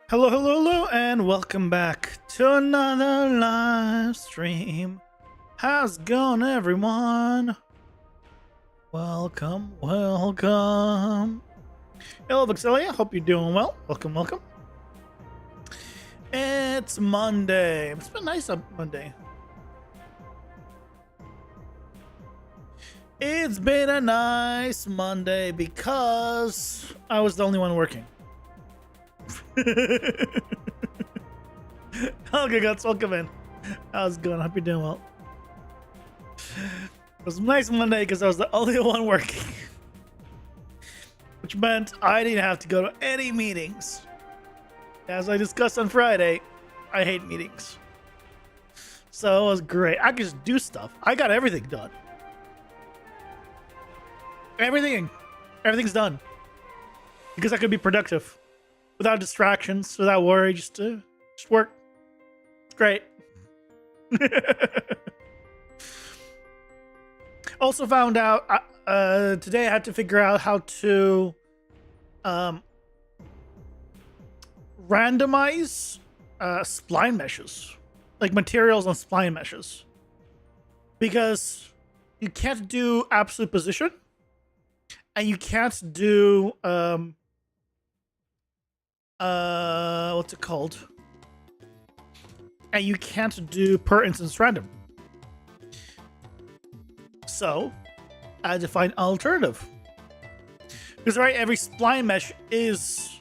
Hello, hello, hello, and welcome back to another live stream. How's it going, everyone? Welcome, welcome. Hello, Vixilia. Hope you're doing well. Welcome, welcome. It's Monday. It's been nice on Monday. It's been a nice Monday because I was the only one working. Okay, guys, welcome in. How's it going? Hope you're doing well. It was a nice Monday because I was the only one working, which meant I didn't have to go to any meetings. As I discussed on Friday, I hate meetings. So it was great. I could just do stuff. I got everything done. Everything's done because I could be productive without distractions, without worry. Just work. It's great. Also found out today I had to figure out how to randomize spline meshes, like materials on spline meshes, because you can't do absolute position and you can't do what's it called? And you can't do per instance random. So I had to find an alternative. Because right, every spline mesh is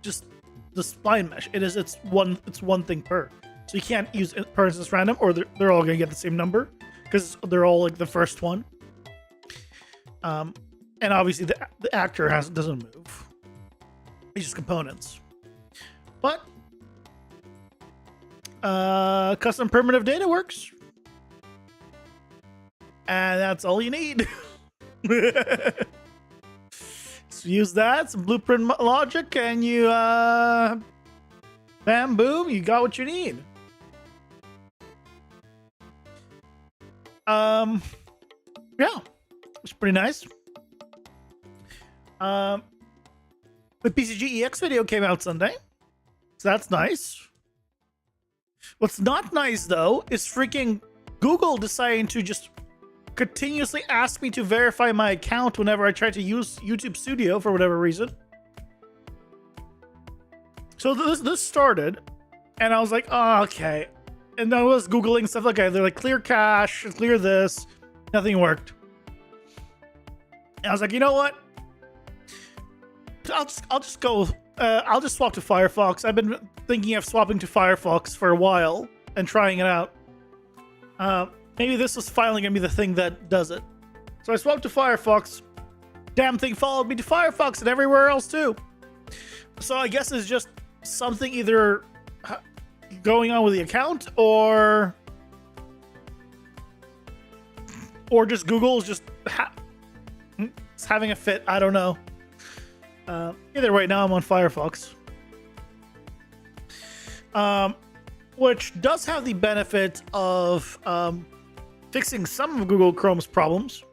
just the spline mesh. It's one thing per. So you can't use per instance random, or they're all gonna get the same number because they're all like the first one. And obviously the actor doesn't move. It's just components. But custom primitive data works. And that's all you need. So use that, some blueprint logic, and you bam boom, you got what you need. Yeah, it's pretty nice. The PCG EX video came out Sunday, so that's nice. What's not nice though is freaking Google deciding to just continuously ask me to verify my account whenever I try to use YouTube Studio for whatever reason. So this started, and I was like, oh, okay. And I was Googling stuff like, okay, they're like, clear cache, clear this. Nothing worked. And I was like, you know what? I'll just go. I'll just swap to Firefox. I've been thinking of swapping to Firefox for a while and trying it out. Maybe this was finally gonna be the thing that does it. So I swapped to Firefox. Damn thing followed me to Firefox and everywhere else too. So I guess it's just something either going on with the account or just Google is just having a fit. I don't know. Either way, now I'm on Firefox. Which does have the benefit of fixing some of Google Chrome's problems.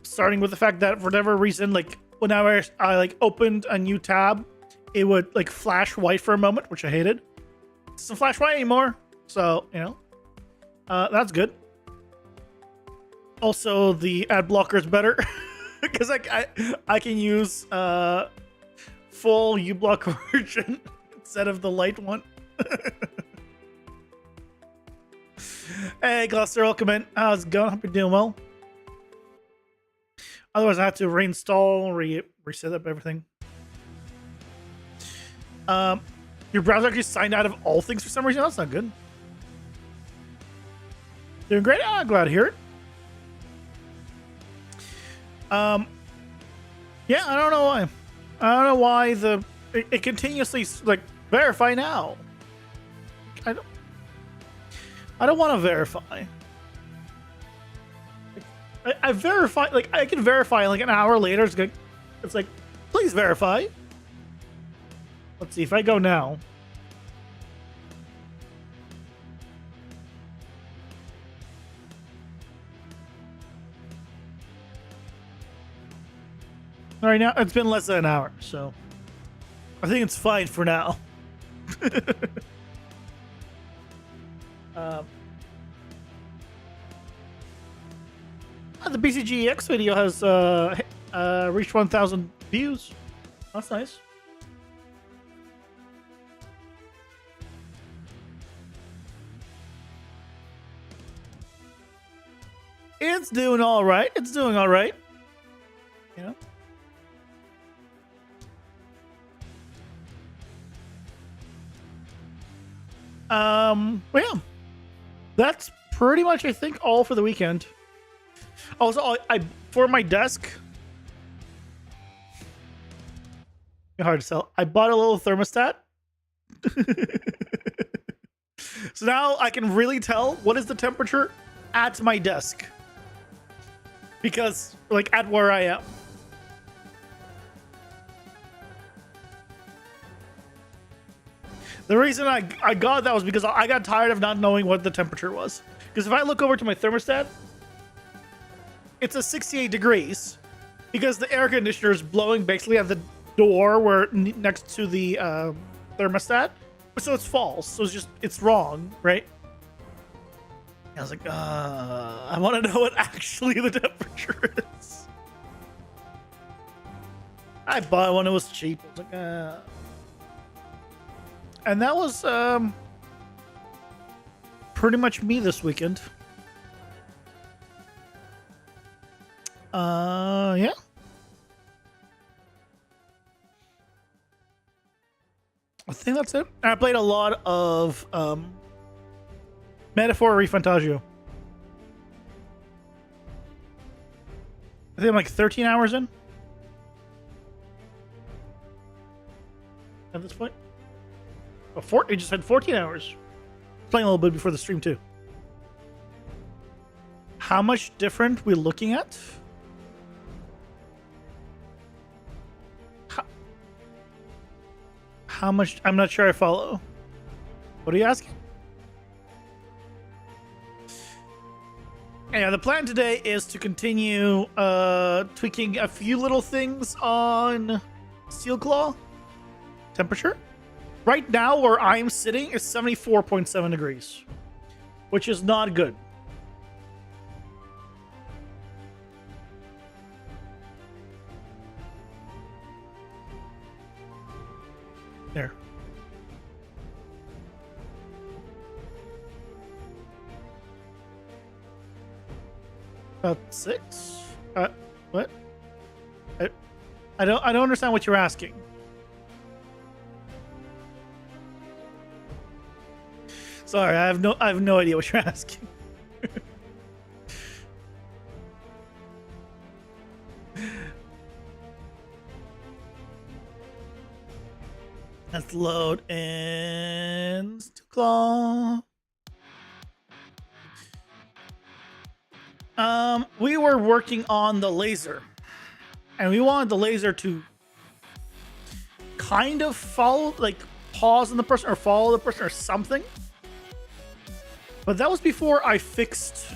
Starting with the fact that for whatever reason, like whenever I like opened a new tab, it would like flash white for a moment, which I hated. It doesn't flash white anymore, so you know that's good. Also, the ad blocker is better because I can use full uBlock version instead of the light one. Hey, Gloucester, welcome in. How's it going? Hope you're doing well. Otherwise, I have to reinstall, reset up everything. Your browser actually signed out of all things for some reason. That's not good. Doing great. I'm glad to hear it. Yeah, I don't know why. I don't know why it continuously like verify now. I don't want to verify. I verify, like I can verify like an hour later. It's like, please verify. Let's see if I go now. All right, now it's been less than an hour, so I think it's fine for now. The BCGEX video has reached 1,000 views. That's nice. It's doing all right. It's doing all right. You know. But yeah, that's pretty much, I think, all for the weekend. Also, I for my desk, hard to sell. I bought a little thermostat, so now I can really tell what is the temperature at my desk, because like at where I am. The reason I got that was because I got tired of not knowing what the temperature was. Because if I look over to my thermostat, it's a 68 degrees because the air conditioner is blowing basically at the door where next to the thermostat. So it's false. So it's wrong, right? I was like, I want to know what actually the temperature is. I bought one. It was cheap. I was like, and that was pretty much me this weekend. Yeah. I think that's it. I played a lot of Metaphor Refantasio. I think I'm like 13 hours in at this point. It just had 14 hours. Playing a little bit before the stream too. How much different we're looking at? How much? I'm not sure I follow. What are you asking? Yeah, the plan today is to continue tweaking a few little things on Steel Claw temperature. Right now, where I'm sitting is 74.7 degrees, which is not good. There. About 6? What? I don't understand what you're asking. Sorry, I have no idea what you're asking. Let's load and claw. We were working on the laser, and we wanted the laser to kind of follow, like pause on the person or follow the person or something. But that was before I fixed.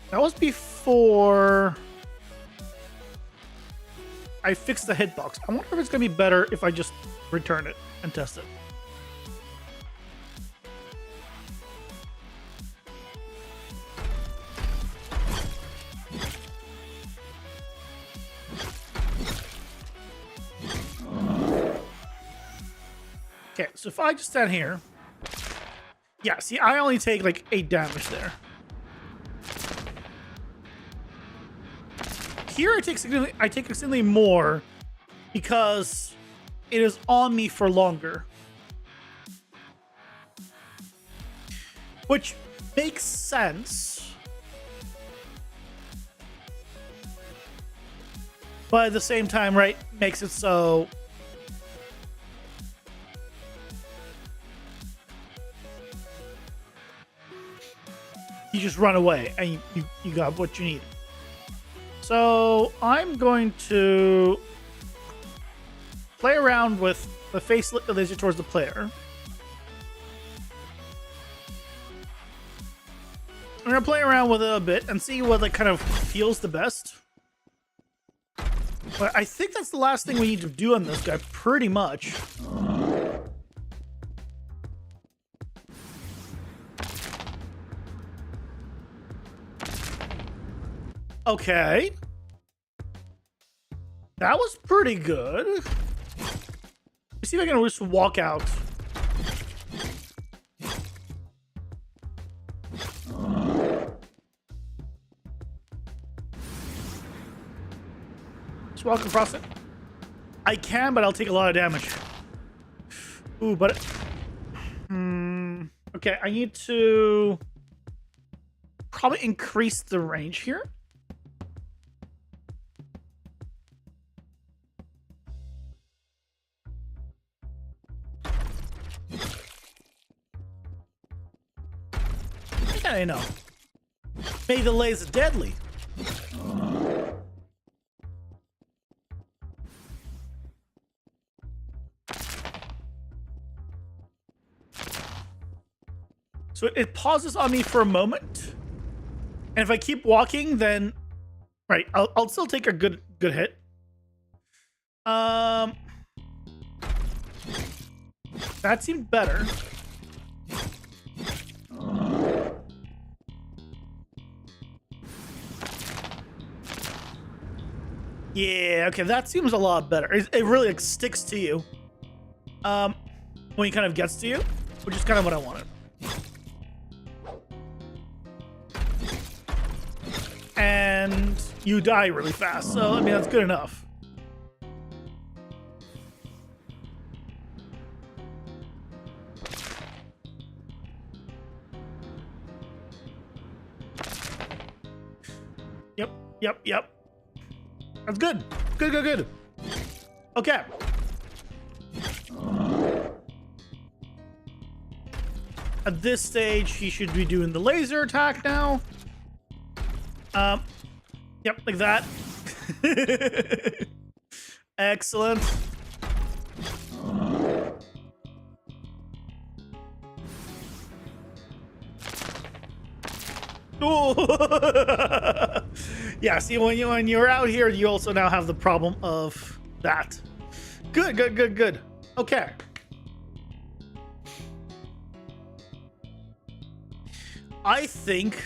That was before I fixed the hitbox. I wonder if it's gonna be better if I just return it and test it. Okay, so if I just stand here, yeah, see, I only take like 8 damage there. Here I take significantly more because it is on me for longer, which makes sense, but at the same time, right, makes it so you just run away and you got what you need. So I'm going to play around with the face laser towards the player. I'm gonna play around with it a bit and see what like kind of feels the best. But I think that's the last thing we need to do on this guy, pretty much. Okay. That was pretty good. Let me see if I can just walk out. Just walk across it. I can, but I'll take a lot of damage. Ooh, but... Okay, I need to... probably increase the range here. I know. May the laser deadly. So it pauses on me for a moment, and if I keep walking, then right, I'll still take a good hit. That seemed better. Yeah, okay, that seems a lot better. It really like, sticks to you. When he kind of gets to you, which is kind of what I wanted. And you die really fast, so I mean that's good enough. Yep. That's good. Good. Okay. At this stage, he should be doing the laser attack now. Yep, like that. Excellent. Oh. Yeah, see, when you're out here, you also now have the problem of that. Good. Okay. I think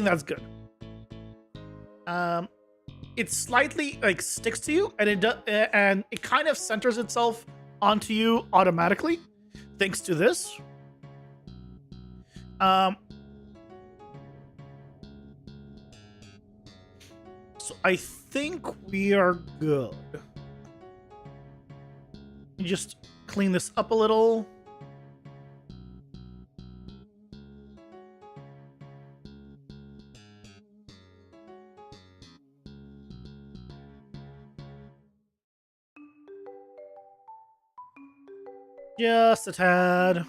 that's good. It slightly like sticks to you, and it kind of centers itself onto you automatically, thanks to this. So I think we are good. You just clean this up a little. Just a tad.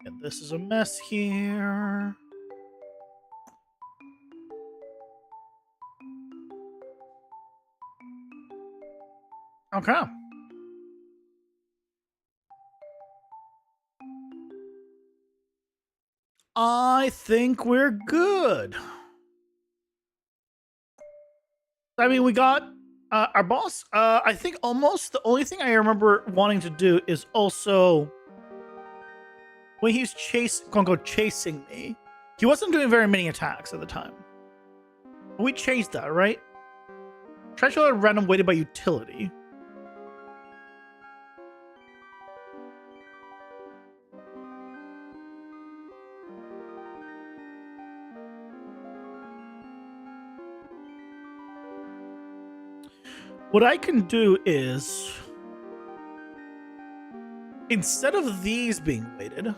And this is a mess here. Okay. I think we're good. I mean, we got our boss. I think almost the only thing I remember wanting to do is also when he's chasing me. He wasn't doing very many attacks at the time. We changed that, right? Try to show a random weighted by utility. What I can do is, instead of these being weighted,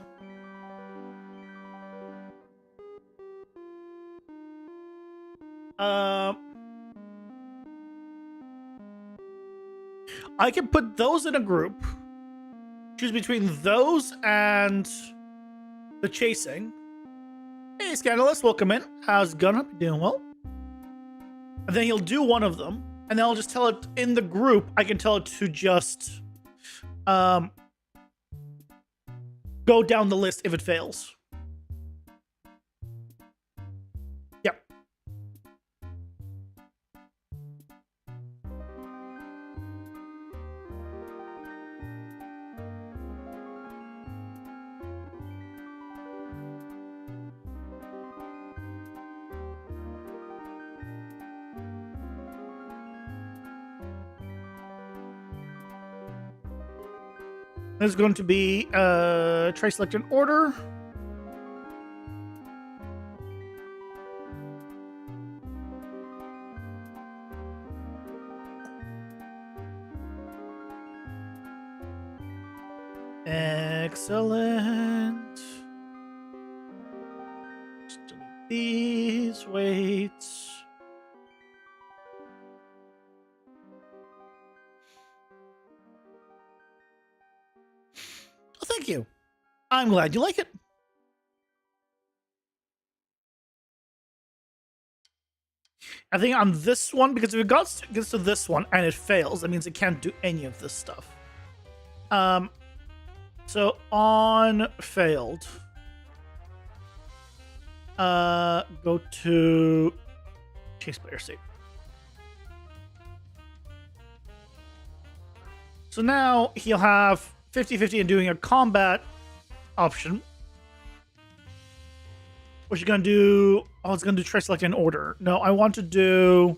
I can put those in a group, choose between those and the chasing. Hey, Scandalous, welcome in. How's it going? Hope you're doing well. And then he'll do one of them, and then I'll just tell it in the group. I can tell it to just go down the list if it fails. Yep. There's going to be try select an order. Excellent. Just delete these. Wait. Oh, thank you. I'm glad you like it. I think on this one, because if it gets to this one and it fails, that means it can't do any of this stuff. So on failed, go to chase player state. So now he'll have 50-50 in doing a combat option. What you gonna do? Oh, it's gonna do try select an order. No, I want to do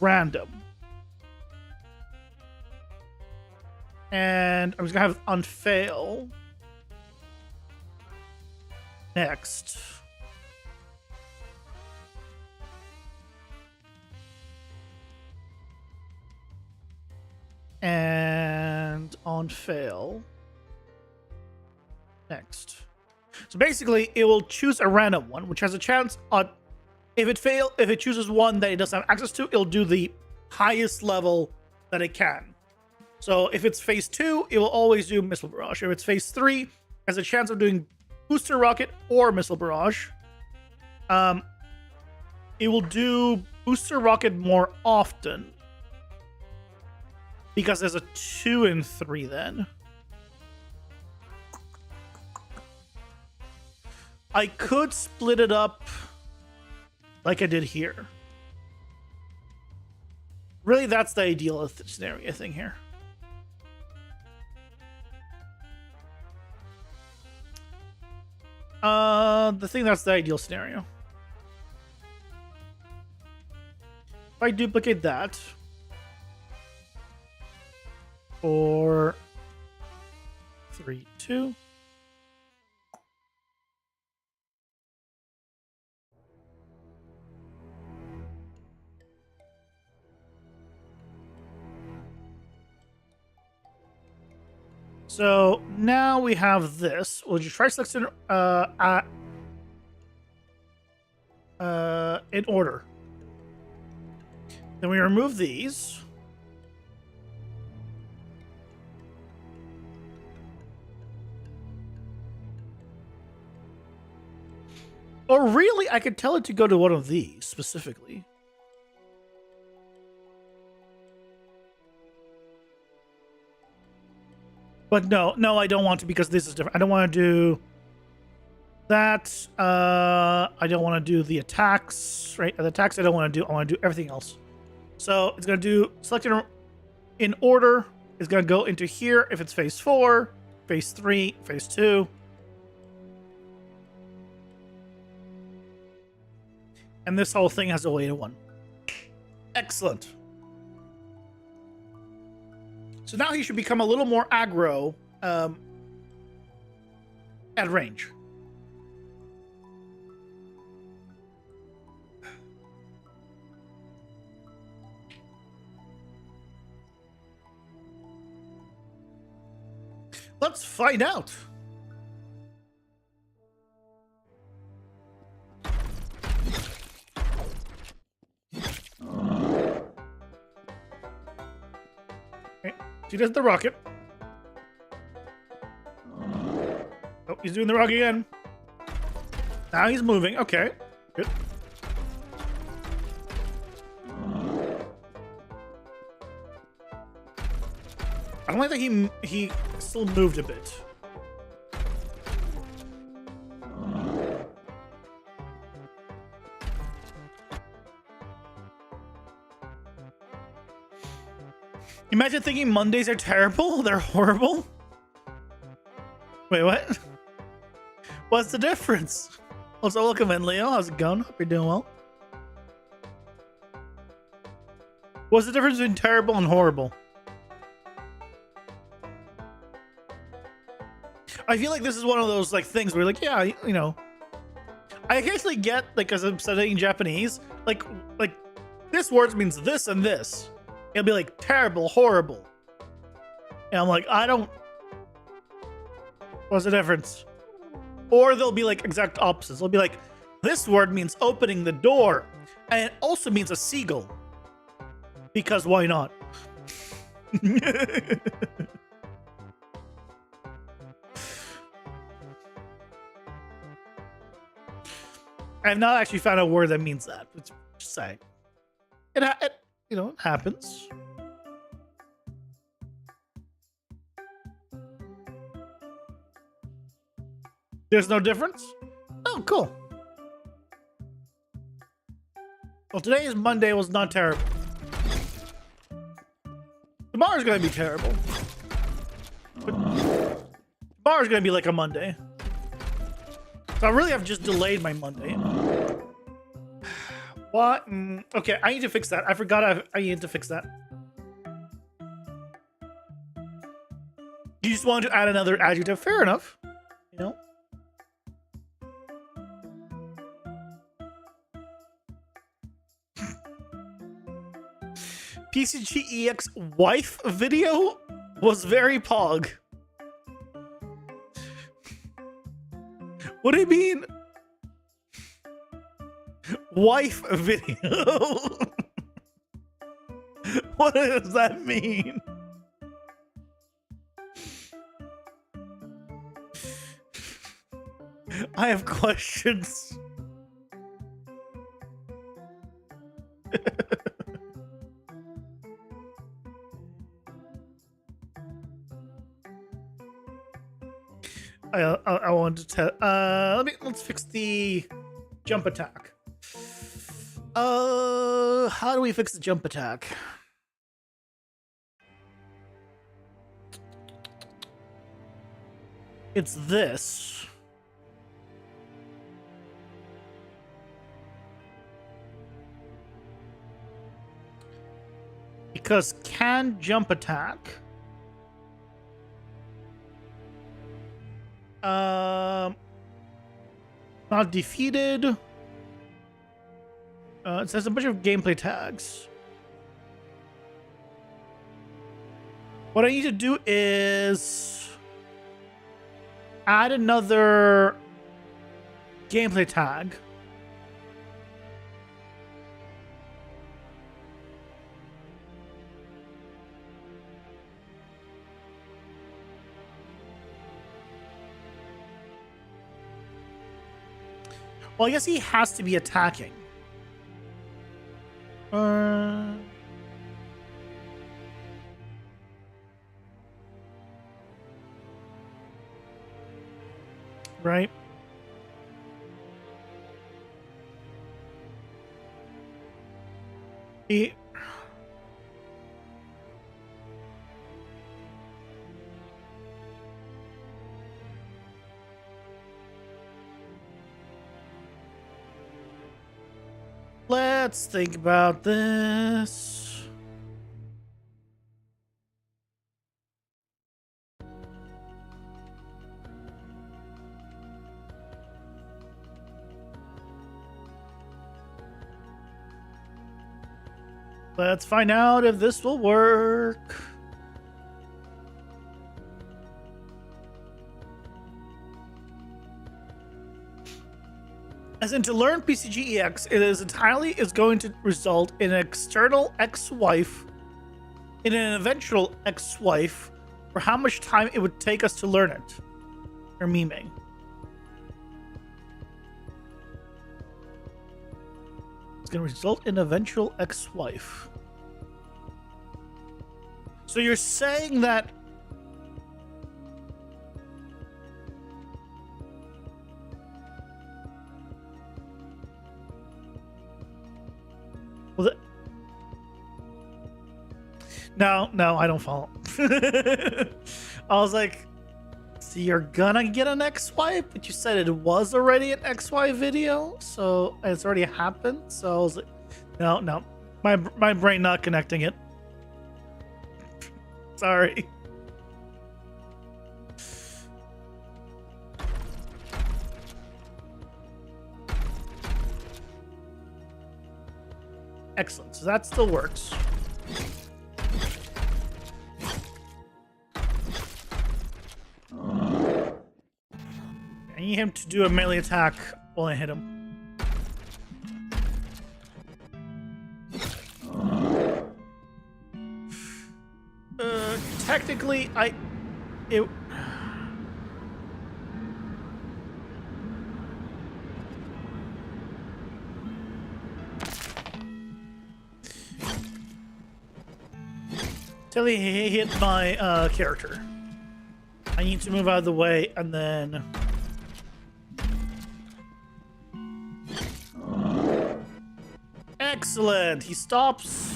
random. And I'm just gonna have on fail. Next. And on fail. Next. So basically, it will choose a random one, which has a chance on if it chooses one that it doesn't have access to, it'll do the highest level that it can. So if it's phase 2, it will always do missile barrage. If it's phase 3, it has a chance of doing booster rocket or missile barrage. It will do booster rocket more often because there's a 2 and 3 then. I could split it up like I did here. Really, that's the ideal scenario thing here. The thing that's the ideal scenario. If I duplicate that, or 3, 2. So now we have this. We'll just try selection in order. Then we remove these. Or really, I could tell it to go to one of these specifically. But no, I don't want to because this is different. I don't want to do that. I don't want to do the attacks, right? The attacks I don't want to do. I want to do everything else. So it's going to do select in order. It's going to go into here if it's phase 4, phase 3, phase 2. And this whole thing has a weight of 1. Excellent. So now he should become a little more aggro at range. Let's find out. He does the rocket. Oh, he's doing the rocket again. Now he's moving. Okay. Good. I don't like that he still moved a bit. Imagine thinking Mondays are terrible. They're horrible. Wait, what? What's the difference? Also, welcome in, Leo. How's it going? Hope you're doing well. What's the difference between terrible and horrible? I feel like this is one of those like things where like, yeah, you know, I occasionally get like as I'm studying Japanese, like this word means this and this. It'll be like terrible, horrible, and I'm like, I don't. What's the difference? Or they'll be like exact opposites. They'll be like, this word means opening the door, and it also means a seagull. Because why not? I've not actually found a word that means that. It's just saying. It you know, it happens. There's no difference? Oh, cool. Well, today's Monday was not terrible. Tomorrow's gonna be terrible. But tomorrow's gonna be like a Monday. So I really have just delayed my Monday. What? Okay, I need to fix that. I forgot I need to fix that. You just wanted to add another adjective. Fair enough. You know? PCGEX wife video was very pog. What do you mean? Wife video? What does that mean? I have questions. I want to tell. Let's fix the jump attack. How do we fix the jump attack? It's this. Because can jump attack. Not defeated. It says a bunch of gameplay tags. What I need to do is add another gameplay tag. Well, I guess he has to be attacking. Right. Let's think about this. Let's find out if this will work. As in, to learn PCGEX, it is going to result in an external ex-wife, in an eventual ex-wife, for how much time it would take us to learn it. Or memeing. It's going to result in eventual ex-wife. So you're saying that well, no, I don't follow. I was like, so you're gonna get an ex-wife, but you said it was already an ex-wife video, so it's already happened. So I was like, no, my brain not connecting it. Sorry. Excellent. So that still works. I need him to do a melee attack while I hit him. Technically, it. Till he hit my character. I need to move out of the way and then. Excellent. He stops.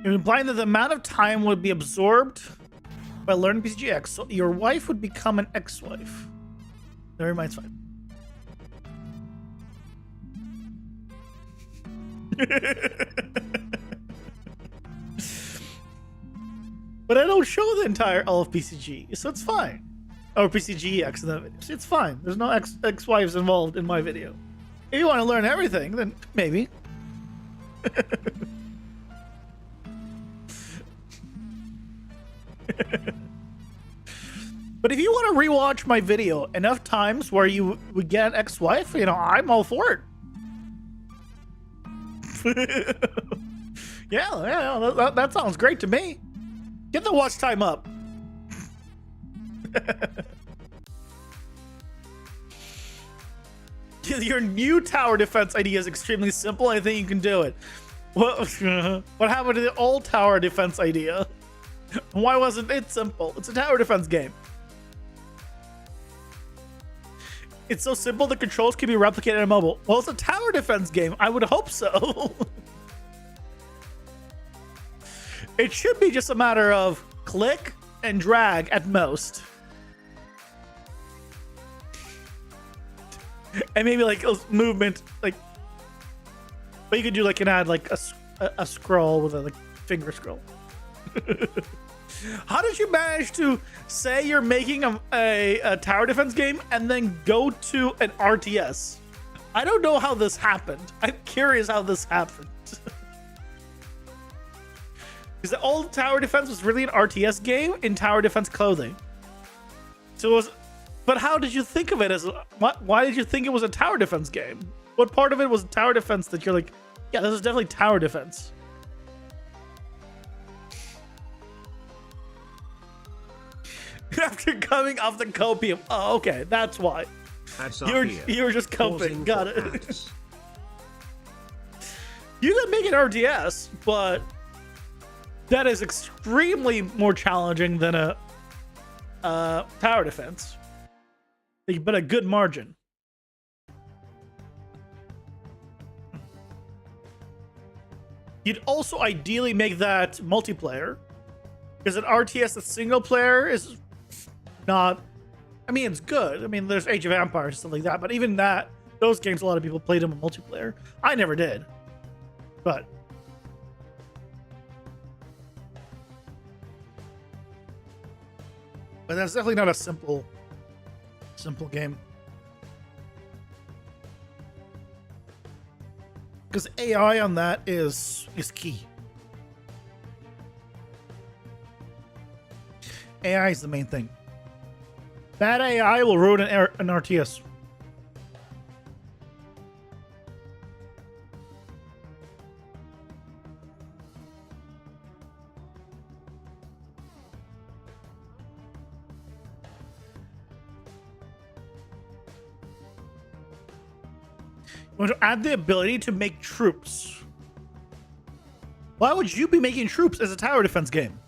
Implying that the amount of time would be absorbed by learning PCGX, so your wife would become an ex-wife. Never mind, it's fine. But I don't show the entire all of PCG, so it's fine. Or PCGX in that video. It's fine. There's no ex-wives involved in my video. If you want to learn everything, then maybe. But if you want to rewatch my video enough times where you would get an ex-wife, you know, I'm all for it. Yeah, that sounds great to me. Get the watch time up. Your new tower defense idea is extremely simple. I think you can do it. What happened to the old tower defense idea? Why wasn't it simple? It's a tower defense game. It's so simple the controls can be replicated on mobile. Well, it's a tower defense game. I would hope so. It should be just a matter of click and drag at most. And maybe like a movement, like, but you could do like an add like a scroll with a like finger scroll. How did you manage to say you're making a tower defense game and then go to an RTS? I don't know how this happened. I'm curious how this happened. Because the old tower defense was really an RTS game in tower defense clothing. So it was, but how did you think of it as? Why did you think it was a tower defense game? What part of it was tower defense that you're like, yeah, this is definitely tower defense? After coming off the copium. Oh, okay, that's why. You were just coping. Got it. You can make an RTS, but that is extremely more challenging than a tower defense. But a good margin. You'd also ideally make that multiplayer, because an RTS that's single player is not. I mean, it's good. I mean, there's Age of Empires and stuff like that, but even that, those games, a lot of people played them in multiplayer. I never did, but that's definitely not a simple game. Because AI on that is key. AI is the main thing. Bad AI will ruin an RTS. Want to add the ability to make troops. Why would you be making troops as a tower defense game?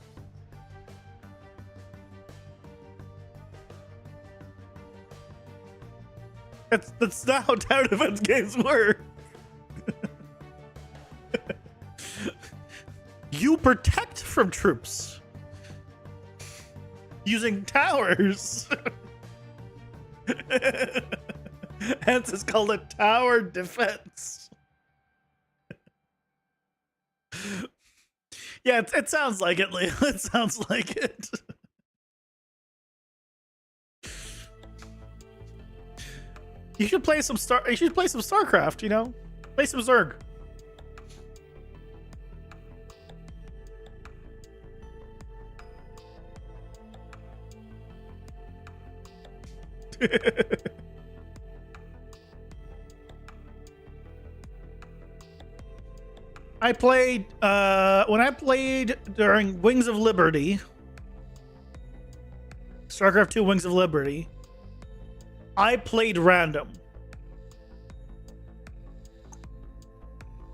That's not how tower defense games work. You protect from troops using towers. Hence, it's called a tower defense. Yeah, it sounds like it, Leo. It sounds like it. You should play some StarCraft, you know? Play some Zerg. I played when I played during Wings of Liberty, StarCraft 2 Wings of Liberty, I played random.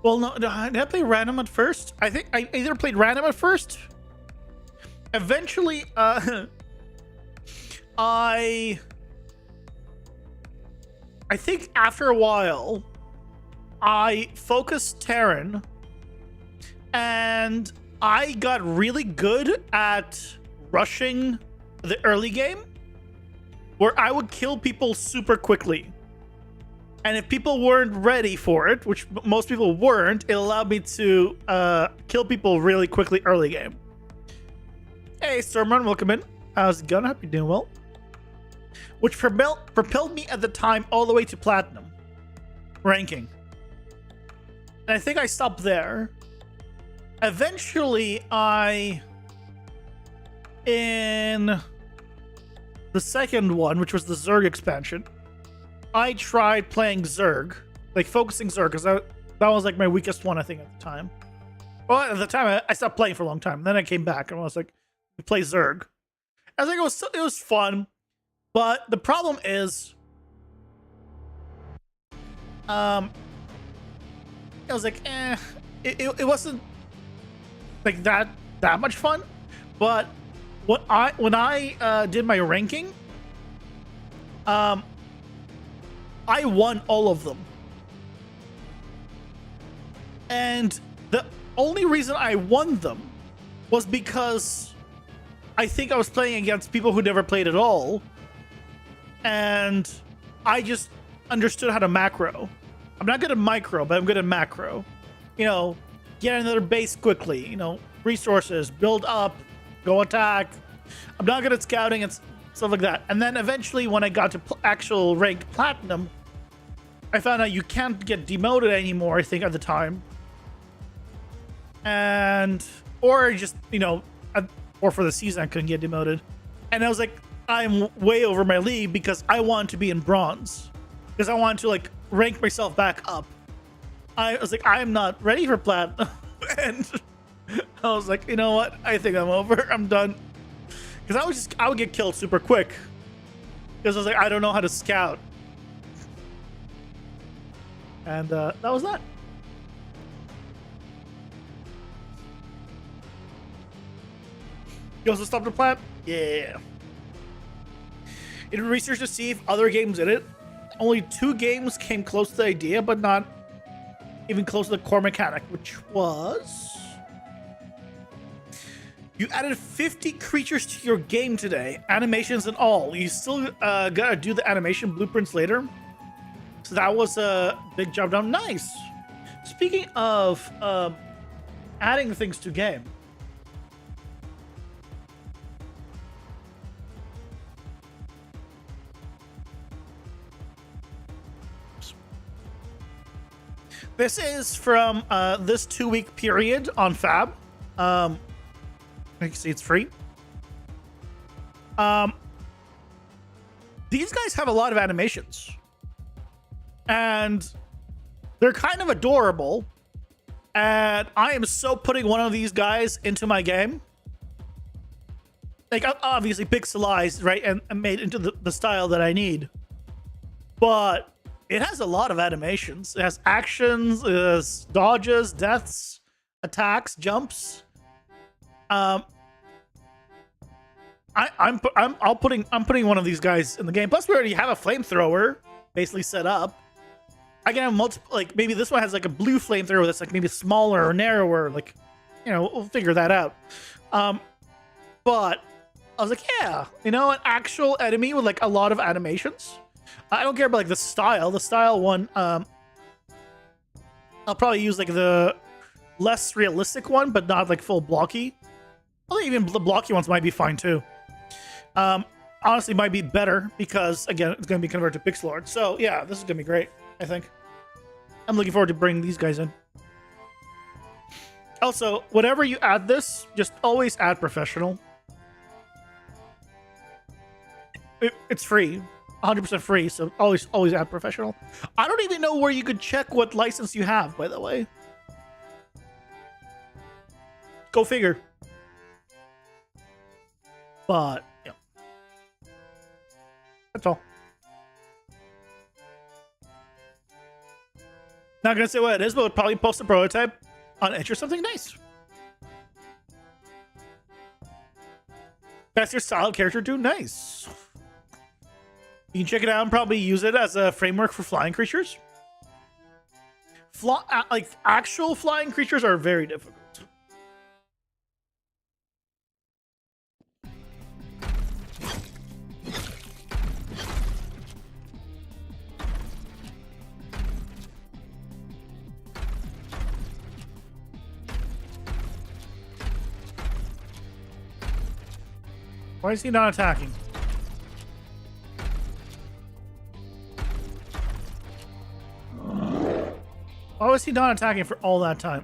Well, no, did I play random at first? I think I either played random at first. Eventually, I think after a while, I focused Terran, and I got really good at rushing the early game, where I would kill people super quickly. And if people weren't ready for it, which most people weren't, it allowed me to kill people really quickly early game. Hey, Stormrun, welcome in. How's it going? I hope you're doing well. Which propelled me at the time all the way to Platinum ranking. And I think I stopped there. Eventually, in the second one, which was the Zerg expansion, I tried playing Zerg, like focusing Zerg, because that was like my weakest one, I think, at the time. Well, at the time, I stopped playing for a long time. Then I came back and I was like, play Zerg. I think it was fun, but the problem is, I was like, it wasn't like that much fun. But when I did my ranking, I won all of them. And the only reason I won them was because I think I was playing against people who never played at all. And I just understood how to macro. I'm not good at micro, but I'm good at macro. You know, get another base quickly, you know, resources, build up, go attack. I'm not good at scouting and stuff like that. And then eventually when I got to actual ranked Platinum, I found out you can't get demoted anymore, I think, at the time. And, or just, you know, or for the season, I couldn't get demoted. And I was like, I'm way over my league because I wanted to be in bronze. Because I wanted to, like, rank myself back up. I was like, I'm not ready for Platinum. And I was like, you know what? I think I'm over. I'm done. Because I would get killed super quick. Because I was like, I don't know how to scout. And that was that. You also stopped the plat? Yeah. It researched to see if other games did it. Only 2 games came close to the idea, but not even close to the core mechanic, which was... You added 50 creatures to your game today, animations and all. You still gotta do the animation blueprints later. So that was a big job done. Nice. Speaking of adding things to game. This is from this 2-week period on Fab. You can see it's free. These guys have a lot of animations. And they're kind of adorable. And I am so putting one of these guys into my game. Like, obviously pixelized, right? And made into the style that I need. But It has a lot of animations. It has actions, it has dodges, deaths, attacks, jumps. I'm putting one of these guys in the game. Plus, we already have a flamethrower basically set up. I can have multiple, like maybe this one has like a blue flamethrower that's like maybe smaller or narrower. Like, you know, we'll figure that out. But I was like, yeah, you know, an actual enemy with like a lot of animations. I don't care about like the style. The style one, I'll probably use like the less realistic one, but not like full blocky. I think even the blocky ones might be fine too. Honestly, might be better because again, it's going to be converted to pixel art. So yeah, this is going to be great. I think. I'm looking forward to bringing these guys in. Also, whenever you add this, just always add professional. It's free, 100% free. So always add professional. I don't even know where you could check what license you have, by the way. Go figure. But yeah, that's all. Not gonna say what it is, but we'll probably post a prototype on Itch or something nice. That's your style character, dude. Nice. You can check it out and probably use it as a framework for flying creatures. Like actual flying creatures are very difficult. Why is he not attacking? Why was he not attacking for all that time?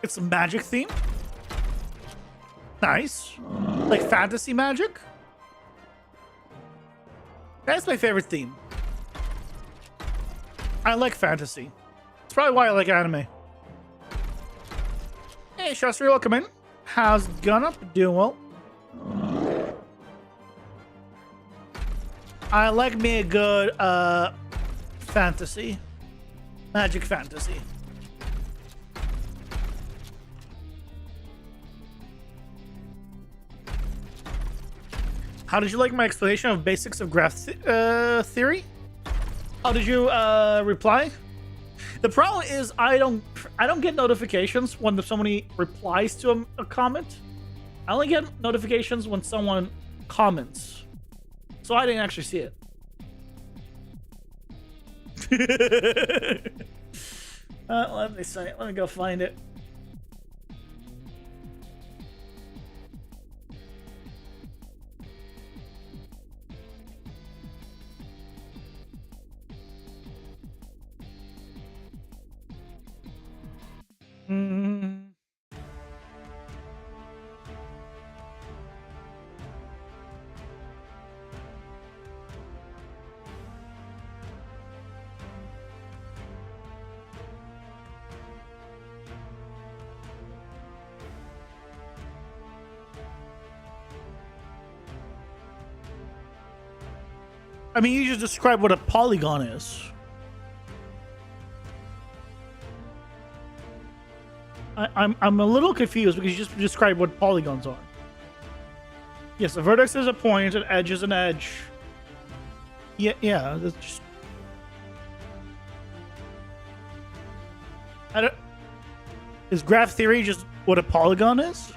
It's a magic theme. Nice. Like fantasy magic. That's my favorite theme. I like fantasy. It's probably why I like anime. Hey, Shastri, welcome in. How's it going up? Doing well. I like me a good fantasy. Magic fantasy. How did you like my explanation of basics of graph theory? How did you reply? The problem is I don't get notifications when somebody replies to a comment. I only get notifications when someone comments. So I didn't actually see it. Let me see. Let me go find it. I mean, you just described what a polygon is. I'm a little confused because you just described what polygons are. Yes, a vertex is a point, an edge is an edge. Yeah, that's just... Is graph theory just what a polygon is?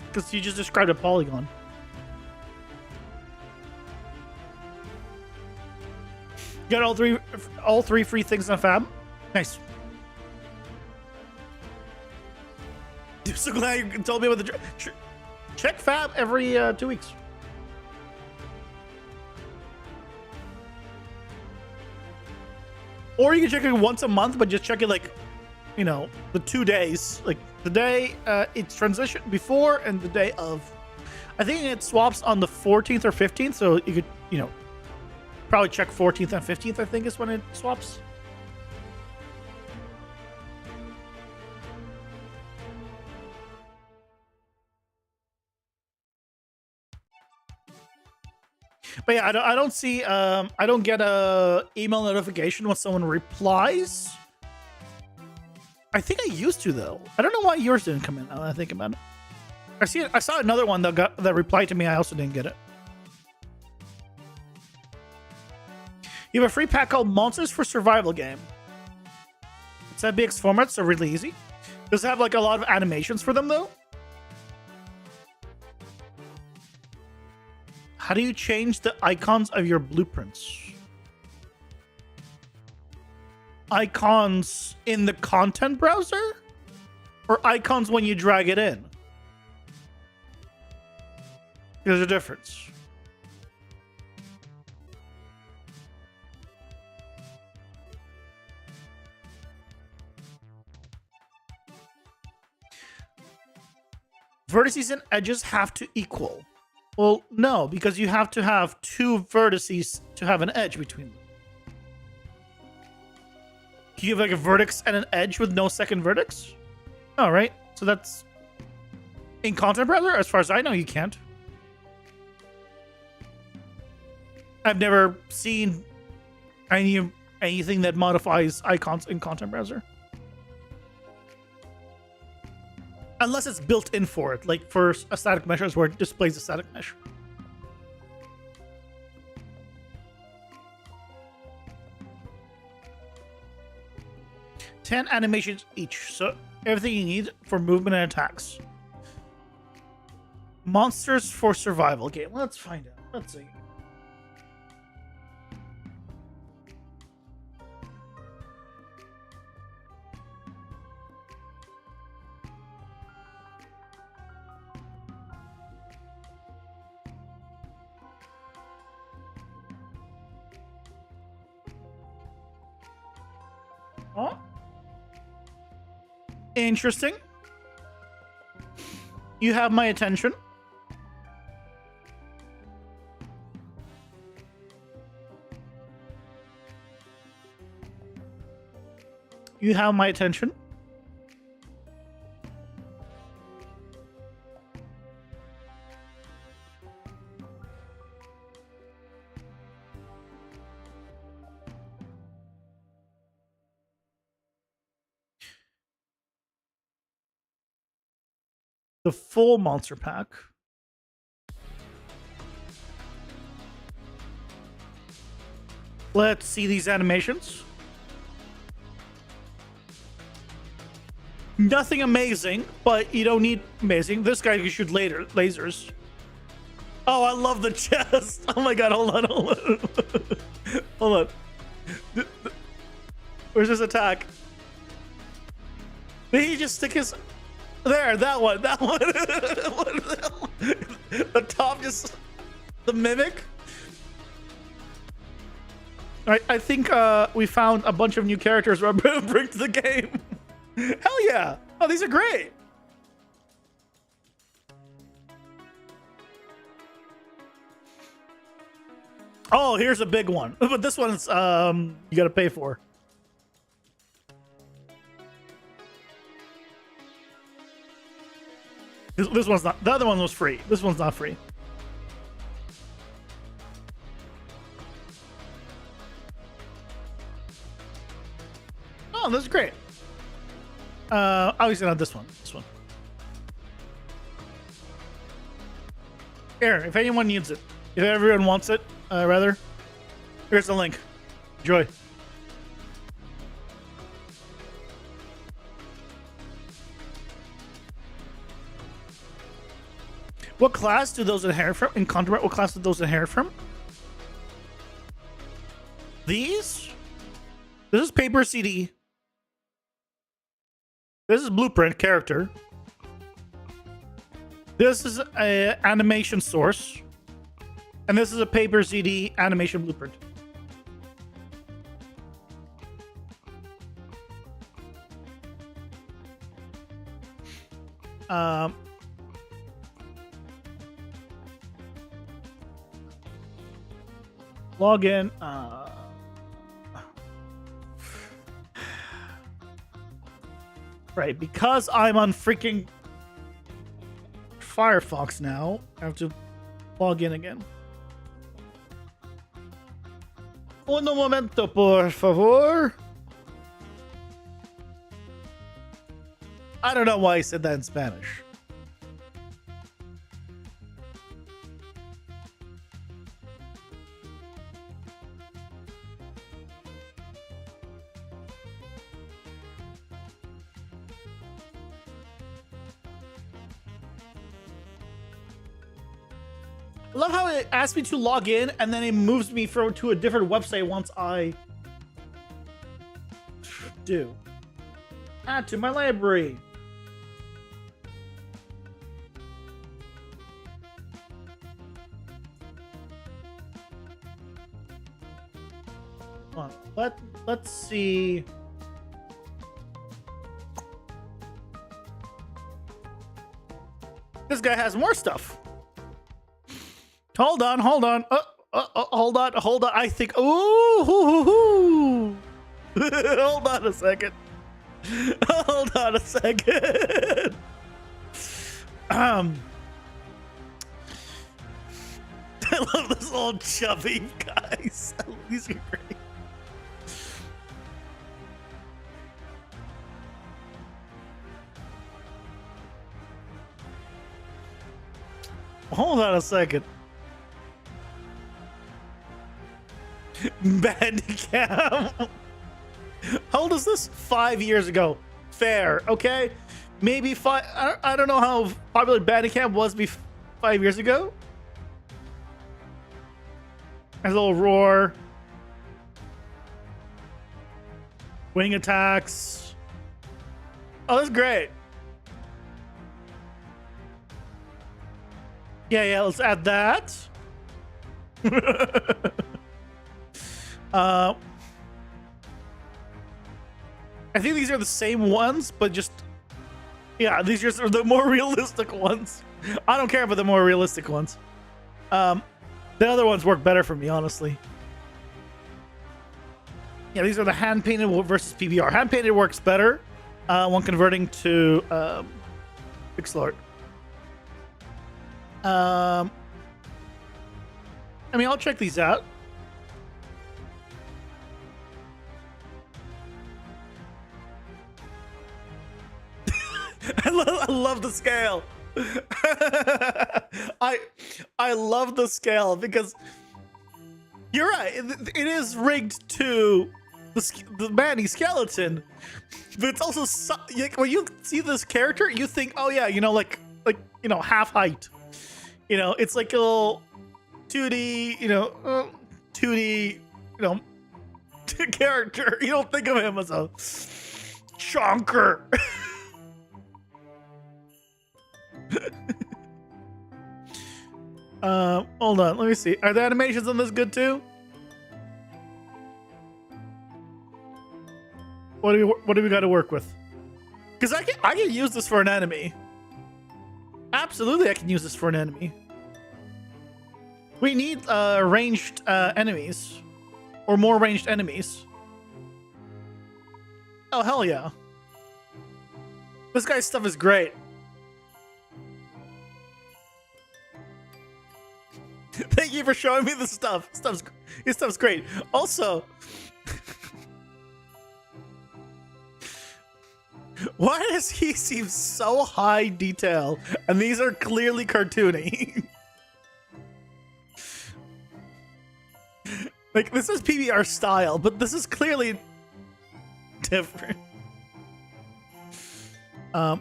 Because you just described a polygon. Got all three free things on Fab. Nice. I'm so glad you told me about the check Fab every 2 weeks. Or you can check it once a month, but just check it like you know, the 2 days, like the day it's transition before and the day of. I think it swaps on the 14th or 15th, so you could, you know, probably check 14th and 15th, I think is when it swaps. But yeah, I don't see, I don't get a email notification when someone replies. I think I used to though. I don't know why yours didn't come in. Now that I think about it. I saw another one that replied to me. I also didn't get it. You have a free pack called Monsters for Survival game. It's a BX format, so really easy. Does it have like a lot of animations for them though? How do you change the icons of your blueprints? Icons in the content browser? Or icons when you drag it in? There's a difference. Vertices and edges have to equal. Well, no, because you have to have 2 vertices to have an edge between them. Can you have like a vertex and an edge with no second vertex? All right, so that's in content browser. As far as I know, you can't. I've never seen anything that modifies icons in content browser. Unless it's built in for it, like for a static measure where it displays a static mesh. Ten animations each, so everything you need for movement and attacks. Monsters for Survival game. Let's find out. Let's see. Huh? Interesting. You have my attention. You have my attention. The full monster pack. Let's see these animations. Nothing amazing, but you don't need amazing. This guy can shoot lasers. Oh, I love the chest. Oh my god, hold on. Hold on. Where's his attack? Did he just stick his... There, that one. The top just... The mimic. I think we found a bunch of new characters we're going to bring to the game. Hell yeah. Oh, these are great. Oh, here's a big one. But this one's you got to pay for. This one's not. The other one was free. This one's not free. Oh, this is great. Obviously not this one. This one. Here, if anyone needs it, if everyone wants it, rather, here's the link. Enjoy. What class do those inherit from? In Contract, what class do those inherit from? These? This is paper CD. This is blueprint character. This is a animation source. And this is a paper CD animation blueprint. Um, log in. Right, because I'm on freaking Firefox now, I have to log in again. Un momento, por favor. I don't know why I said that in Spanish. I love how it asks me to log in and then it moves me to a different website once I do. Add to my library. Hold on. Let's see. This guy has more stuff. Hold on. Hold on. I think. Ooh. Hold on a second. I love this old chubby guys. These are great. Hold on a second. Bandicam. How old is this? 5 years ago. Fair, okay? Maybe five. I don't know how popular Bandicam was 5 years ago. There's a little roar. Wing attacks. Oh, that's great. Yeah, let's add that. I think these are the same ones, but just... Yeah, these are the more realistic ones. I don't care about the more realistic ones. The other ones work better for me, honestly. Yeah, these are the hand-painted versus PBR. Hand-painted works better when converting to pixel art. I mean, I'll check these out. I love the scale. I love the scale because you're right. It is rigged to the Manny skeleton, but it's also when you see this character, you think, oh yeah, like half height. It's like a little 2D, 2D, character. You don't think of him as a chonker. Hold on, let me see. Are the animations on this good too? What do we got to work with? Because I can use this for an enemy. Absolutely, I can use this for an enemy. We need ranged enemies, or more ranged enemies. Oh hell yeah! This guy's stuff is great. Thank you for showing me the stuff. His stuff's great. Also, why does he seem so high detail? And these are clearly cartoony. Like, this is PBR style, but this is clearly different. I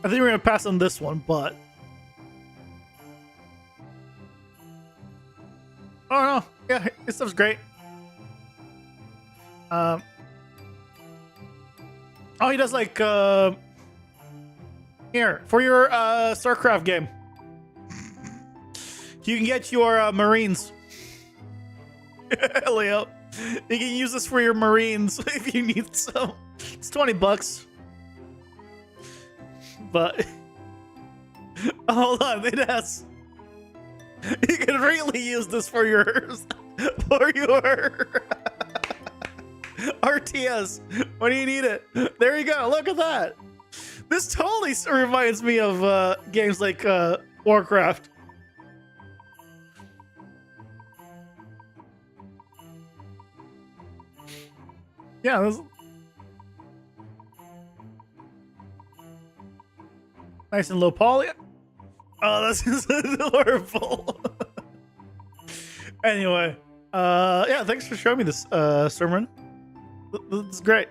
think we're gonna pass on this one, but oh no, yeah, his stuff's great. Oh, he does like here for your StarCraft game. You can get your Marines. Leo, you can use this for your Marines if you need some. It's $20. but hold on, it has. You can really use this for your RTS when you need it. There you go. Look at that. This totally reminds me of games like Warcraft. Yeah, this... nice and low poly. Oh, this is adorable. Anyway, yeah, thanks for showing me this, sermon. This is great.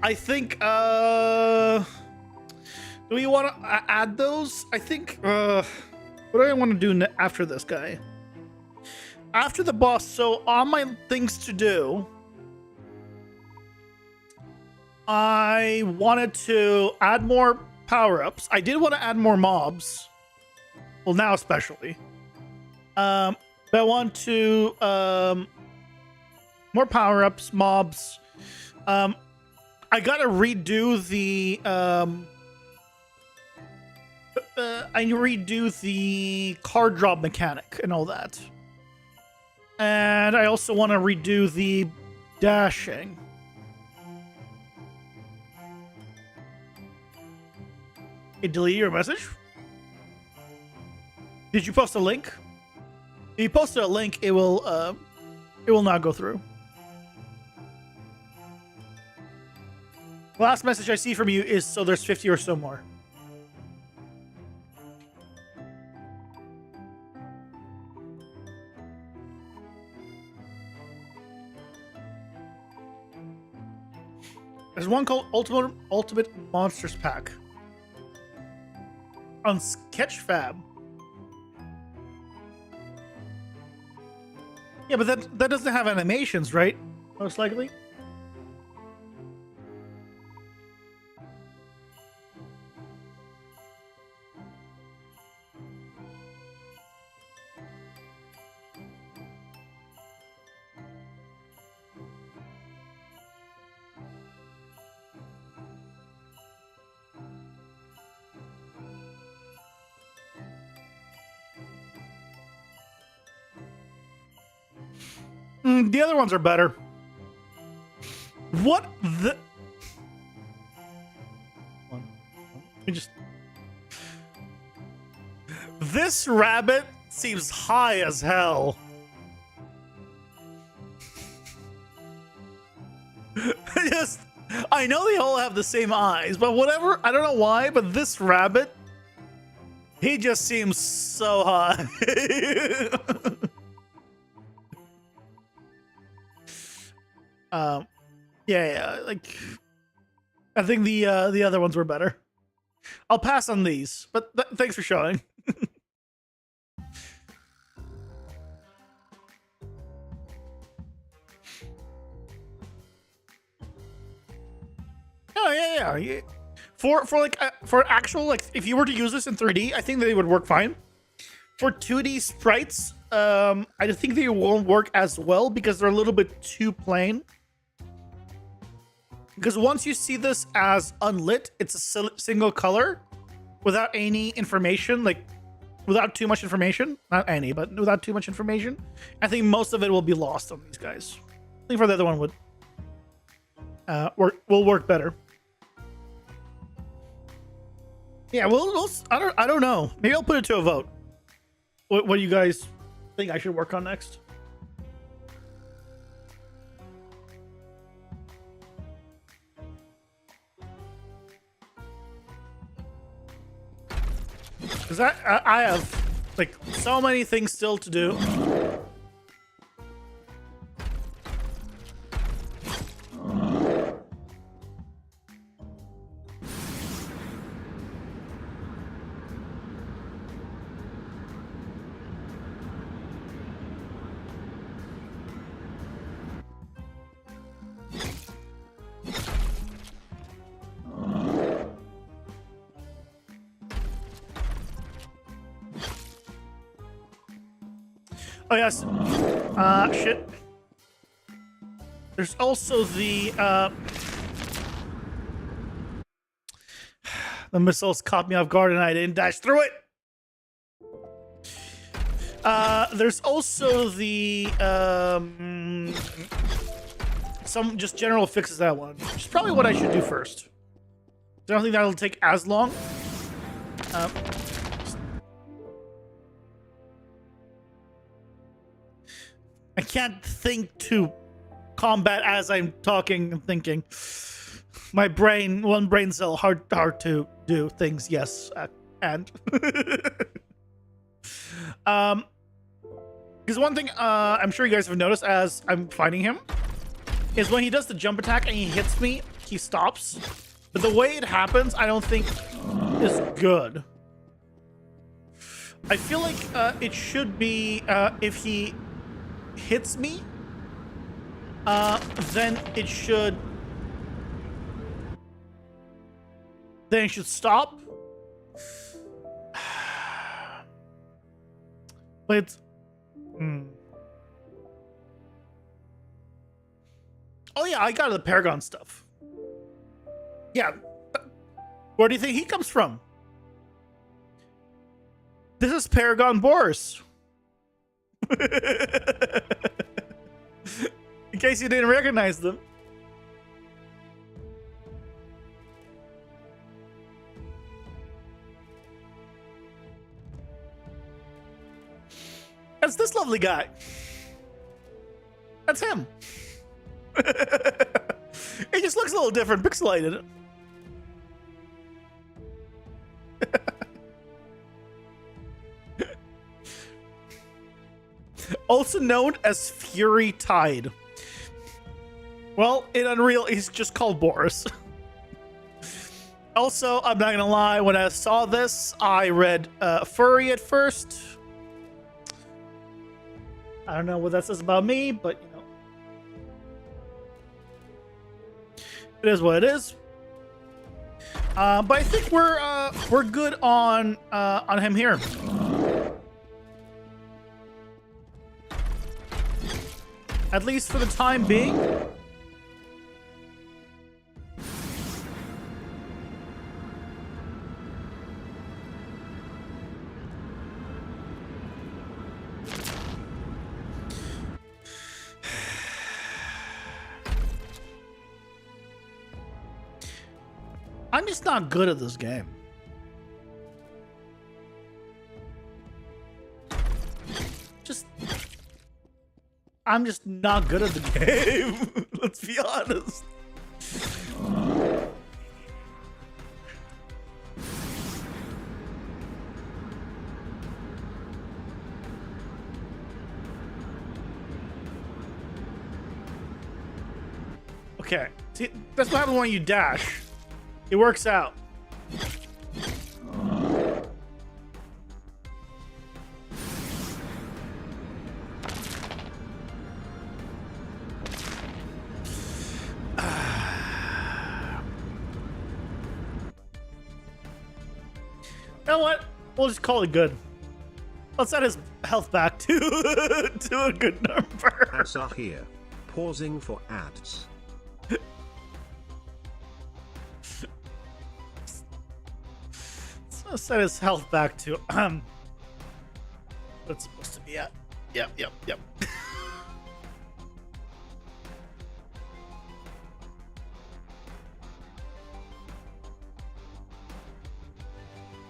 I think, do we want to add those? I think, what do I want to do after this guy? After the boss, so on my things to do, I wanted to add more power-ups. I did want to add more mobs. Well, now especially. But I want to, more power-ups, mobs. I gotta redo the, I redo the card drop mechanic and all that. And I also want to redo the dashing. Hey, delete your message? Did you post a link? If you posted a link, it will not go through. Last message I see from you is so there's 50 or so more. There's one called Ultimate Monsters Pack on Sketchfab. Yeah, but that doesn't have animations, right? Most likely. The other ones are better. What the? Let me just. This rabbit seems high as hell. I know they all have the same eyes, but whatever. I don't know why, but this rabbit, he just seems so high. Yeah, like I think the other ones were better. I'll pass on these, but thanks for showing. Oh yeah. For actual, like, if you were to use this in 3D, I think they would work fine. For 2D sprites, I think they won't work as well because they're a little bit too plain. Because once you see this as unlit, it's a single color without any information, like without too much information. Not any, but without too much information. I think most of it will be lost on these guys. I think for the other one would will work better. Yeah, we'll I don't know. Maybe I'll put it to a vote. What do you guys think I should work on next? Because I have, like, so many things still to do. Oh yes. Shit. There's also the missiles caught me off guard and I didn't dash through it. There's also the some just general fixes that one, which is probably what I should do first. I don't think that'll take as long. I can't think to combat as I'm talking and thinking. My brain, one brain cell, hard to do things. Yes, and because one thing I'm sure you guys have noticed as I'm fighting him is when he does the jump attack and he hits me, he stops. But the way it happens, I don't think is good. I feel like it should be if he hits me, then it should stop. But it's oh yeah, I got the Paragon stuff. Yeah, where do you think he comes from? This is Paragon Boris. In case you didn't recognize them. That's this lovely guy. That's him. It just looks a little different, pixelated. Also known as Fury Tide. Well, in Unreal, he's just called Boris. Also, I'm not gonna lie, when I saw this, I read furry at first. I don't know what that says about me, but you know, it is what it is. But I think we're good on him here. At least for the time being. I'm just not good at this game. I'm just not good at the game. Let's be honest. Okay. See, that's what happens when you dash. It works out. You know what? We'll just call it good. Let's add his health back to a good number. Ads are here. Pausing for ads. Let's set his health back to what it's supposed to be at. Yep.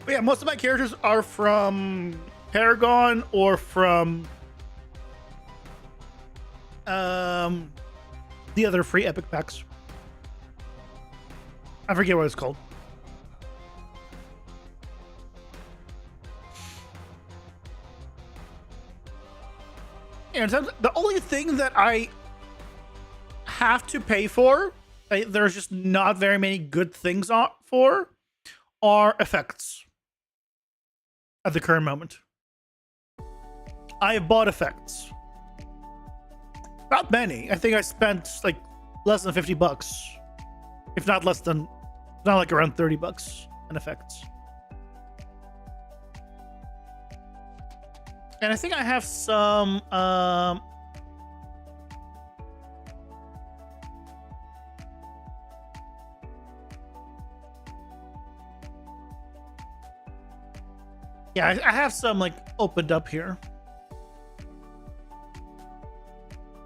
But yeah, most of my characters are from Paragon or from the other free epic packs. I forget what it's called. And the only thing that I have to pay for, there's just not very many good things for, are effects at the current moment. I have bought effects. Not many. I think I spent like less than $50. If not less than, not like around $30 in effects. And I think I have some Yeah, I have some like opened up here.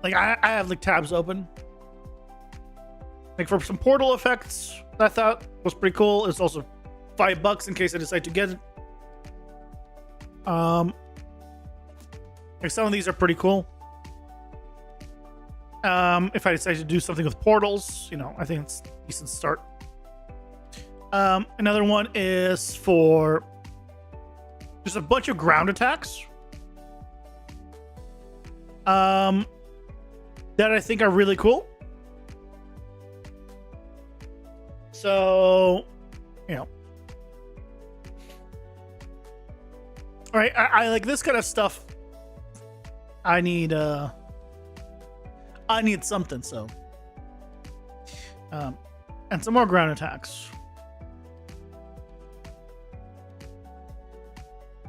Like I have like tabs open. Like for some portal effects that I thought was pretty cool. It's also $5 in case I decide to get it. Like some of these are pretty cool. If I decide to do something with portals, you know, I think it's a decent start. Another one is for just a bunch of ground attacks. That I think are really cool. So, you know. All right, I like this kind of stuff. I need something, so. And some more ground attacks.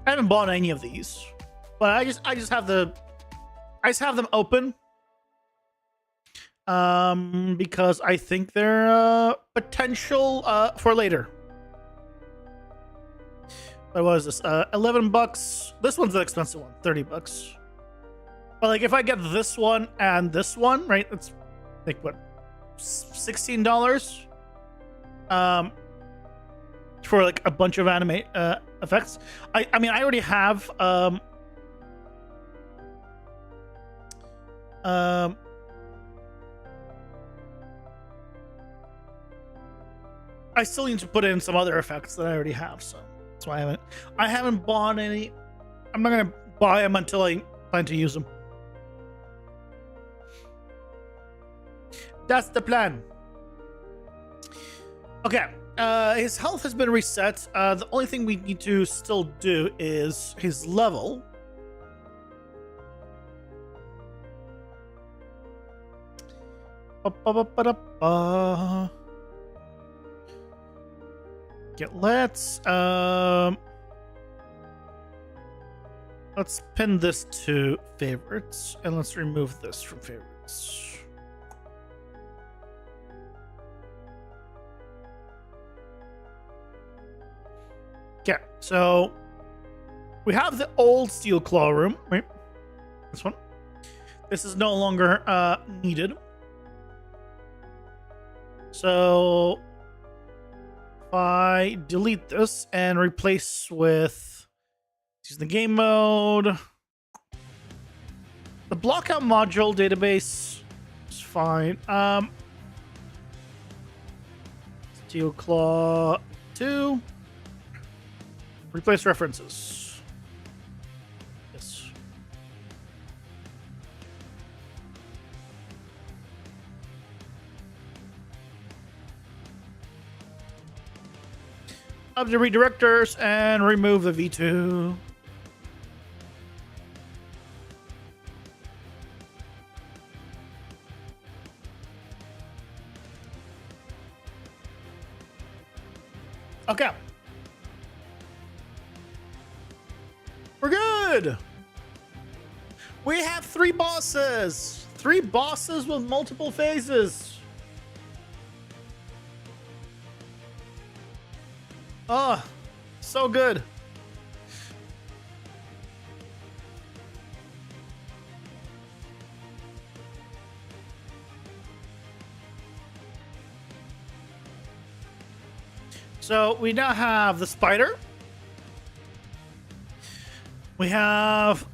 I haven't bought any of these, but I just have them open. Because I think they're potential for later. What was this? $11. This one's an expensive one, $30. But like, if I get this one and this one, right? It's like what, $16. For like a bunch of anime effects. I mean, I already have I still need to put in some other effects that I already have, so that's why I haven't bought any. I'm not gonna buy them until I plan to use them. That's the plan. Okay, his health has been reset. The only thing we need to still do is his level. Let's pin this to favorites and let's remove this from favorites. Okay, so we have the old steel claw room, right? This one. This is no longer needed. So if I delete this and replace with use the game mode, the blockout module database is fine. Steel Claw 2. Replace references. Yes. Up to redirectors and remove the V2. Okay. We're good. We have 3 bosses. 3 bosses with multiple phases. Oh, so good. So we now have the spider. We have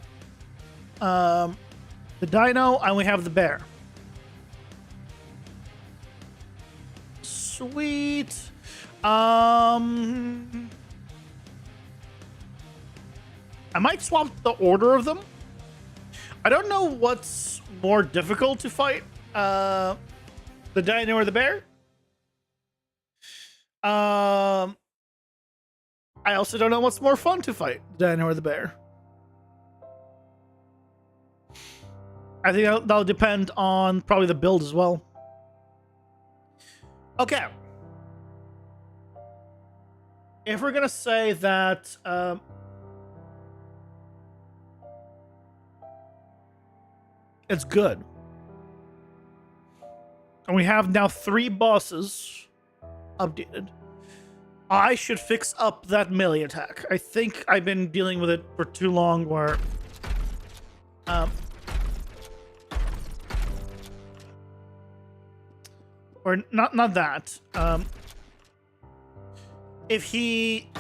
the dino, and we have the bear. Sweet. I might swap the order of them. I don't know what's more difficult to fight, the dino or the bear. I also don't know what's more fun to fight, the dino or the bear. I think that'll depend on probably the build as well. Okay. If we're gonna say that it's good, and we have now 3 bosses updated, I should fix up that melee attack. I think I've been dealing with it for too long where... or not that. If he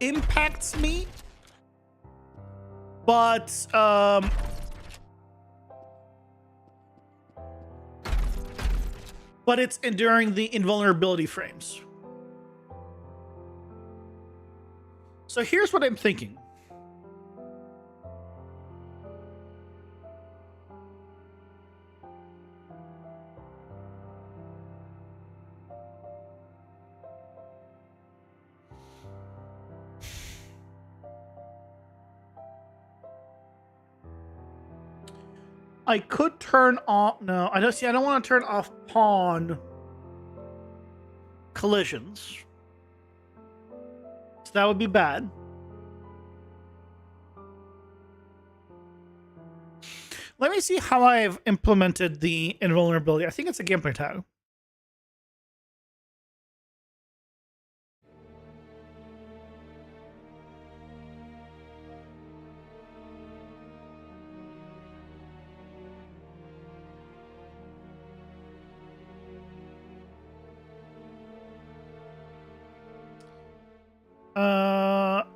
impacts me, but it's during the invulnerability frames. So here's what I'm thinking. I could turn off... No, I don't see. I don't want to turn off pawn collisions. So that would be bad. Let me see how I've implemented the invulnerability. I think it's a gameplay tag.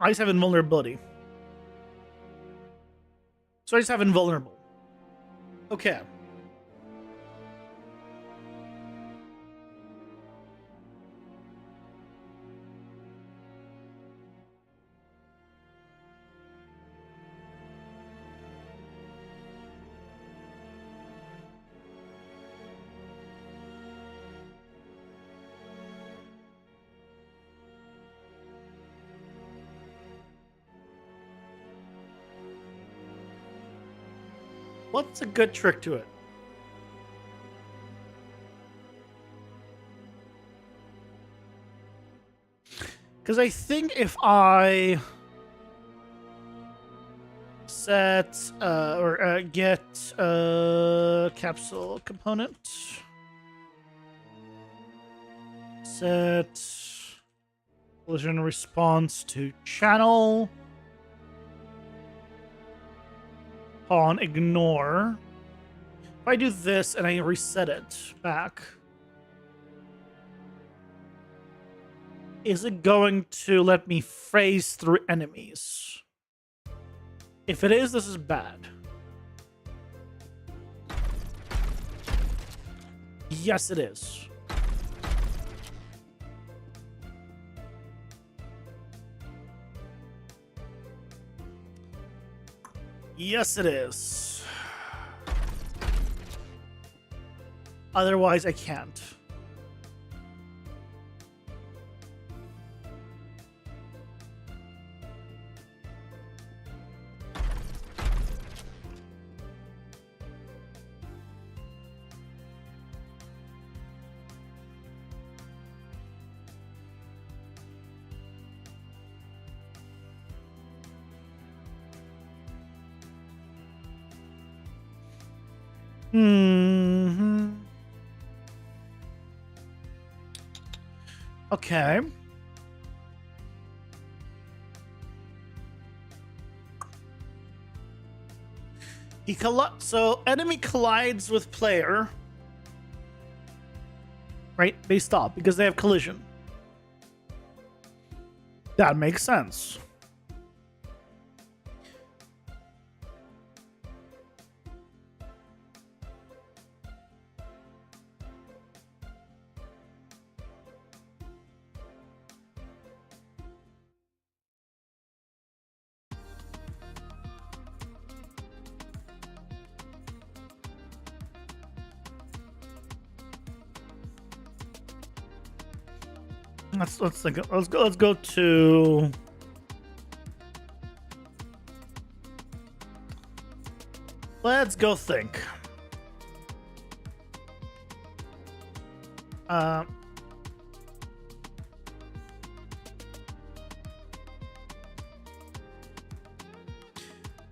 I just have invulnerability. So I just have invulnerable. Okay. What's a good trick to it? Because I think if I set get capsule component, set collision response to channel, on ignore. If I do this and I reset it back, is it going to let me phase through enemies? If it is, this is bad. Yes, it is. Yes, it is. Otherwise, I can't. Okay. So enemy collides with player. Right? They stop because they have collision. That makes sense. Let's think. Let's go to. Let's go think.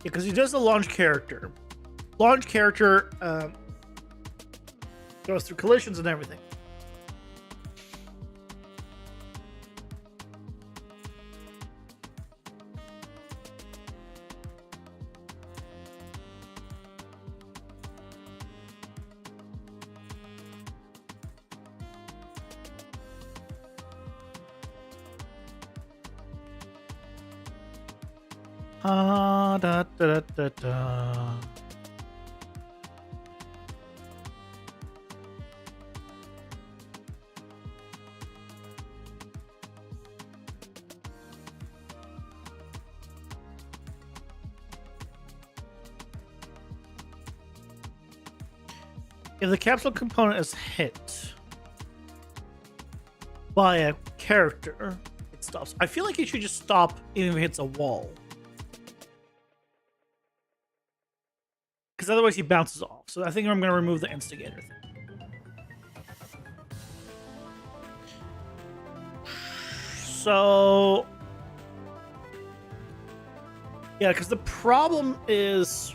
Because he does the launch character. Launch character goes through collisions and everything. Da, da, da, da, da. If the capsule component is hit by a character, it stops. I feel like it should just stop even if it hits a wall. Because otherwise he bounces off. So I think I'm going to remove the instigator thing. So... yeah, because the problem is...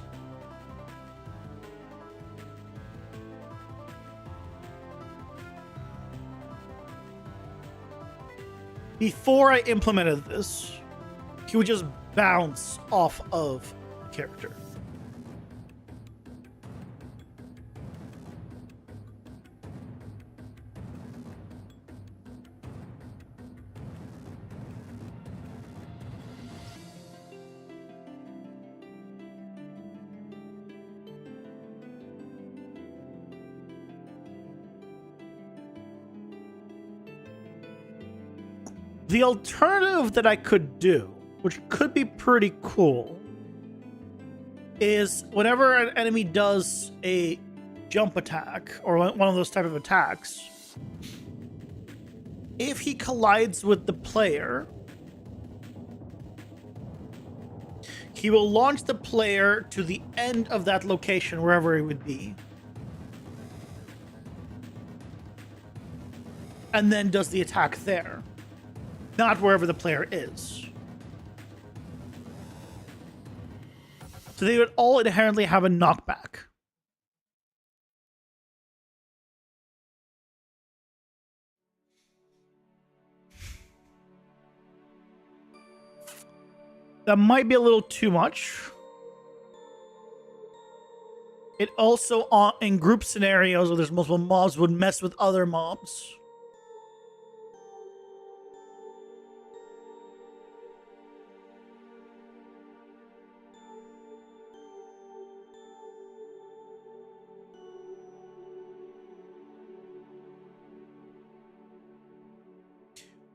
before I implemented this, he would just bounce off of the character. The alternative that I could do, which could be pretty cool, is whenever an enemy does a jump attack or one of those type of attacks, if he collides with the player, he will launch the player to the end of that location, wherever it would be, and then does the attack there. Not wherever the player is. So they would all inherently have a knockback. That might be a little too much. It also, in group scenarios where there's multiple mobs, would mess with other mobs.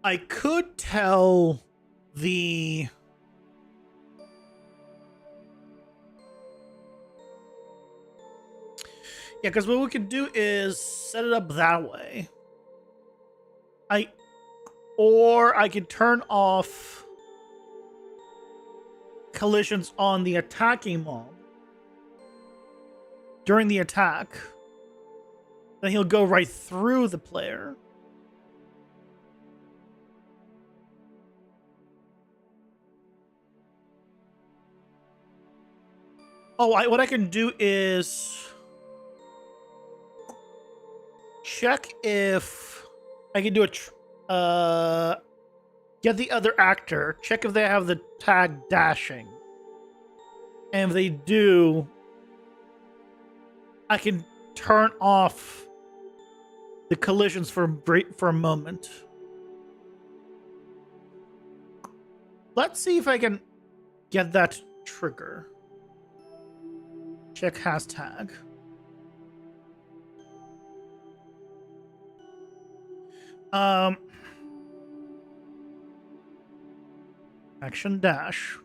I could tell the... yeah, because what we could do is set it up that way. Or I could turn off collisions on the attacking mob during the attack. Then he'll go right through the player. Oh, what I can do is check if I can do get the other actor, check if they have the tag dashing. And if they do, I can turn off the collisions for a moment. Let's see if I can get that trigger. Check hashtag. Action dash.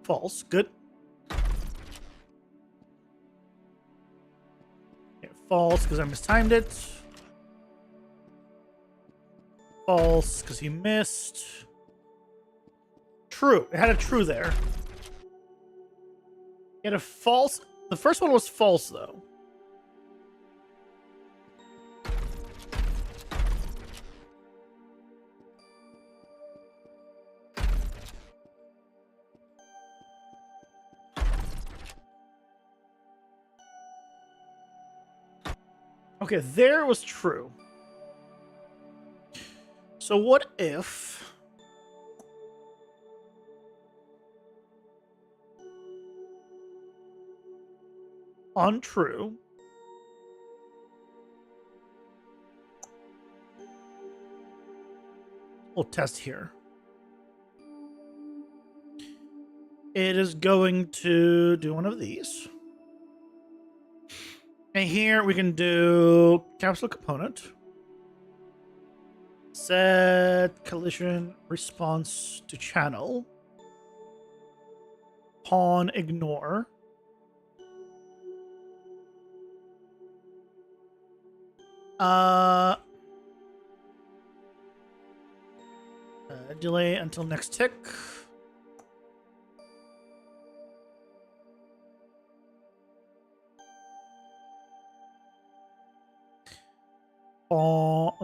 False. Good. Okay, false because I mistimed it. False because he missed. True. It had a true there. It had a false. The first one was false though. Okay, there was true. So what if on true. We'll test here. It is going to do one of these. And here we can do capsule component. Set collision response to channel. Pawn ignore. Delay until next tick. Block.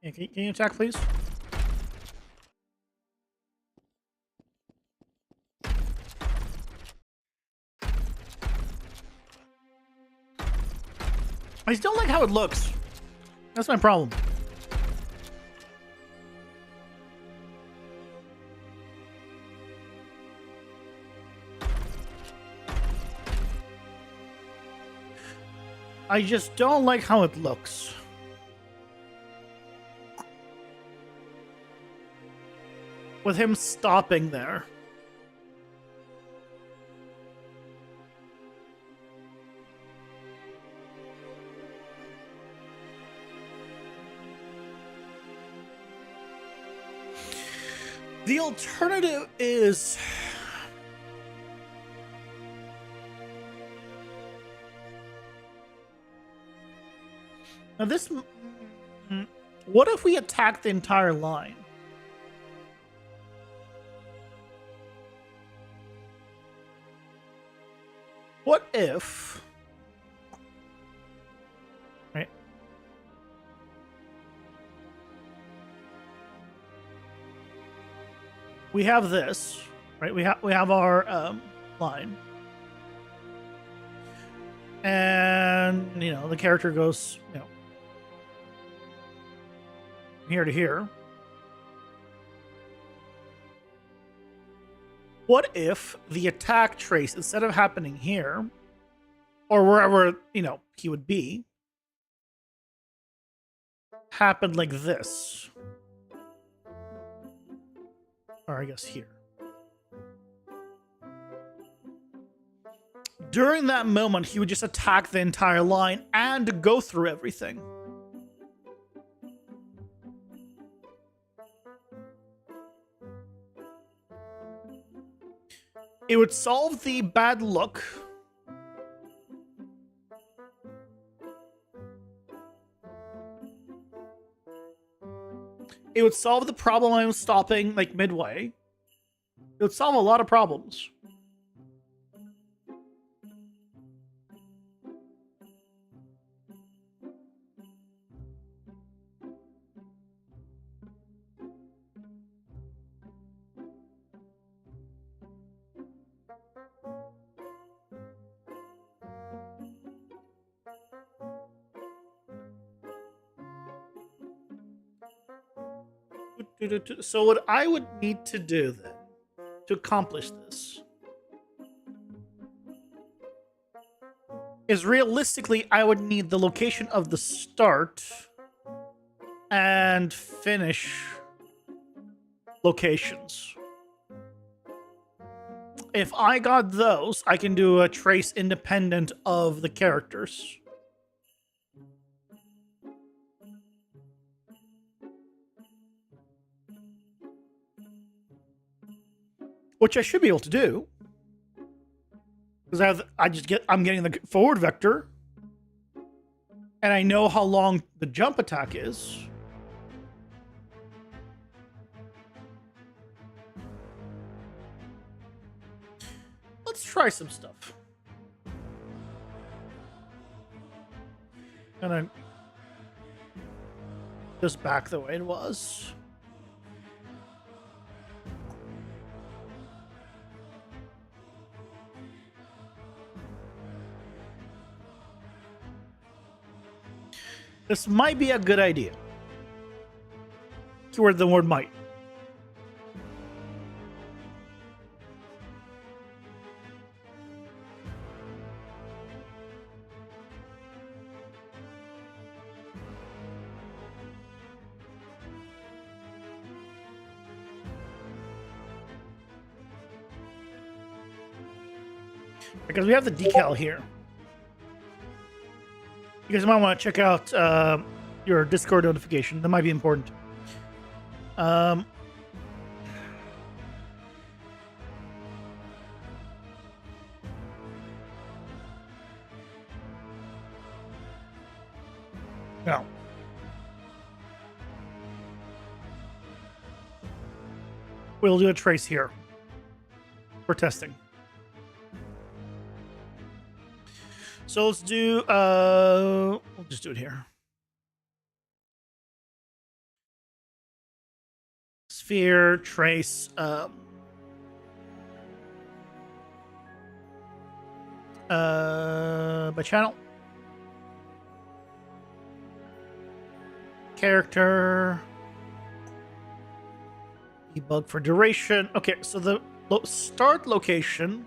Yeah, can you attack, please? I just don't like how it looks. That's my problem. I just don't like how it looks. With him stopping there. The alternative is... Now this... What if we attack the entire line? What if... Right. We have this, right? We have our line. And, you know, the character goes, you know, here to here. What if the attack trace, instead of happening here, or wherever, you know, he would be, happened like this? Or I guess here. During that moment, he would just attack the entire line and go through everything. It would solve the bad luck. It would solve the problem I was stopping, like, midway. It would solve a lot of problems. So what I would need to do then, to accomplish this, is realistically I would need the location of the start and finish locations. If I got those, I can do a trace independent of the characters. Which I should be able to do. Because I'm getting the forward vector. And I know how long the jump attack is. Let's try some stuff. And then just back the way it was. This might be a good idea. Keyword the word might. Because we have the decal here. You guys might want to check out your Discord notification. That might be important. No. We'll do a trace here for testing. So let's do, we'll just do it here. Sphere, trace, by channel. Character. Debug for duration. Okay, so the start location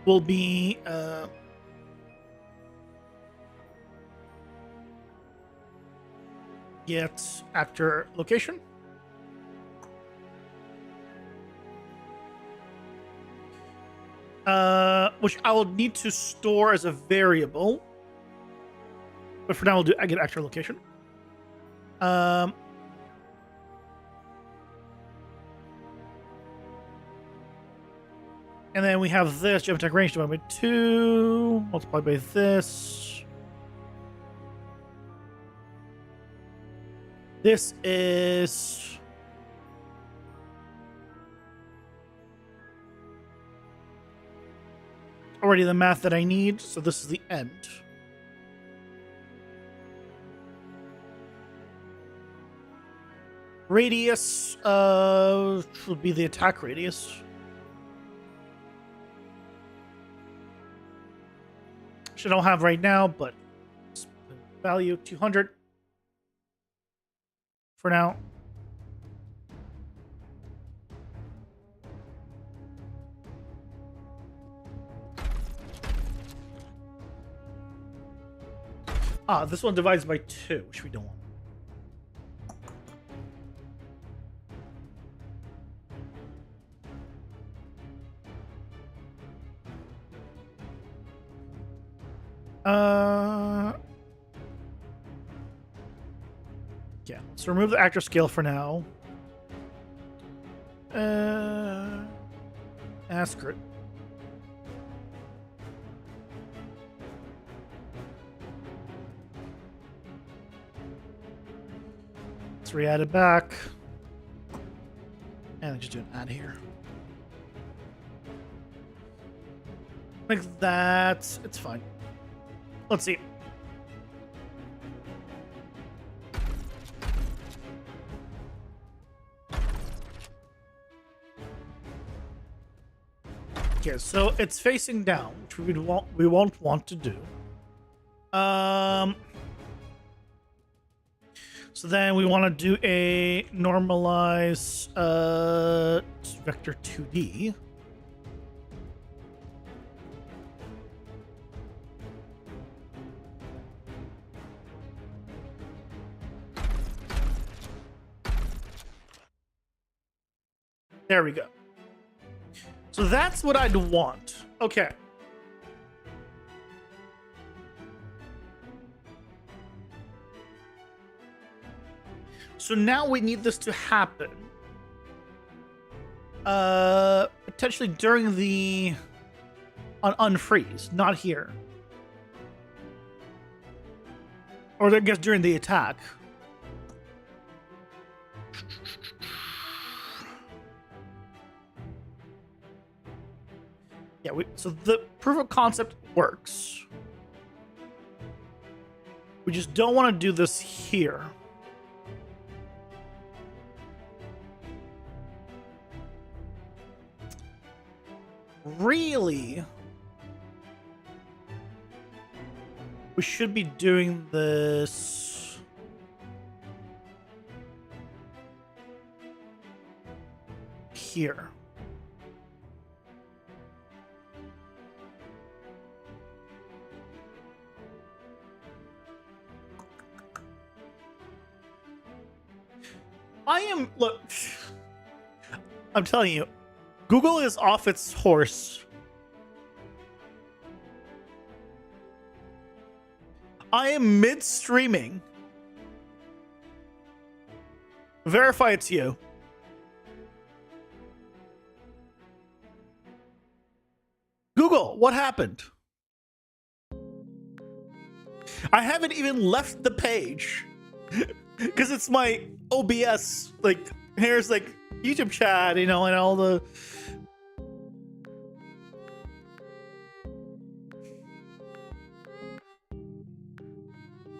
will be get actor location. Which I will need to store as a variable. But for now, we'll do I get actor location. And then we have this jump attack range divided by 2 multiplied by this. This is already the math that I need, so this is the end. Radius should be the attack radius. Which I don't have right now, but value 200 for now. This one divides by 2, which we don't want. Yeah, let's remove the actor scale for now. Ask it. Let's re-add it back. And then just do an add here. Like that. It's fine. Let's see. Okay, so it's facing down, which we won't want to do. So then we want to do a normalize vector 2D. There we go. So that's what I'd want. Okay. So now we need this to happen. Potentially during the unfreeze, not here. Or I guess during the attack. Yeah, so the proof of concept works. We just don't want to do this here. Really, We should be doing this. Here. Look, I'm telling you, Google is off its horse. I am mid-streaming. Verify it's you. Google, what happened? I haven't even left the page. Because it's my OBS, like, here's like YouTube chat, you know, and all the.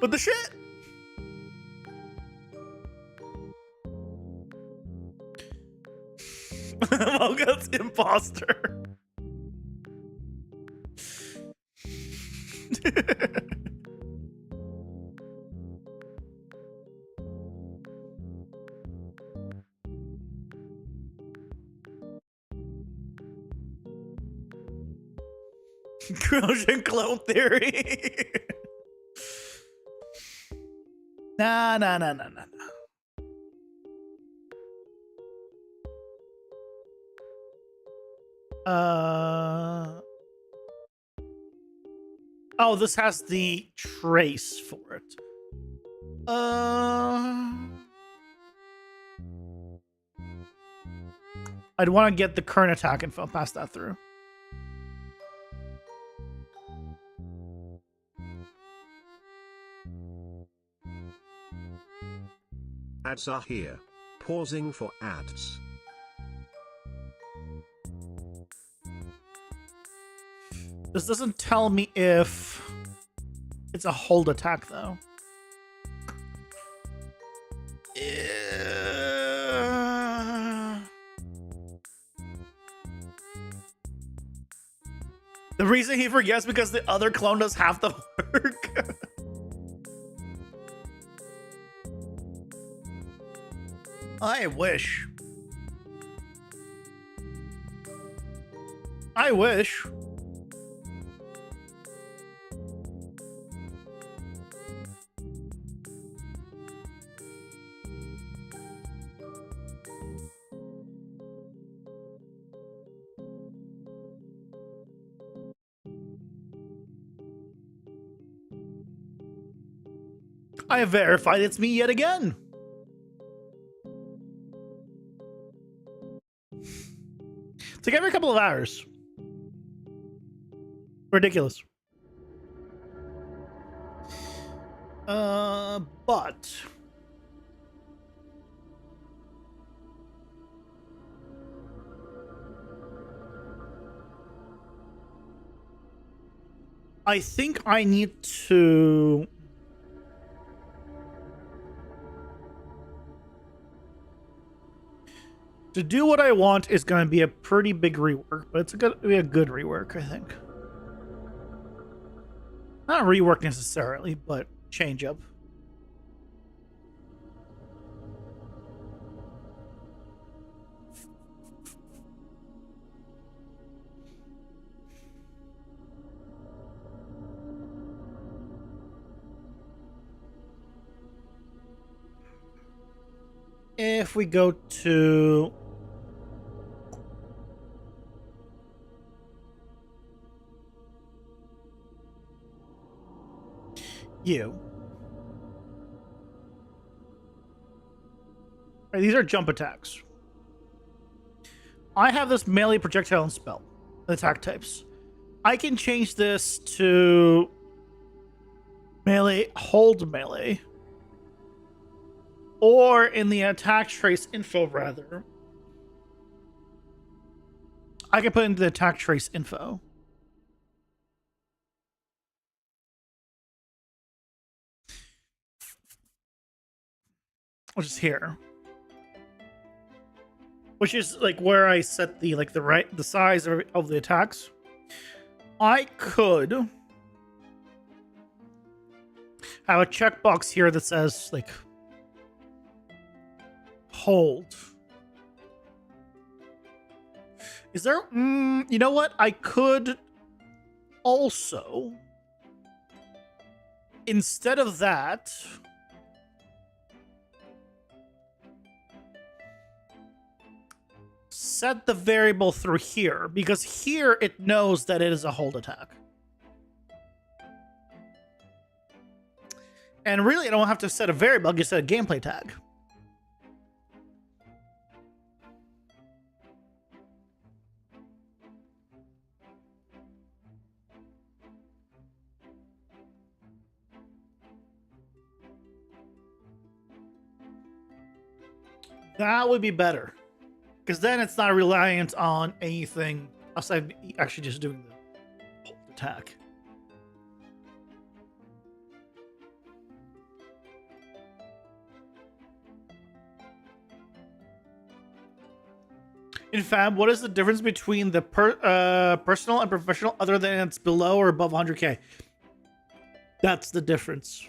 But the shit. Moga's imposter. Trojan clone theory. Nah. Oh, this has the trace for it. I'd want to get the current attack info, pass that through. Ads are here. Pausing for ads. This doesn't tell me if it's a hold attack, though. The reason he forgets because the other clone does half the work. I wish. I wish. I have verified it's me yet again. It's like every couple of hours. Ridiculous. But I think I need to do what I want is going to be a pretty big rework, but it's going to be a good rework, I think. Not rework necessarily, but change up. If we go to you. Right, these are jump attacks. I have this melee projectile and spell attack types. I can change this to melee, hold melee. Or in the attack trace info, rather. I can put into the attack trace info. Which is here. Which is like where I set the the size of the attacks. I could I have a checkbox here that says like hold. Is there? You know what? I could also, instead of that, set the variable through here, because here it knows that it is a hold attack. And really, I don't have to set a variable, I can set a gameplay tag. That would be better. Because then it's not reliant on anything aside actually just doing the hold attack. In Fab, what is the difference between the personal and professional other than it's below or above 100K? That's the difference.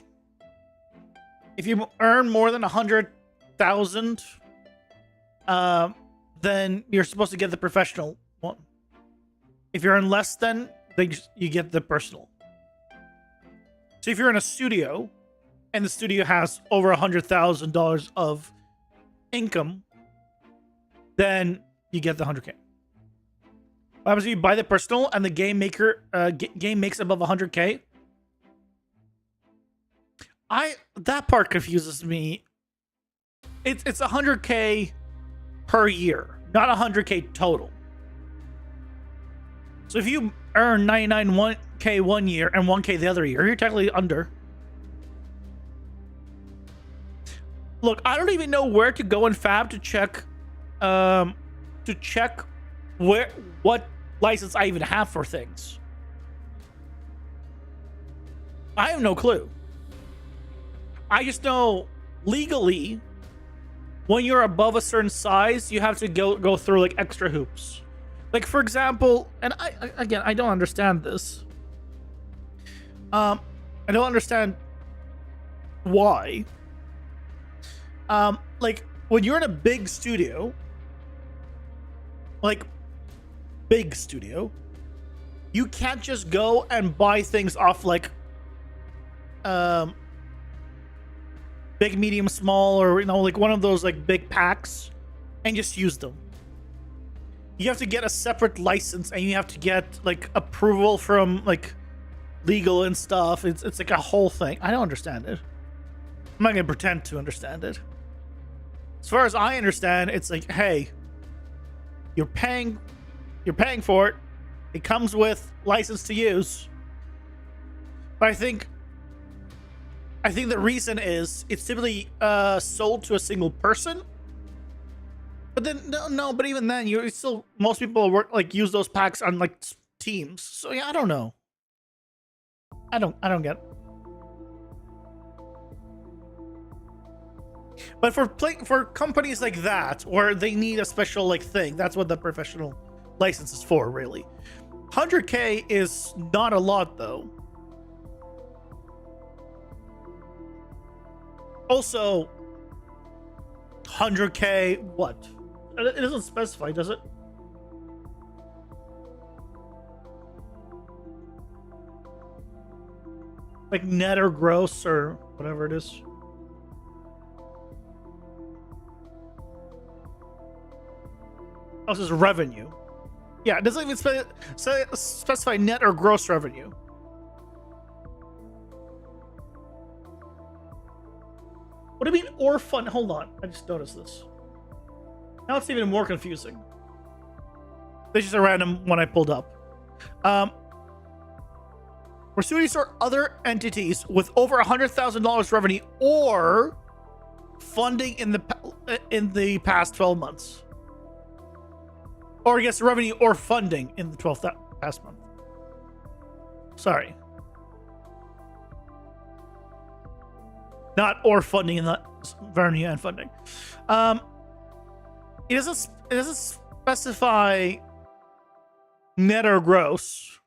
If you earn more than 100,000, then you're supposed to get the professional one. If you're in less than, then you get the personal. So if you're in a studio and the studio has over $100,000 of income, then you get the 100K. What happens if you buy the personal and the game maker game makes above 100K? That part confuses me. It's 100K per year, not 100K total. So if you earn 99K one year and 1K the other year, you're technically under. Look, I don't even know where to go in Fab to check what license I even have for things. I have no clue. I just know legally, when you're above a certain size, you have to go through like extra hoops. Like for example, and I don't understand this. I don't understand why. Like when you're in a big studio, you can't just go and buy things off like big, medium, small, or like one of those like big packs and just use them. You have to get a separate license and you have to get like approval from like legal and stuff. It's like a whole thing. I don't understand it. I'm not gonna pretend to understand it. As far as I understand, it's like, hey, you're paying for it. It comes with license to use. But I think the reason is it's typically sold to a single person. But then no, but even then, you still, most people work like use those packs on like teams. So yeah, I don't know. I don't get it. But for companies like that, where they need a special like thing, that's what the professional license is for, really. 100K is not a lot though. Also, 100K, what? It doesn't specify, does it? Like net or gross or whatever it is. Oh, this is revenue. Yeah, it doesn't even specify net or gross revenue. What do you mean or fund? Hold on, I just noticed this. Now it's even more confusing. This is a random one I pulled up. For studios or other entities with over $100,000 revenue or funding in the past 12 months. Or I guess revenue or funding in the past month. Sorry. Not or funding in the revenue and funding. It doesn't specify net or gross.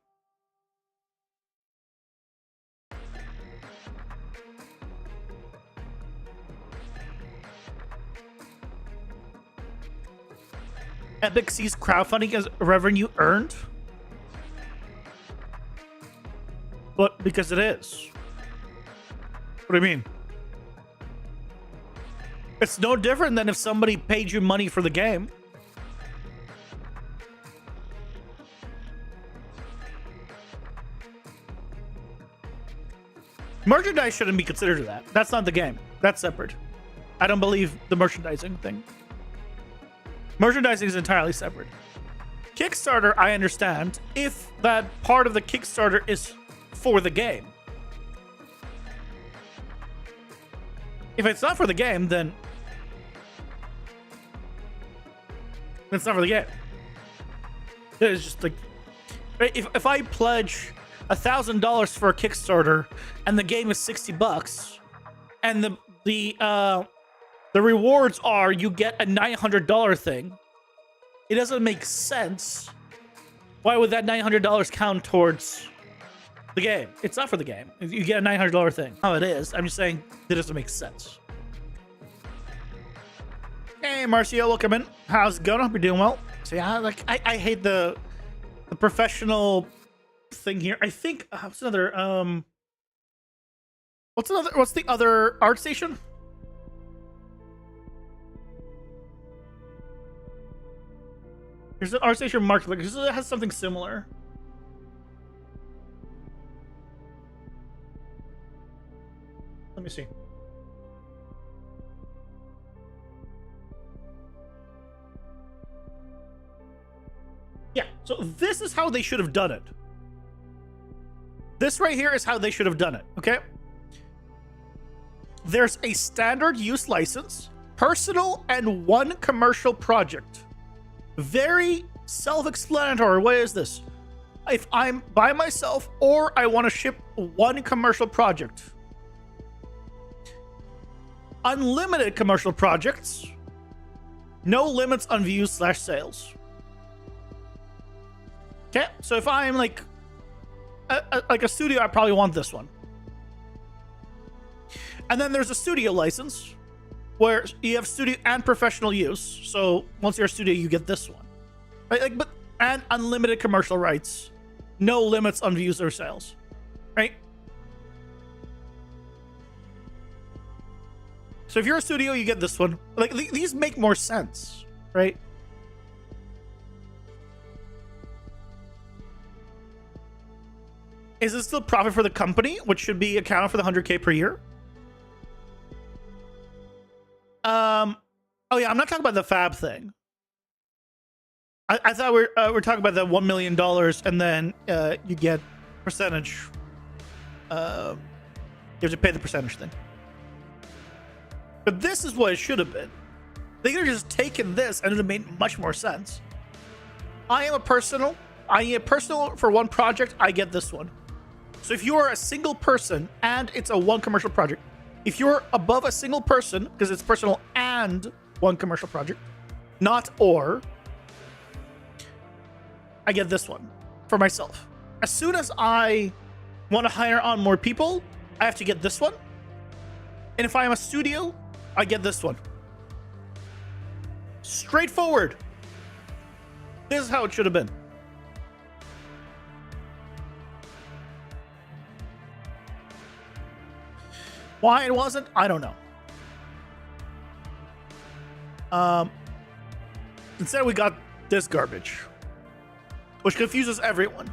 Epic sees crowdfunding as revenue earned? But because it is. What do you mean? It's no different than if somebody paid you money for the game. Merchandise shouldn't be considered that. That's not the game. That's separate. I don't believe the merchandising thing. Merchandising is entirely separate. Kickstarter, I understand if that part of the Kickstarter is for the game. If it's not for the game, then it's not for the game. It's just like, if I pledge $1,000 for a Kickstarter and the game is $60, and the rewards are you get a $900 thing, it doesn't make sense. Why would that $900 count towards the game? It's not for the game. You get a $900 thing. Oh, it is. I'm just saying it doesn't make sense. Hey, Marcio, welcome in. How's it going? Hope you're doing well. So yeah, like I hate the professional thing here. I think what's the other art station? There's an art station marketplace. It has something similar. Let me see. Yeah, so this is how they should have done it. This right here is how they should have done it, okay? There's a standard use license, personal, and one commercial project. Very self-explanatory. What is this? If I'm by myself or I want to ship one commercial project. Unlimited commercial projects. No limits on views/sales. Okay, so if I'm like a studio, I probably want this one. And then there's a studio license where you have studio and professional use. So once you're a studio, you get this one, right? Like, but and unlimited commercial rights, no limits on views or sales, right? So if you're a studio, you get this one. Like these make more sense, right? Is it still profit for the company, which should be accounted for the 100K per year? Oh yeah, I'm not talking about the fab thing. I thought we're talking about the $1 million and then you get percentage. You have to pay the percentage thing. But this is what it should have been. They could have just taken this and it would have made much more sense. I need a personal for one project, I get this one. So if you are a single person and it's a one commercial project, if you're above a single person, because it's personal and one commercial project, not or, I get this one for myself. As soon as I want to hire on more people, I have to get this one. And if I am a studio, I get this one. Straightforward. This is how it should have been. Why it wasn't, I don't know. Instead, we got this garbage, which confuses everyone.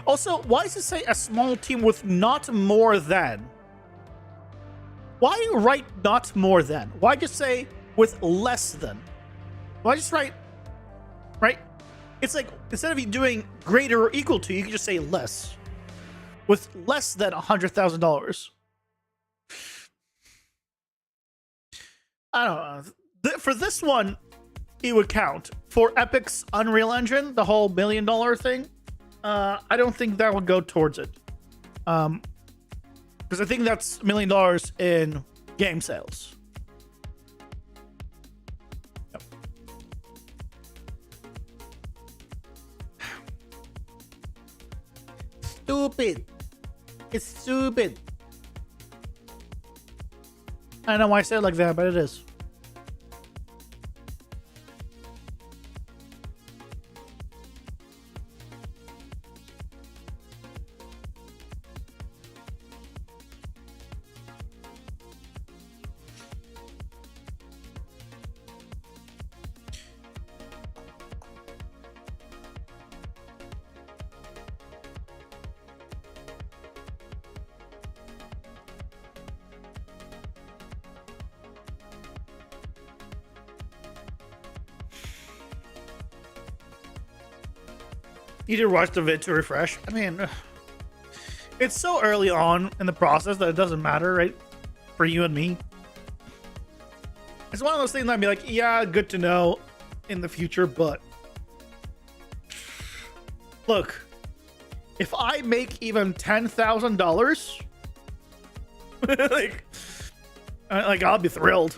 Also, why does it say a small team with not more than? Why write not more than? Why just say with less than? Why just write, right? It's like, instead of you doing greater or equal to, you can just say less. With less than $100,000. I don't know. For this one, it would count. For Epic's Unreal Engine, the whole $1 million thing, I don't think that would go towards it. Because I think that's $1 million in game sales. Yep. Stupid. It's stupid. I don't know why I say it like that, but it is. You did watch the vid to refresh. I mean, it's so early on in the process that it doesn't matter, right? For you and me. It's one of those things I'd be like, yeah, good to know in the future, but look, if I make even $10,000, like I'll be thrilled.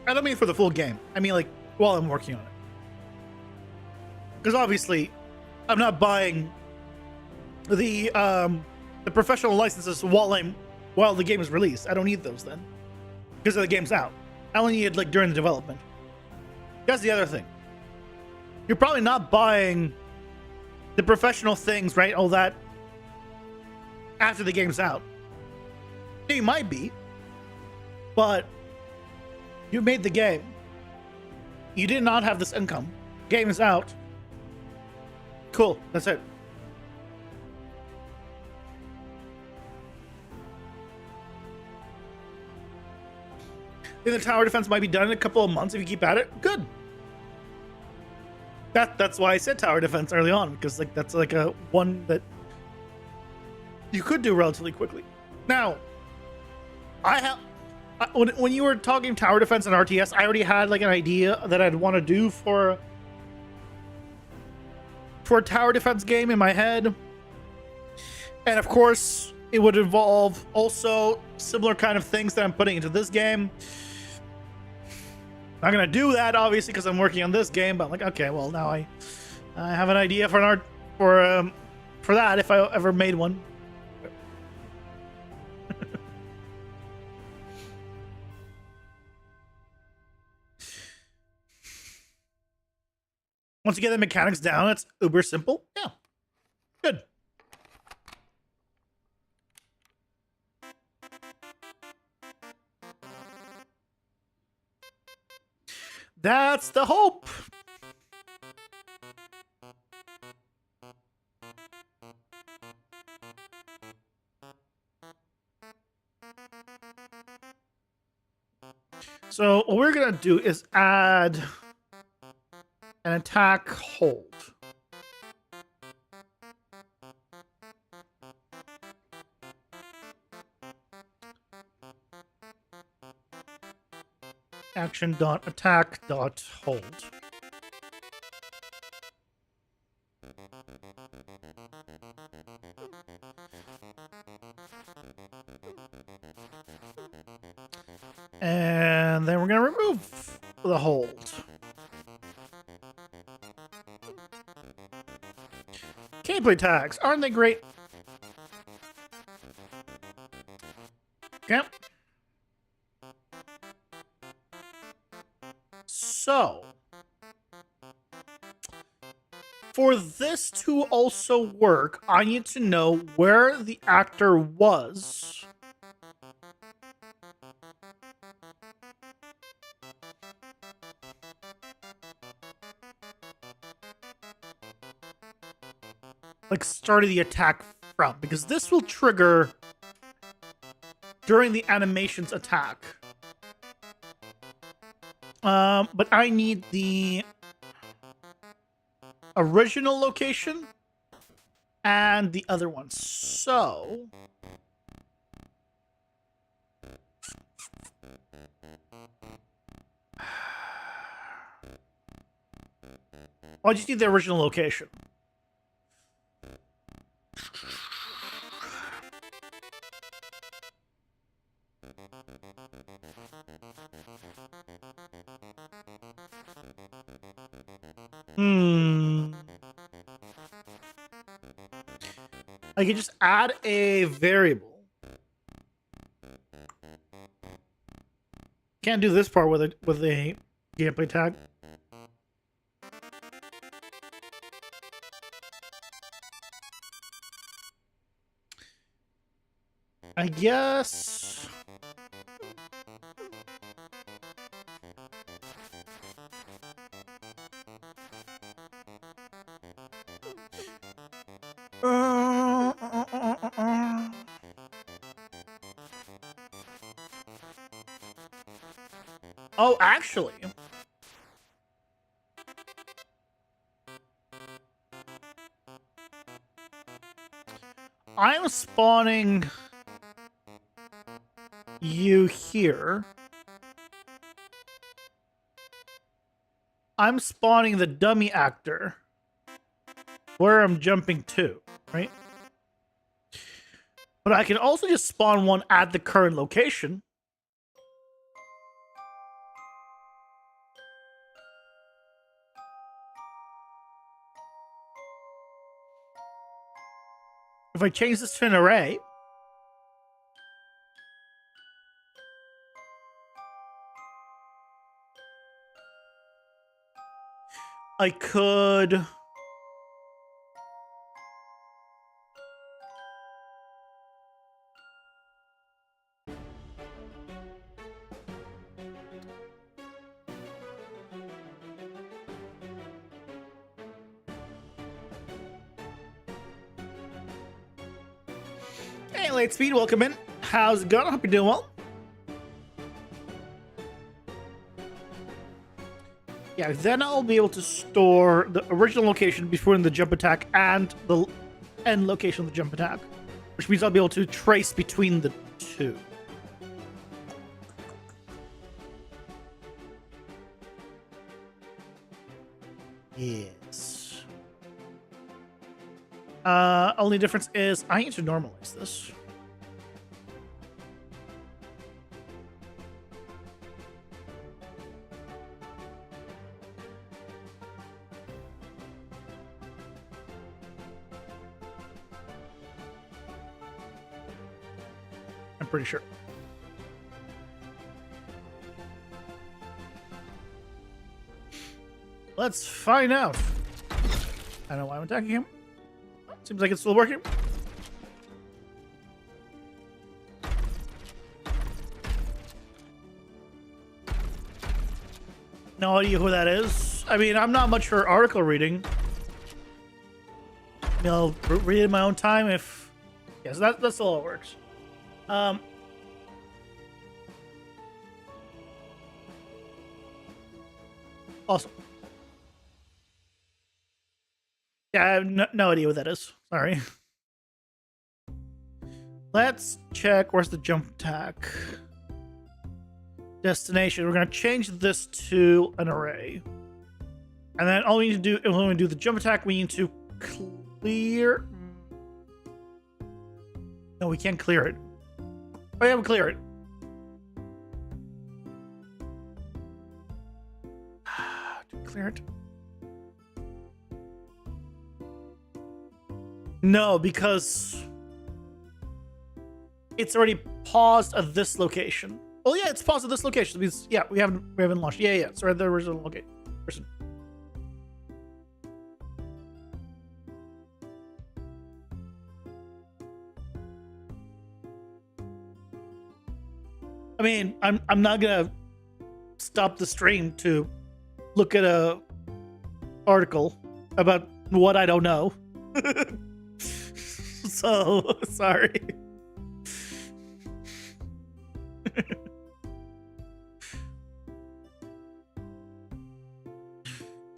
I don't mean for the full game. I mean like while I'm working on it. Because obviously, I'm not buying the professional licenses while the game is released. I don't need those then, because the game's out. I only need it like during the development. That's the other thing. You're probably not buying the professional things, right? All that after the game's out. You might be, but you made the game. You did not have this income. Game is out. Cool. That's it. Then the tower defense might be done in a couple of months if you keep at it. Good. That's why I said tower defense early on, because like that's like a one that you could do relatively quickly. Now, when you were talking tower defense and RTS, I already had like an idea that I'd want to do for a tower defense game in my head. And of course, it would involve also similar kind of things that I'm putting into this game. Not gonna do that obviously because I'm working on this game, but I'm like, okay, well now I have an idea for an art for that if I ever made one. Once you get the mechanics down, it's uber simple. Yeah, good. That's the hope. So what we're gonna do is add an attack hold. Action.attack.hold. And then we're going to remove the hold. Gameplay tags, aren't they great? Okay. So, for this to also work, I need to know where the actor was. Like, started the attack from, because this will trigger during the animation's attack. But I need the original location and the other one. So I just need the original location. I can just add a variable. Can't do this part with a gameplay tag. I guess. Oh, actually. I'm spawning you here. I'm spawning the dummy actor where I'm jumping to, right? But I can also just spawn one at the current location. If I change this to an array, I could Hey, Lightspeed, welcome in. How's it going? I hope you're doing well. Yeah, then I'll be able to store the original location between the jump attack and the end location of the jump attack, which means I'll be able to trace between the two. Yes. Only difference is I need to normalize this. I'm pretty sure. Let's find out. I don't know why I'm attacking him. Seems like it's still working. No idea who that is. I mean, I'm not much for article reading. I mean, I'll read it in my own time if... Yes, that's all it works. Awesome. Yeah, I have no idea what that is. Sorry. Let's check. Where's the jump attack? Destination. We're going to change this to an array. And then all we need to do, when we do the jump attack, we need to clear... No, we can't clear it. Oh, yeah, we clear it. Clear it. No, because it's already paused at this location. Oh yeah, it's paused at this location. Because yeah, we haven't launched. Yeah, it's right at the original location. I mean, I'm not gonna stop the stream to look at a article about what I don't know. So sorry.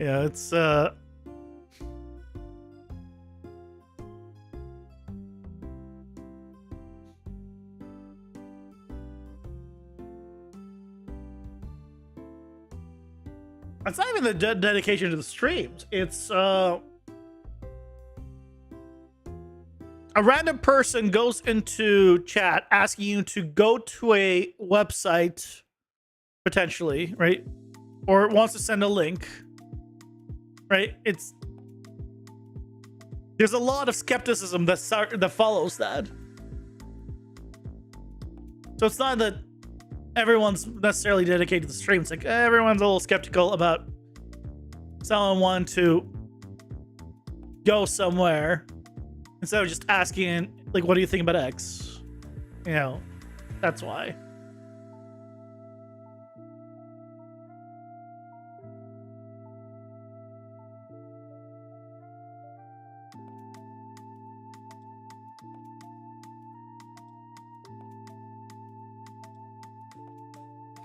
Yeah, it's it's not even the dedication to the streams. It's a random person goes into chat asking you to go to a website, potentially, right? Or wants to send a link. right? There's a lot of skepticism that follows that. So it's not that everyone's necessarily dedicated to the stream. It's like everyone's a little skeptical about someone wanting to go somewhere instead of just asking, like, what do you think about X? You know, that's why.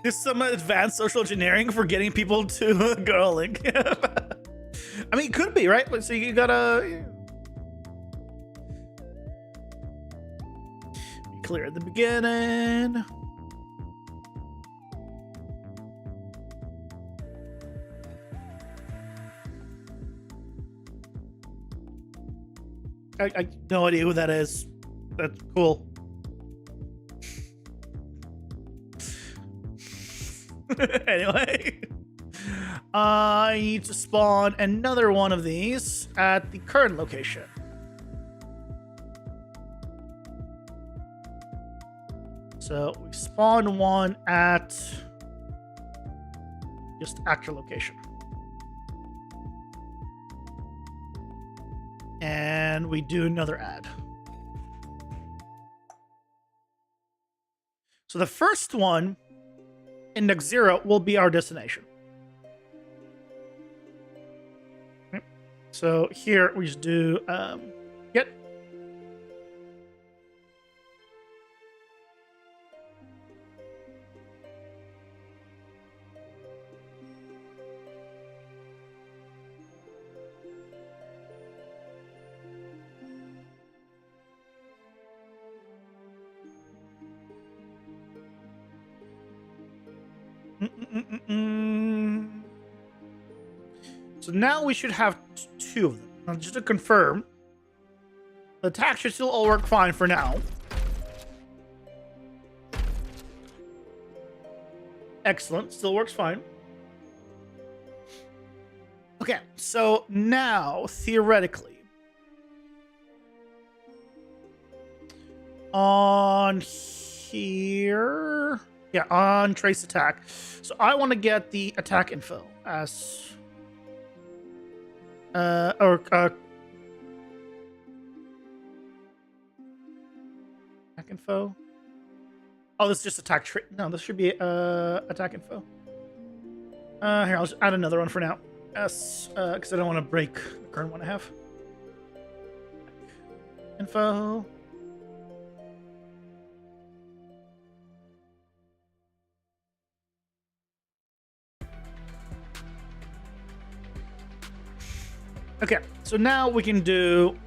There's some advanced social engineering for getting people to girl link. I mean, it could be, right? So you gotta be clear at the beginning. I no idea who that is. That's cool. Anyway, I need to spawn another one of these at the current location. So we spawn one at just actor location. And we do another add. So the first one, index 0, will be our destination. Okay. So here we just do get. So now we should have two of them. Now, just to confirm, the attack should still all work fine for now. Excellent, still works fine. Okay, so now, theoretically, on here, yeah, on trace attack. So I want to get the attack info as attack info. Oh, this is just attack trait. No, this should be attack info. Here, I'll just add another one for now. S, because I don't want to break the current one I have. Info. Okay, so now we can do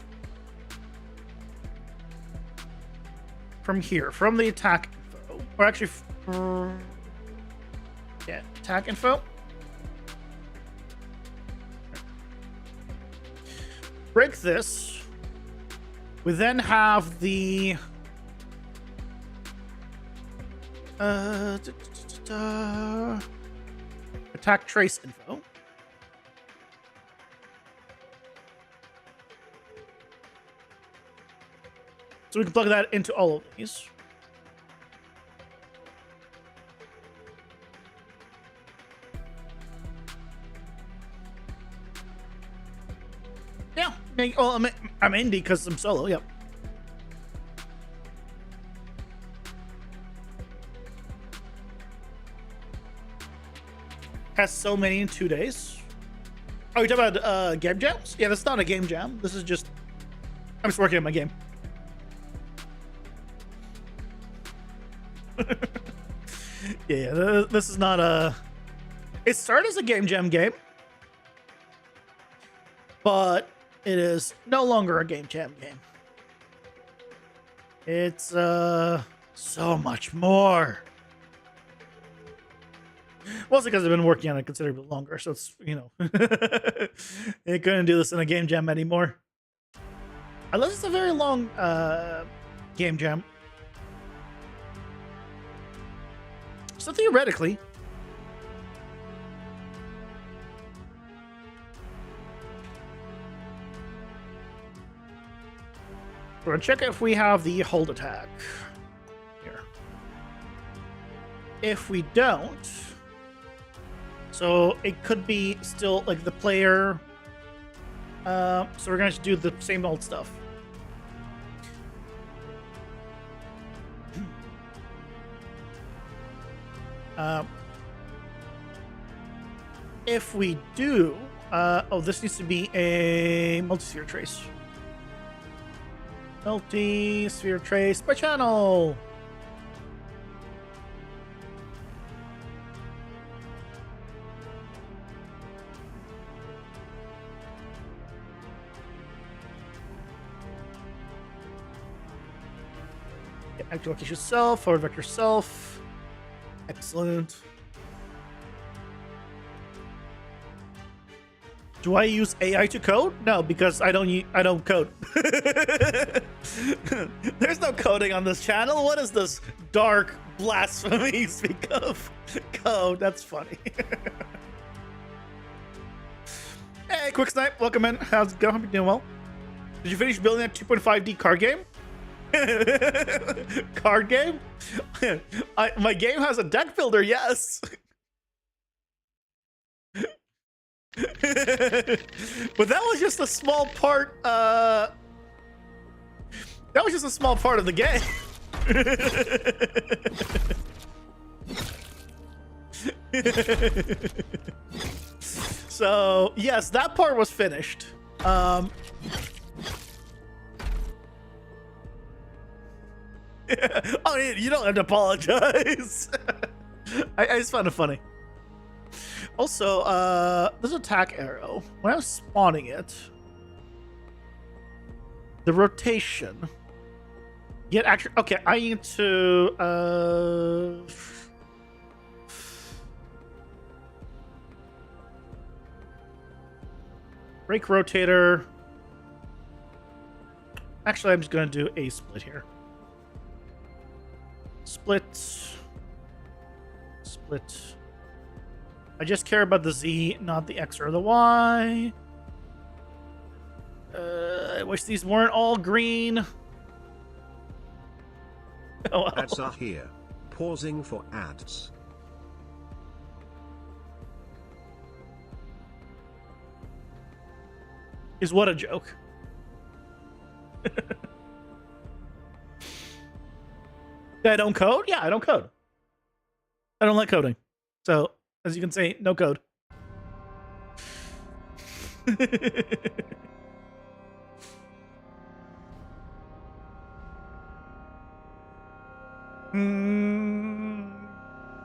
from here, from the attack info, or actually, yeah, attack info. Break this. We then have the attack trace info. So we can plug that into all of these. Yeah. Well, I'm indie because I'm solo. Yep. Has so many in 2 days. Oh, you talking about game jams? Yeah, that's not a game jam. This is just I'm just working on my game. Yeah, this is not a. It started as a game jam game, but it is no longer a game jam game. It's so much more. Mostly because I've been working on it considerably longer, so it's it couldn't do this in a game jam anymore. Unless it's a very long game jam. So theoretically, We're gonna check if we have the hold attack here. If we don't, so it could be still like the player. So we're gonna do the same old stuff. If we do, oh, this needs to be a multi-sphere trace. Multi-sphere trace by channel. Active location self, forward vector self. Excellent. Do I use AI to code? No, because I don't code. There's no coding on this channel. What is this dark blasphemy you speak of? Code. That's funny. Hey, Quick Snipe, welcome in. How's it going? Hope you're doing well. Did you finish building that 2.5D card game? Card game? My game has a deck builder, yes. But that was just a small part. That was just a small part of the game. So yes, that part was finished. Oh, you don't have to apologize. I just found it funny. Also, this attack arrow, when I was spawning it, the rotation, yet actually, okay, I need to, break rotator. Actually, I'm just going to do a split here. Split. I just care about the Z, not the X or the Y. I wish these weren't all green. Oh, well. Ads are here. Pausing for ads. Is what a joke. I don't code? Yeah, I don't code. I don't like coding. So, as you can see, no code.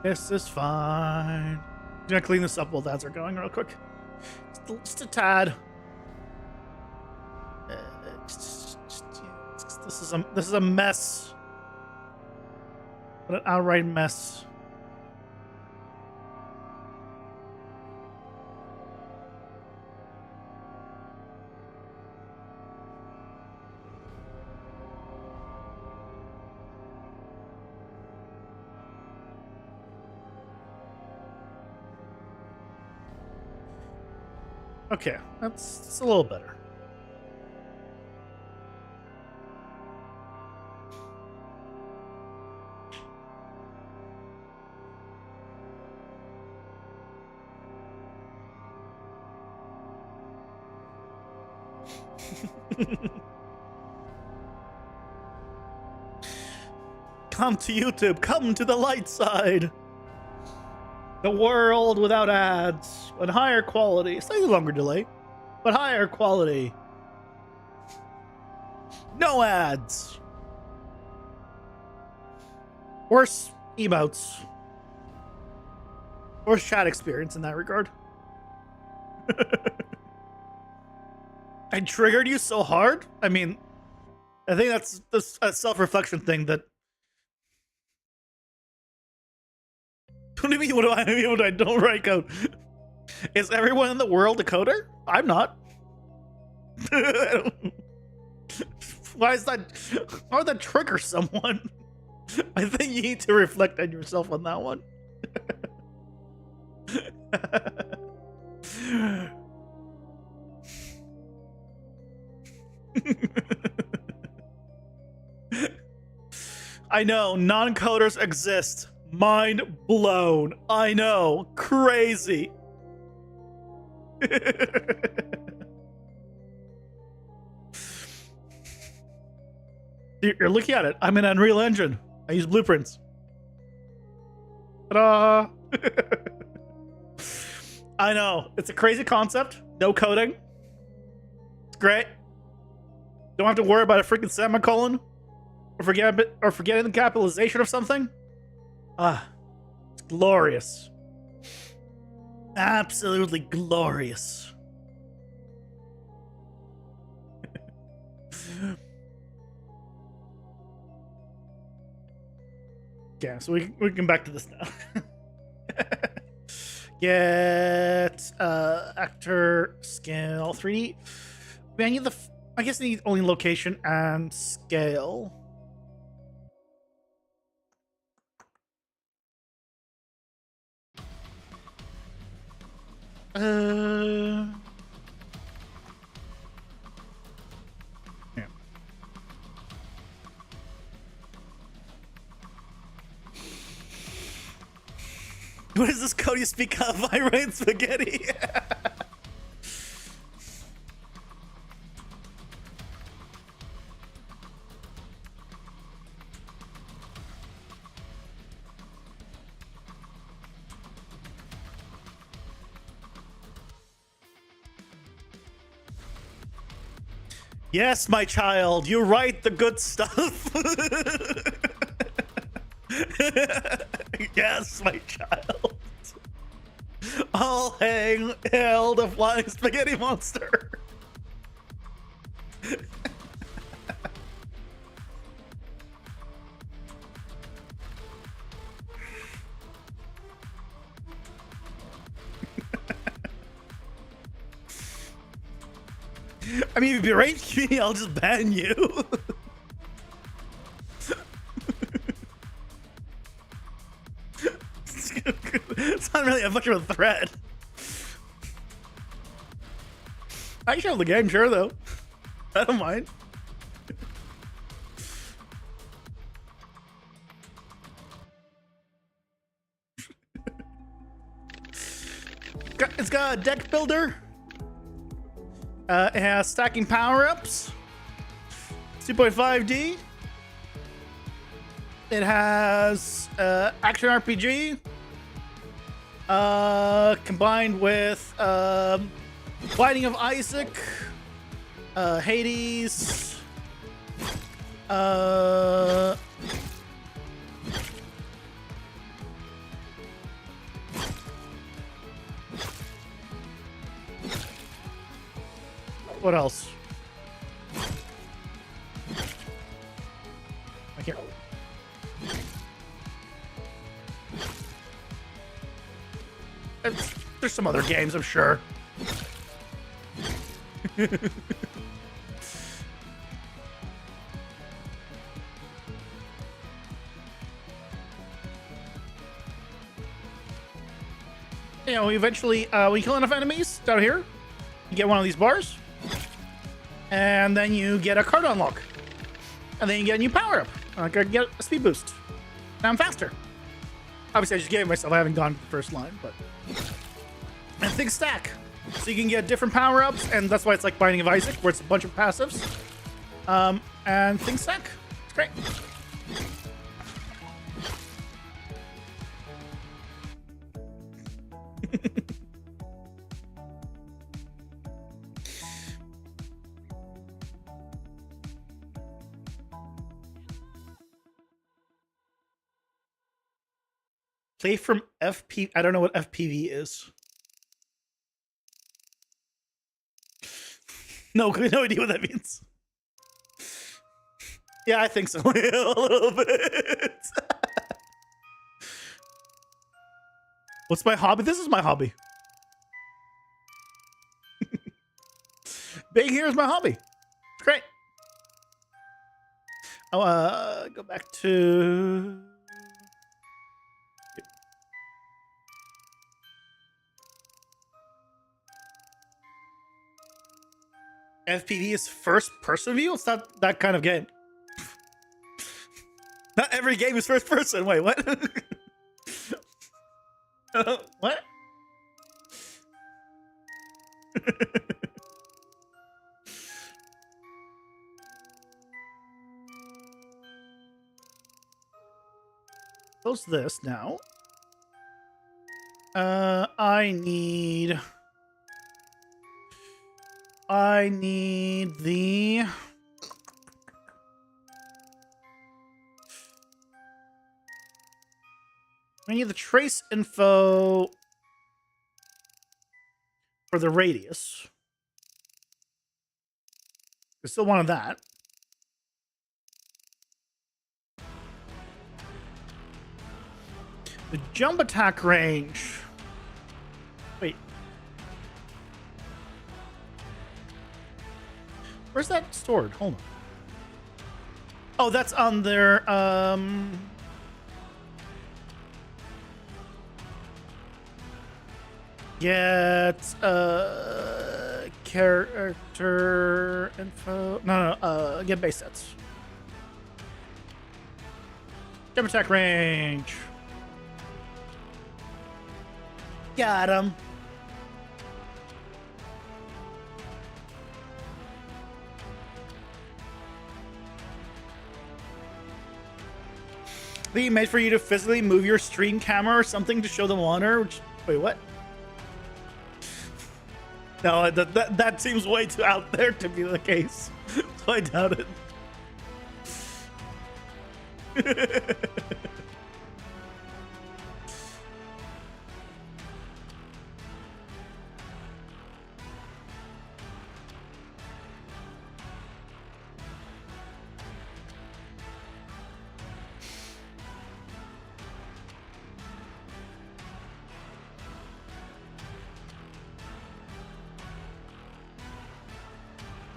This is fine. I'm gonna clean this up while ads are going real quick. Just a tad. This is a mess. What an outright mess. Okay, that's a little better. Come to YouTube, come to the light side. The world without ads, but higher quality. Slightly longer delay, but higher quality. No ads. Worse emotes. Worse chat experience in that regard. I triggered you so hard? I mean, I think that's a self-reflection thing that... What do you mean? What do I mean when I don't write code? Is everyone in the world a coder? I'm not. Why is that? Why would that trigger someone? I think you need to reflect on yourself on that one. I know, non-coders exist. Mind blown. I know, crazy. You're looking at it. I'm in Unreal Engine. I use blueprints. Ta-da! I know. It's a crazy concept. No coding. It's great. Don't have to worry about a freaking semicolon or forgetting the capitalization of something. It's glorious. Absolutely glorious. Yeah, so we can come back to this now. Get actor scale 3D. I need I guess I need only location and scale. Yeah. What is this code you speak of? I rain spaghetti. Yes, my child, you write the good stuff. Yes, my child. All hail the flying spaghetti monster. I mean, if you range me, I'll just ban you. It's not really much of a threat. I can show the game, sure, though. I don't mind. It's got a deck builder. It has stacking power-ups. 2.5D. It has action RPG. Combined with Binding of Isaac, Hades, what else? I can't. There's some other games, I'm sure. You know, eventually, when you kill enough enemies down here, you get one of these bars, and then you get a card unlock, and then you get a new power up. Like I get a speed boost. Now I'm faster. Obviously, I just gave it myself. I haven't gone to the first line, but and things stack, so you can get different power ups, and that's why it's like Binding of Isaac, where it's a bunch of passives. And things stack. It's great. Play from FP. I don't know what FPV is. No idea what that means. Yeah, I think so. A little bit. What's my hobby? This is my hobby. Being here is my hobby. It's great. Oh, go back to... FPV is first person view? It's not that kind of game. Not every game is first person. Wait, what? What? Close this now. I need the trace info for the radius. I still wanted that. The jump attack range. Wait. Where's that stored? Hold on. Oh, that's on their get character info. No, get base sets. Jump attack range. Got him. They made for you to physically move your stream camera or something to show the monitor. Wait, what? No, that seems way too out there to be the case. So I doubt it.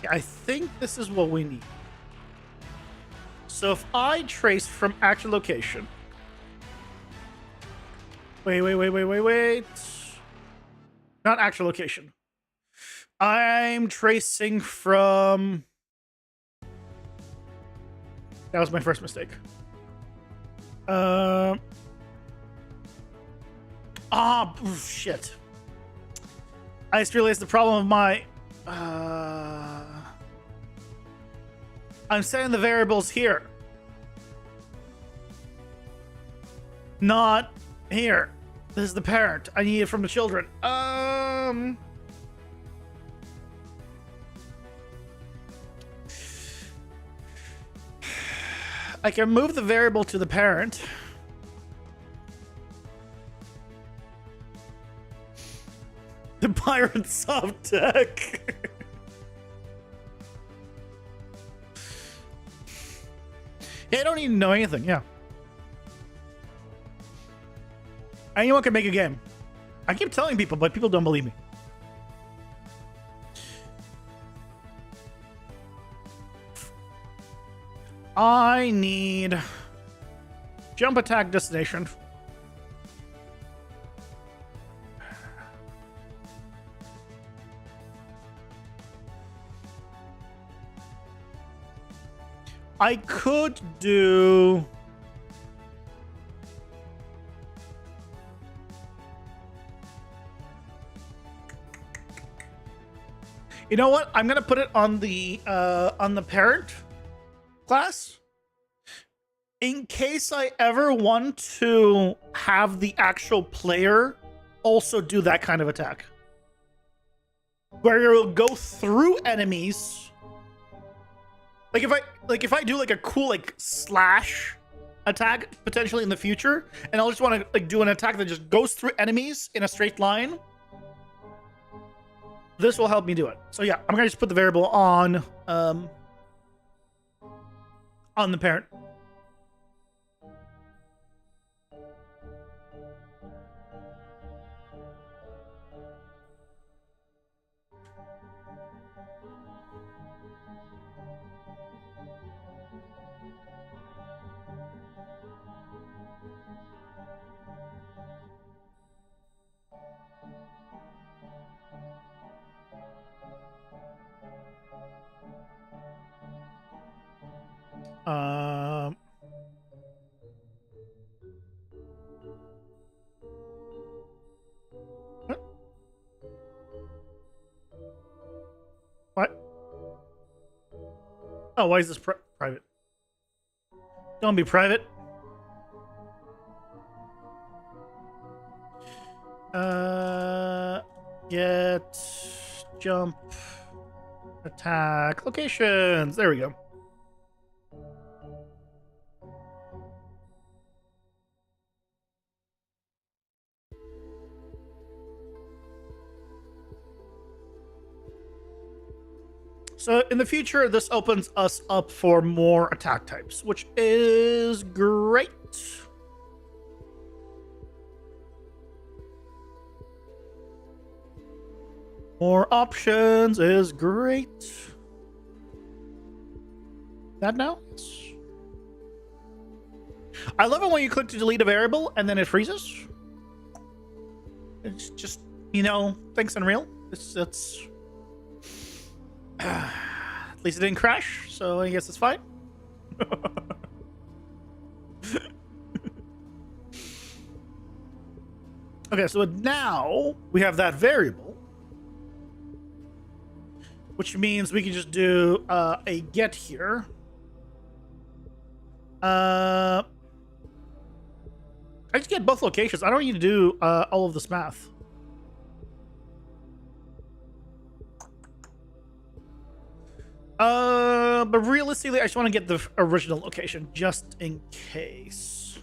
I think this is what we need. So if I trace from actual location. Wait. Not actual location. I'm tracing from... That was my first mistake. Shit. I just realized the problem of my... I'm setting the variables here. Not here. This is the parent. I need it from the children. I can move the variable to the parent. The pirate soft tech. Yeah, I don't need to know anything, yeah. Anyone can make a game. I keep telling people, but people don't believe me. I need jump attack destination. I could do... You know what? I'm gonna put it on the parent class in case I ever want to have the actual player also do that kind of attack, where it will go through enemies. If I do like a cool like slash attack potentially in the future, and I'll just want to like do an attack that just goes through enemies in a straight line. This will help me do it. So yeah, I'm gonna just put the variable on the parent. What? Oh, why is this private? Don't be private. Get, jump, attack, locations. There we go. So in the future, this opens us up for more attack types, which is great. More options is great. That now? I love it when you click to delete a variable and then it freezes. It's just, you know, thanks Unreal. It's at least it didn't crash, so I guess it's fine. Okay, so now we have that variable, which means we can just do a get here. I just get both locations. I don't need to do all of this math. But realistically, I just want to get the original location just in case.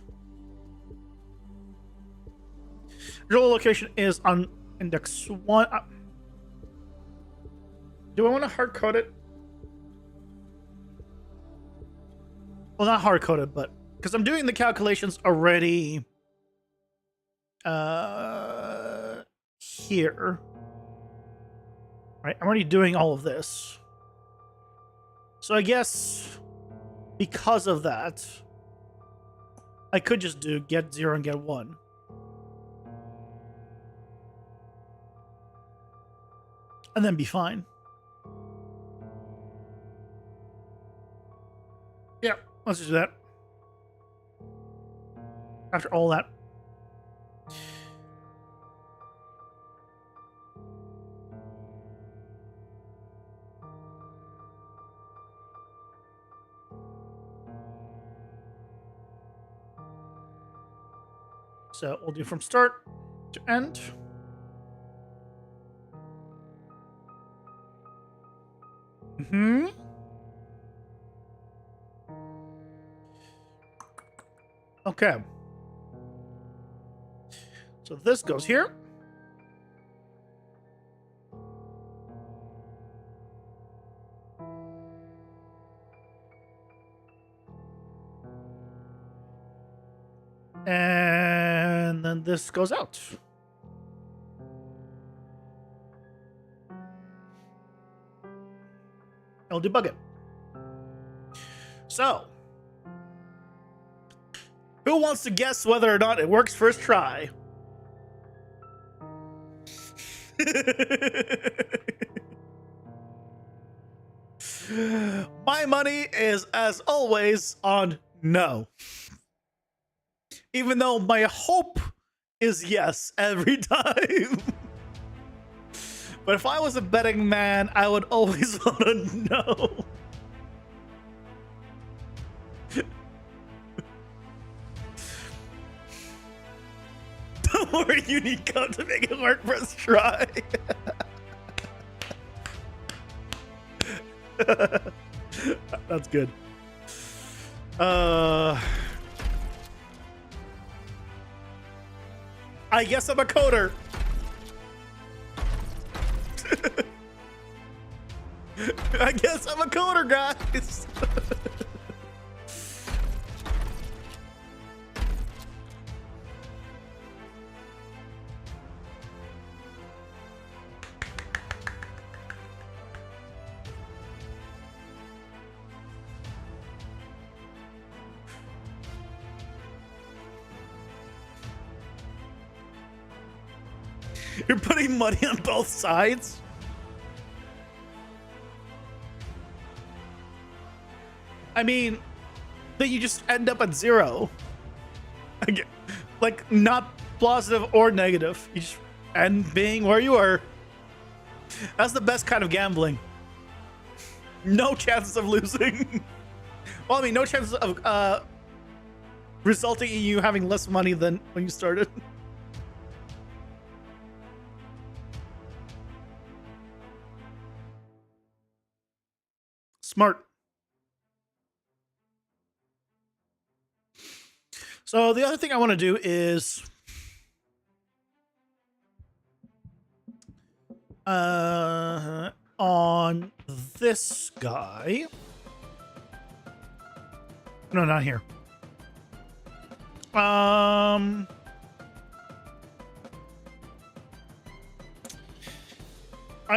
Original location is on index 1. Do I want to hard code it? Well, not hard code it, but because I'm doing the calculations already here. Right, I'm already doing all of this. So I guess because of that, I could just do get 0 and get 1. And then be fine. Yeah, let's just do that. After all that. So we'll do from start to end. Okay. So this goes here. And then this goes out. I'll debug it. So, who wants to guess whether or not it works first try? My money is, as always, on no. Even though my hope is yes every time. But if I was a betting man, I would always want to know. Don't worry, you need code to make it work. First try. That's good. I guess I'm a coder. I guess I'm a coder, guys. You're putting money on both sides? I mean, then you just end up at 0. Like, not positive or negative. You just end being where you are. That's the best kind of gambling. No chances of losing. Well, I mean, no chances of resulting in you having less money than when you started. Smart. So the other thing I want to do is on this guy. No, not here. I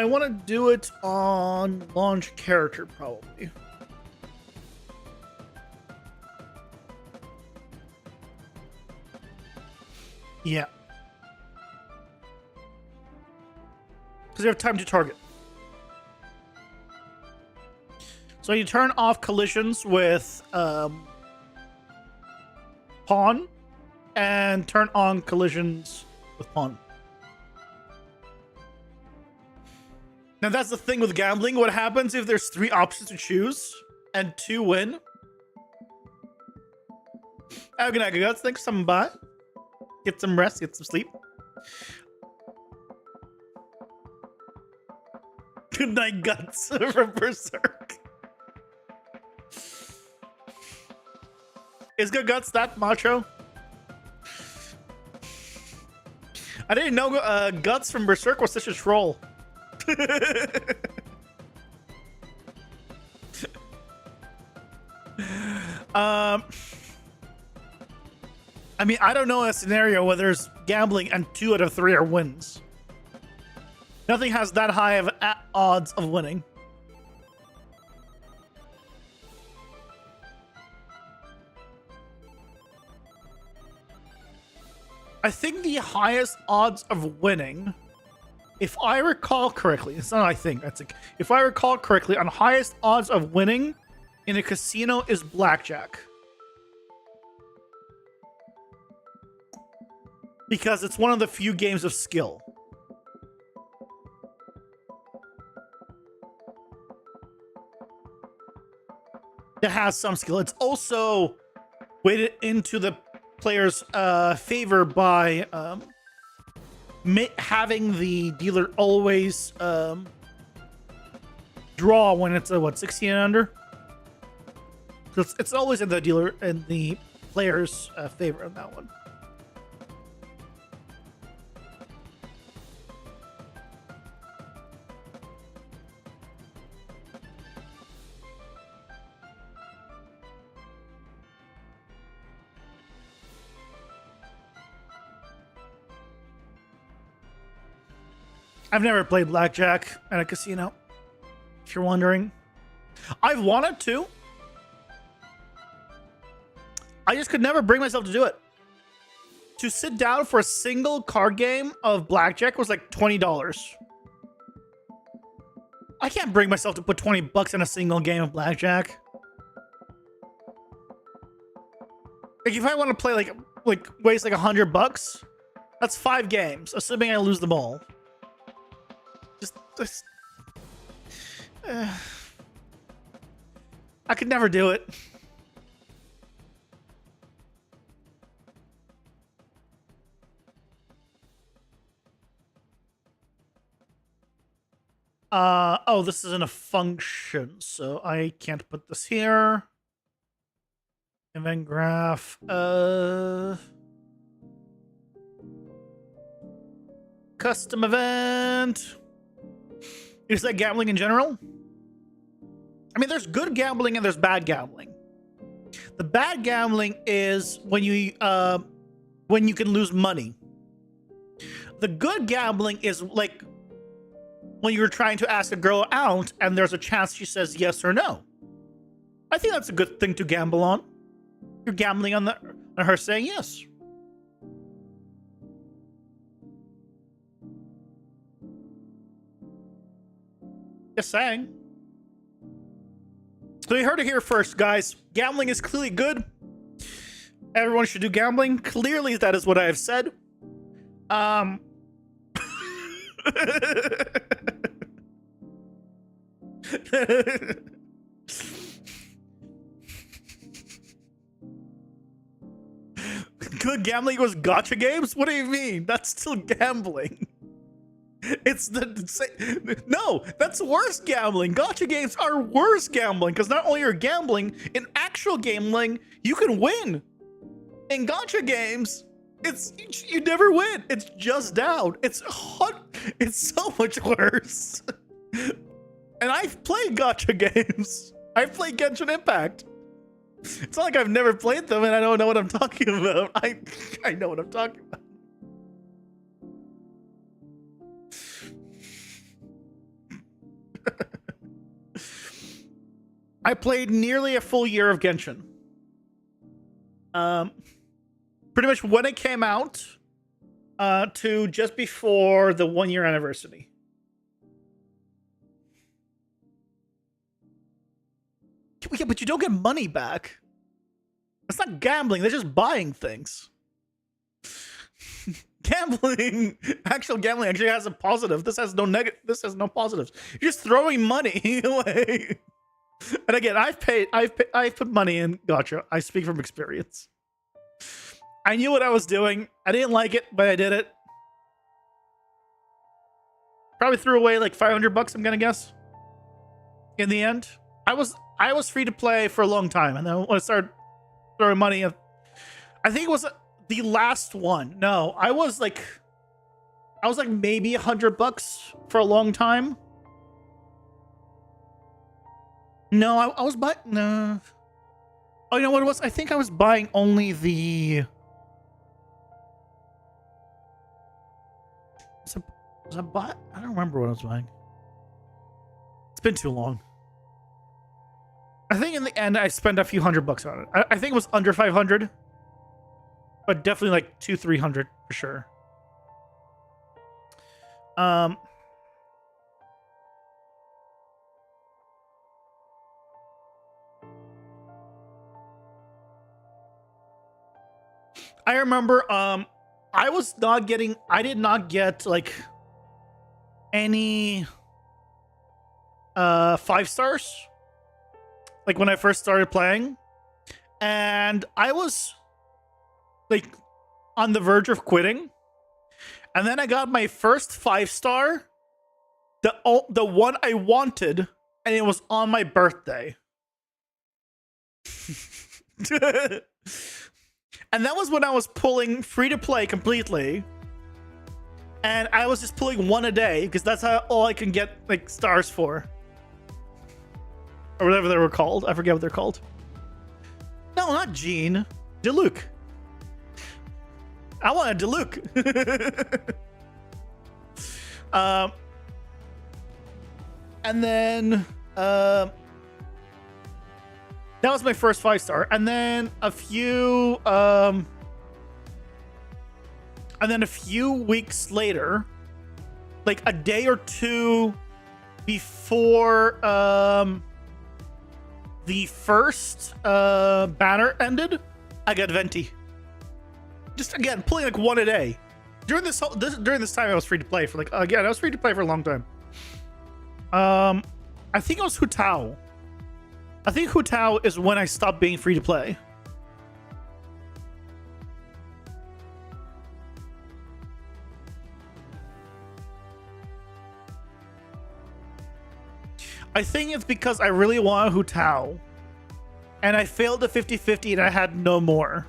want to do it on launch character, probably. Yeah. Because you have time to target. So you turn off collisions with pawn and turn on collisions with pawn. Now that's the thing with gambling. What happens if there's 3 options to choose and 2 win? Oh, good night, guys. Thanks for coming by. Get some rest, get some sleep. Good night, Guts from Berserk. Is Good Guts that macho? I didn't know Guts from Berserk was such a troll. I mean, I don't know a scenario where there's gambling and 2 out of 3 are wins. Nothing has that high of odds of winning. I think the highest odds of winning, if I recall correctly, it's not I think, that's like, if I recall correctly, on highest odds of winning in a casino is blackjack. Because it's one of the few games of skill. It has some skill. It's also weighted into the player's favor by having the dealer always draw when it's a 16 and under. So it's always in the dealer and the player's favor on that one. I've never played blackjack at a casino, if you're wondering. I've wanted to. I just could never bring myself to do it. To sit down for a single card game of blackjack was like $20. I can't bring myself to put $20 in a single game of blackjack. Like if I want to play like waste like $100, that's 5 games, assuming I lose them all. Just I could never do it. Oh, this isn't a function, so I can't put this here. Event graph. Custom event. Is that gambling in general? I mean, there's good gambling and there's bad gambling. The bad gambling is when you can lose money. The good gambling is like when you're trying to ask a girl out and there's a chance she says yes or no. I think that's a good thing to gamble on. You're gambling on her saying yes. Just saying. So you heard it here first, guys. Gambling is clearly good. Everyone should do gambling. Clearly, that is what I have said. Gambling was gacha games? What do you mean? That's still gambling. It's no, that's worse gambling. Gacha games are worse gambling because not only are gambling, in actual gambling, you can win. In gacha games, you never win. It's just down. It's so much worse. And I've played gacha games. I've played Genshin Impact. It's not like I've never played them and I don't know what I'm talking about. I know what I'm talking about. I played nearly a full year of Genshin. Pretty much when it came out to just before the 1 year anniversary. Yeah, but you don't get money back. It's not gambling. They're just buying things. Actual gambling actually has a positive. This has no negative. This has no positives. You're just throwing money away. And again, I've put money in gacha. I speak from experience. I knew what I was doing. I didn't like it, but I did it. Probably threw away like $500. I'm gonna guess. In the end, I was free to play for a long time, and then when I started throwing money, I think it was the last one. No, I was like maybe $100 for a long time. No, I was buying. No. Oh, you know what it was? I think I was buying only the. Was I bought? I don't remember what I was buying. It's been too long. I think in the end I spent a few $100 on it. I think it was under 500, but definitely like 200-300 for sure. I remember I did not get like any 5 stars like when I first started playing, and I was like on the verge of quitting, and then I got my first 5-star, the one I wanted, and it was on my birthday. And that was when I was pulling free to play completely. And I was just pulling one a day because that's all I can get like stars for. Or whatever they were called. I forget what they're called. No, not Gene. Diluc. I want a Diluc. And then that was my first 5-star, and then a few weeks later, like a day or two before the first banner ended, I got Venti. Just again pulling like one a day. During this time, I was free to play for I was free to play for a long time. I think it was Hutao. I think Hutao is when I stopped being free to play. I think it's because I really wanted Hutao, and I failed the 50-50 and I had no more.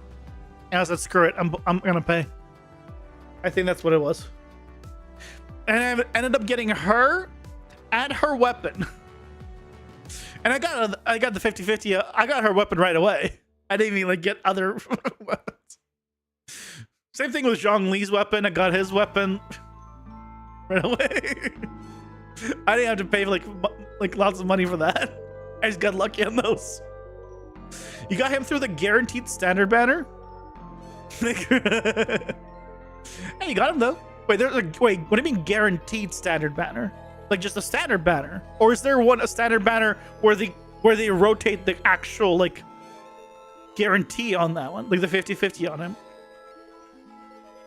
And I said, screw it, I'm gonna pay. I think that's what it was. And I ended up getting her and her weapon. And I got the 50-50. I got her weapon right away. I didn't even get other weapons. Same thing with Zhongli's weapon. I got his weapon right away. I didn't have to pay like lots of money for that. I just got lucky on those. You got him through the guaranteed standard banner? Hey, you got him though. Wait, what do you mean guaranteed standard banner? Like just a standard banner, or is there a standard banner where they rotate the actual like guarantee on that one, like the 50-50 on him?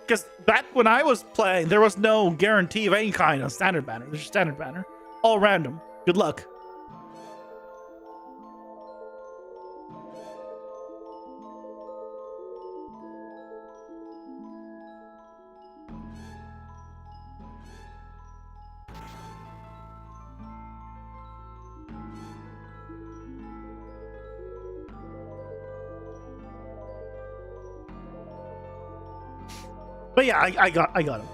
Because back when I was playing, there was no guarantee of any kind on standard banner. There's just standard banner, all random. Good luck. But yeah, I got him.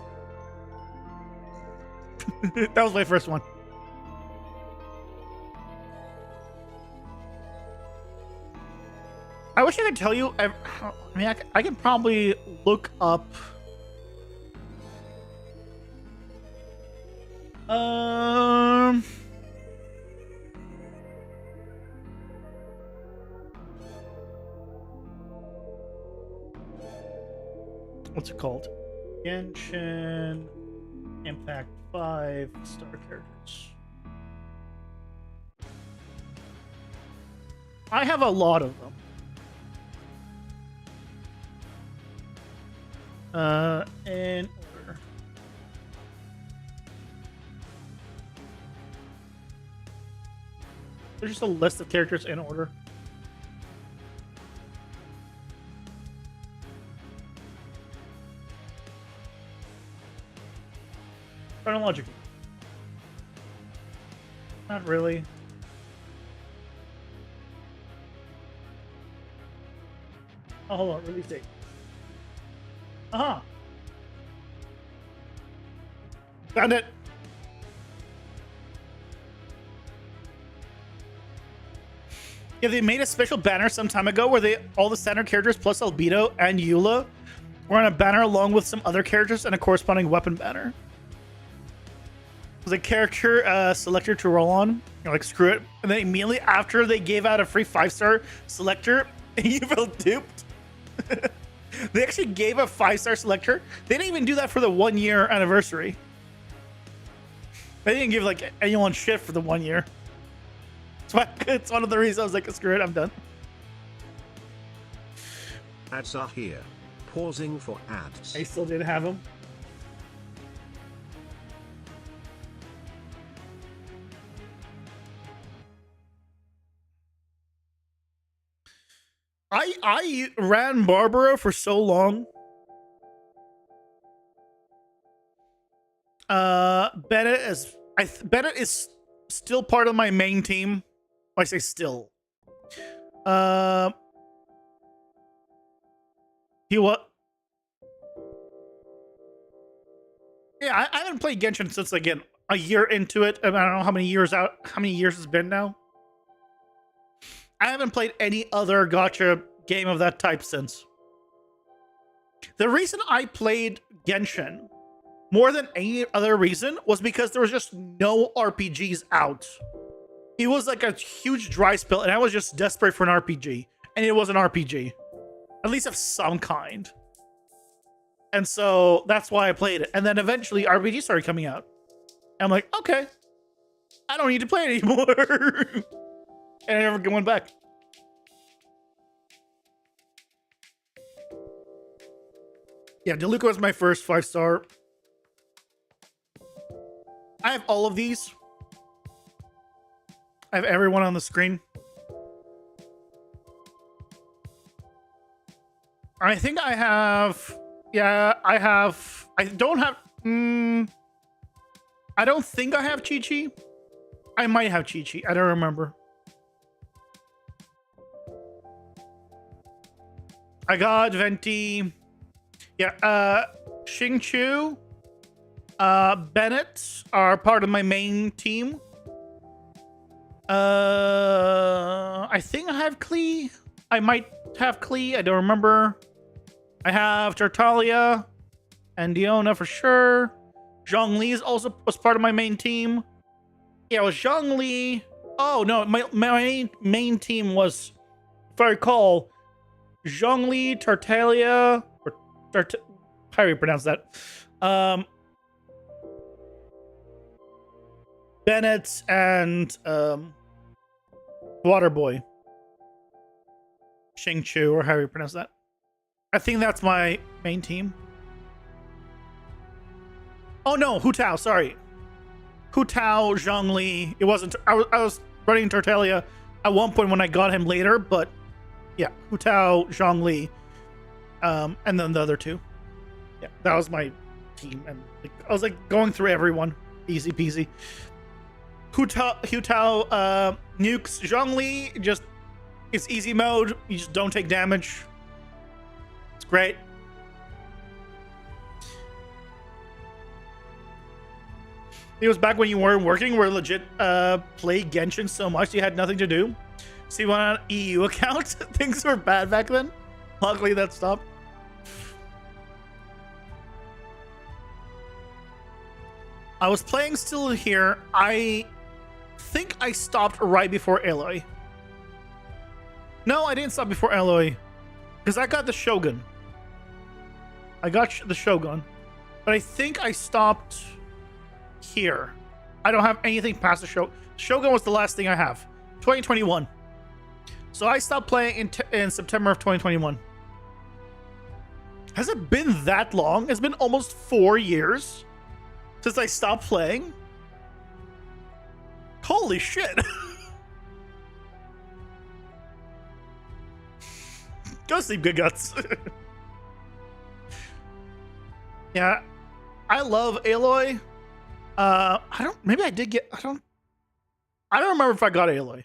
That was my first one. I wish I could tell you. I mean, I can probably look up. What's it called? Genshin Impact 5 star characters. I have a lot of them. In order. There's just a list of characters in order. Chronological. Not really. Oh, hold on, release date. Uh-huh. Found it. Yeah, they made a special banner some time ago where all the center characters plus Albedo and Eula were on a banner along with some other characters and a corresponding weapon banner. It was a character selector to roll on. You're like, screw it. And then immediately after they gave out a free 5-star selector, you felt duped. They actually gave a 5-star selector. They didn't even do that for the 1-year anniversary. They didn't give like anyone shit for the 1 year. So it's one of the reasons I was like, screw it, I'm done. Ads are here. Pausing for ads. I still didn't have them. I ran Barbara for so long. Bennett is still part of my main team. I say still. He what? Yeah, I haven't played Genshin since again a year into it. I don't know how many years it's been now. I haven't played any other gacha game of that type since. The reason I played Genshin more than any other reason was because there was just no RPGs out. It was like a huge dry spell, and I was just desperate for an RPG. And it was an RPG. At least of some kind. And so that's why I played it. And then eventually RPGs started coming out. And I'm like, okay. I don't need to play it anymore. And I never went back. Yeah, DeLuca was my first 5-star. I have all of these. I have everyone on the screen. I think I have... Yeah, I have... I don't have... I don't think I have Chi-Chi. I might have Chi-Chi. I don't remember. I got Venti. Yeah, Xingqiu, Bennett are part of my main team. I think I have Klee. I might have Klee. I don't remember. I have Tartaglia and Diona for sure. Zhongli is also was part of my main team. Yeah, it was Zhongli. Oh no, my main team was, if I recall, Zhongli, Tartaglia, or how do you pronounce that? Bennett and Waterboy. Xingqiu, or how do you pronounce that? I think that's my main team. Oh no, Hu Tao, sorry. Hu Tao, Zhongli. It wasn't. I was running Tartaglia at one point when I got him later, but yeah, Hu Tao, Zhongli, and then the other two. Yeah, that was my team, and like, I was like going through everyone, easy peasy. Hu Tao, nukes Zhongli. Just it's easy mode. You just don't take damage. It's great. It was back when you weren't working, where legit play Genshin so much you had nothing to do. So you went on an EU account. Things were bad back then. Luckily that stopped. I was playing still here. I think I stopped right before Aloy. No, I didn't stop before Aloy. Because I got the Shogun. I got the Shogun. But I think I stopped here. I don't have anything past the Shogun. Shogun was the last thing I have. 2021. So I stopped playing in September of 2021. Has it been that long? It's been almost 4 years since I stopped playing. Holy shit. Go sleep, good guts. Yeah, I love Aloy. Maybe I did get, I don't remember if I got Aloy.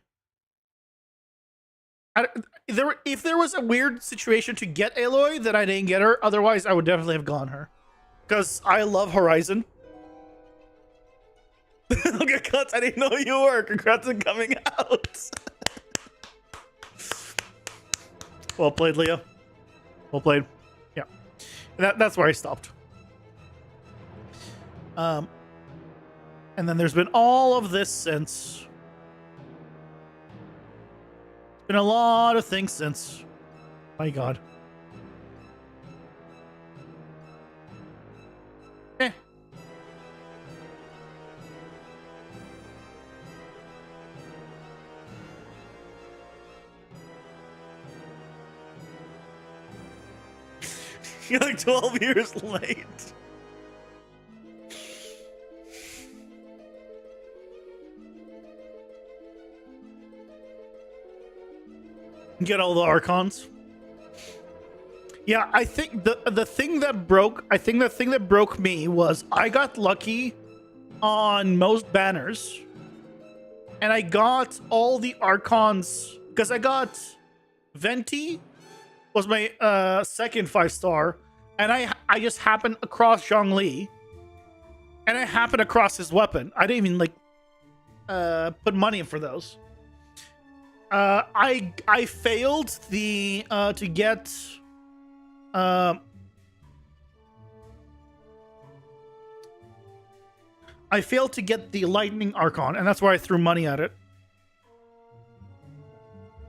If there was a weird situation to get Aloy, then I didn't get her. Otherwise, I would definitely have gone her. Because I love Horizon. Okay, Cuts, I didn't know you were. Congrats on coming out. Well played, Leo. Well played. Yeah. That's where I stopped. And then there's been all of this since. Been a lot of things since. My God. Eh. You're like 12 years late. Get all the Archons. Yeah, I think the thing that broke me was I got lucky on most banners, and I got all the Archons because I got Venti was my second 5-star, and I just happened across Zhongli, and I happened across his weapon. I didn't even like put money in for those. I failed the to get I failed to get the Lightning Archon, and that's why I threw money at it.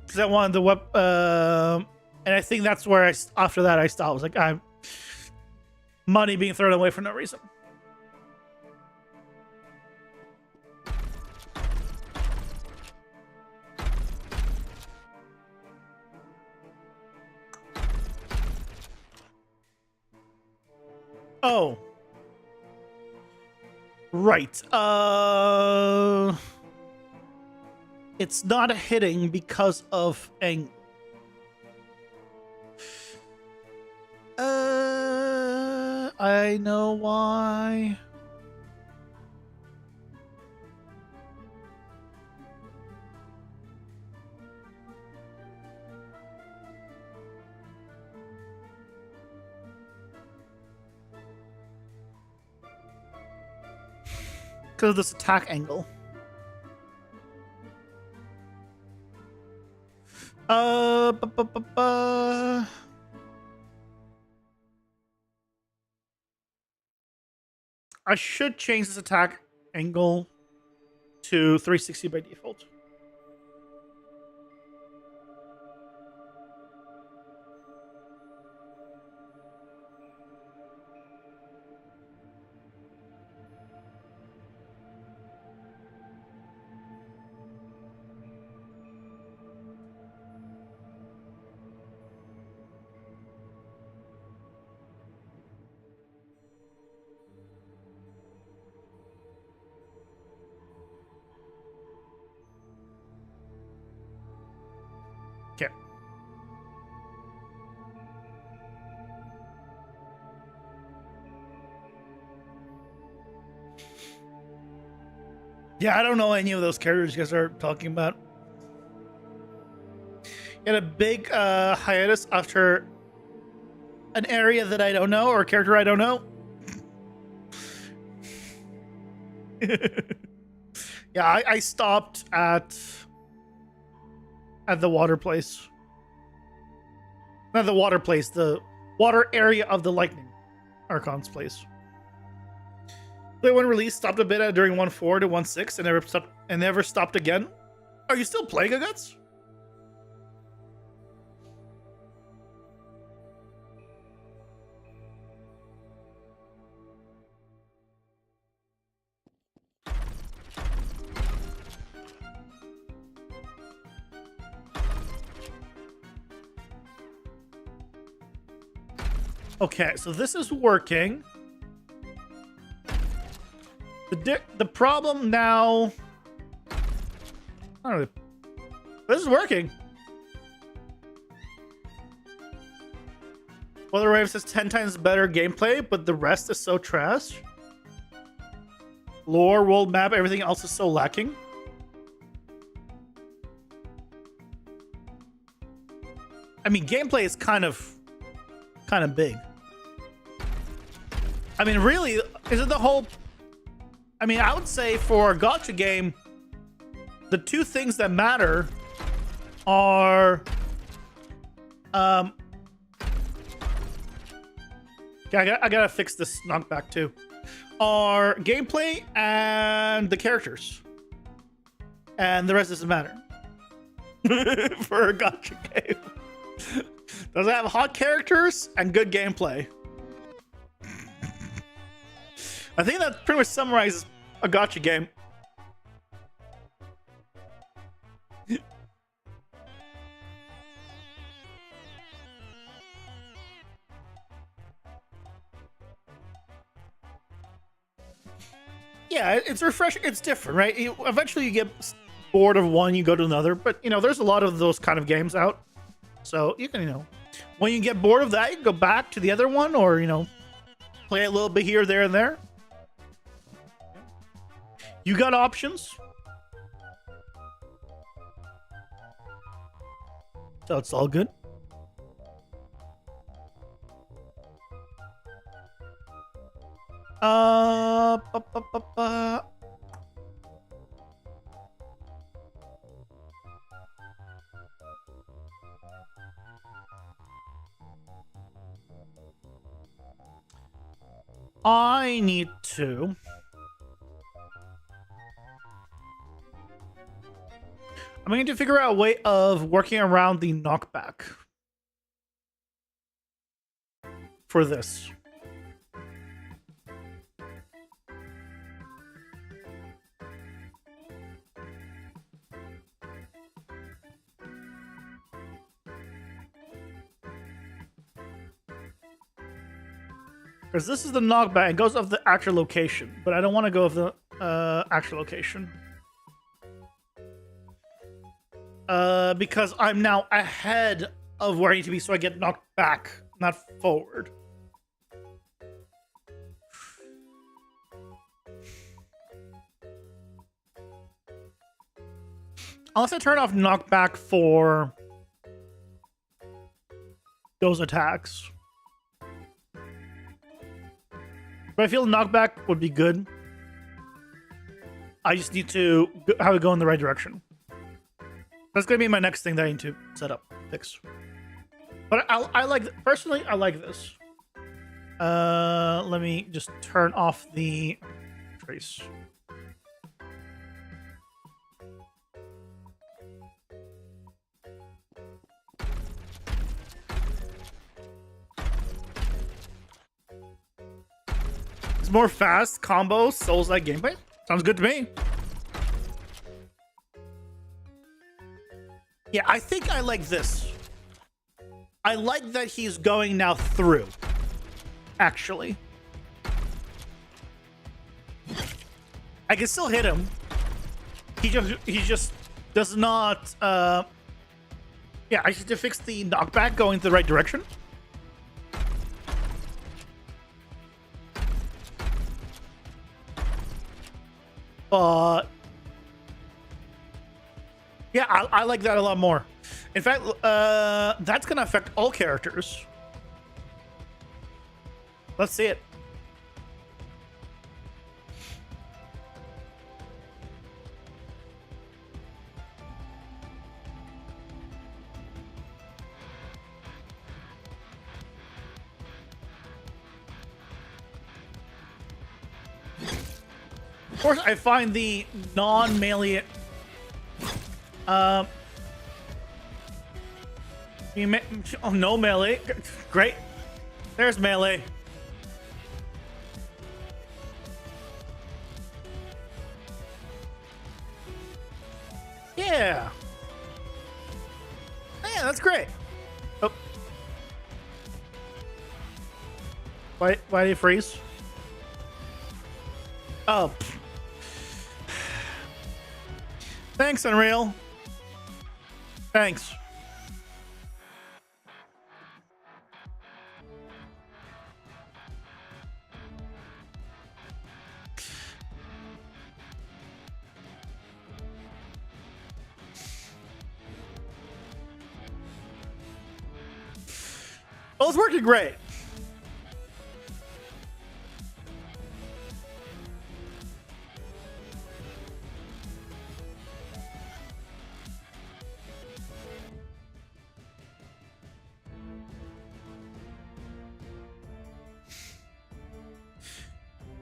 Because I wanted the weapon, and I think that's where after that I stopped. I was like, I'm money being thrown away for no reason. Oh. Right. It's not hitting because of I know why. Because of this attack angle. I should change this attack angle to 360 by default. Okay. Yeah, I don't know any of those characters you guys are talking about. You had a big hiatus after an area that I don't know or a character I don't know. Yeah, I stopped at the water place. Not the water place, the water area of the Lightning Archon's place. They when released, stopped a bit at during 1.4 to 1.6 and never stopped again. Are you still playing Guts? Okay, so this is working. The problem now... I don't know. This is working. Weather Waves has 10 times better gameplay, but the rest is so trash. Lore, world map, everything else is so lacking. I mean, gameplay is kind of big. I mean, really, is it the whole... I mean, I would say for a gacha game, the two things that matter are... I gotta fix this knockback too. Are gameplay and the characters. And the rest doesn't matter. For a gacha game. Does it have hot characters and good gameplay? I think that pretty much summarizes a gacha game. Yeah, it's refreshing. It's different, right? Eventually you get bored of one, you go to another. But, you know, there's a lot of those kind of games out. So you can, you know, when you get bored of that, you can go back to the other one or, you know, play a little bit here, there, and there. You got options. So it's all good. I need to... I'm going to figure out a way of working around the knockback for this. Because this is the knockback. It goes off the actual location, but I don't want to go off the actual location. Because I'm now ahead of where I need to be, so I get knocked back, not forward. Unless I turn off knockback for those attacks. But I feel knockback would be good. I just need to have it go in the right direction. That's going to be my next thing that I need to set up, fix. But I like, personally, I like this. Let me just turn off the trace. It's more fast combo, Souls-like gameplay. Sounds good to me. Yeah, I think I like this. I like that he's going now through. Actually. I can still hit him. He just does not yeah, I just need to fix the knockback going the right direction. But yeah, I like that a lot more. In fact, that's gonna affect all characters. Let's see it. course, I find the non-melee. Oh, no melee. Great. There's melee. Yeah. Yeah, that's great. Oh. Why do you freeze? Oh. Thanks, Unreal. Thanks. Well, it's working great.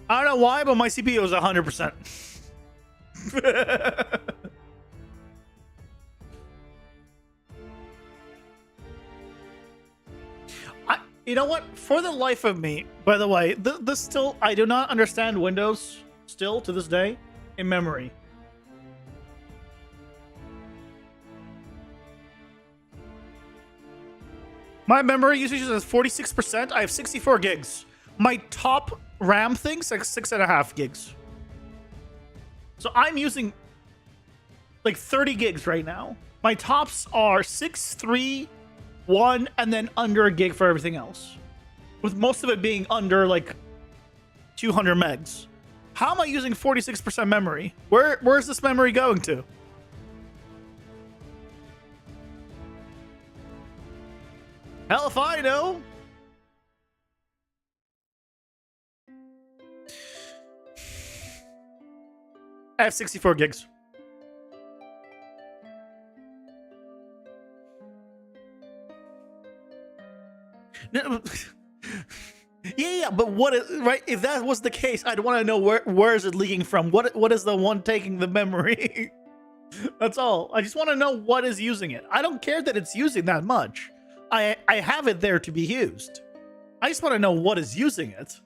I don't know why, but my CPU is 100%. You know what? For the life of me, by the way, this still, I do not understand Windows still to this day in memory. My memory usage is 46%. I have 64 gigs. My top RAM thing's like 6.5 gigs. So I'm using like 30 gigs right now. My tops are 6, 3, 1, and then under a gig for everything else. With most of it being under like 200 megs. How am I using 46% memory? Where's this memory going to? Hell if I know. I have 64 gigs. No, yeah, but what is, right? If that was the case, I'd want to know where is it leaking from? What is the one taking the memory? That's all. I just want to know what is using it. I don't care that it's using that much. I have it there to be used. I just want to know what is using it.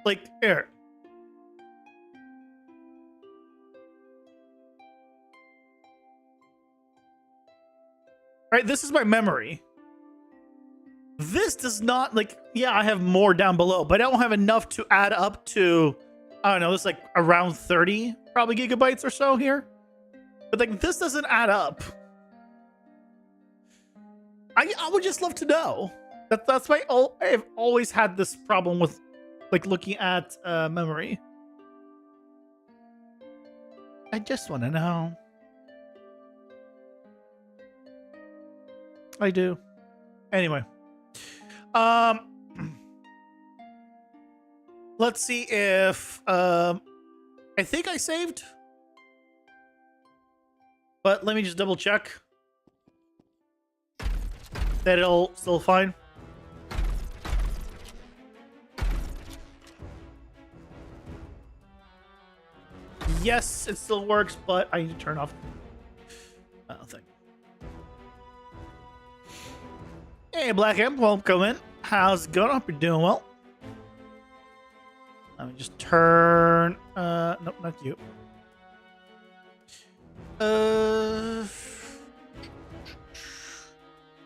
Like, here. Right, this is my memory. This does not, like, yeah, I have more down below, but I don't have enough to add up to, I don't know, it's like around 30 probably gigabytes or so here. But like, this doesn't add up. I would just love to know. That's why I've always had this problem with like looking at memory. I just want to know. I do. Anyway. Let's see if I think I saved. But let me just double check that it'll still fine. Yes, it still works, but I need to turn off thing. Hey, Black Imp, welcome in. How's it going? Hope you're doing well. Let me just turn. Nope, not you.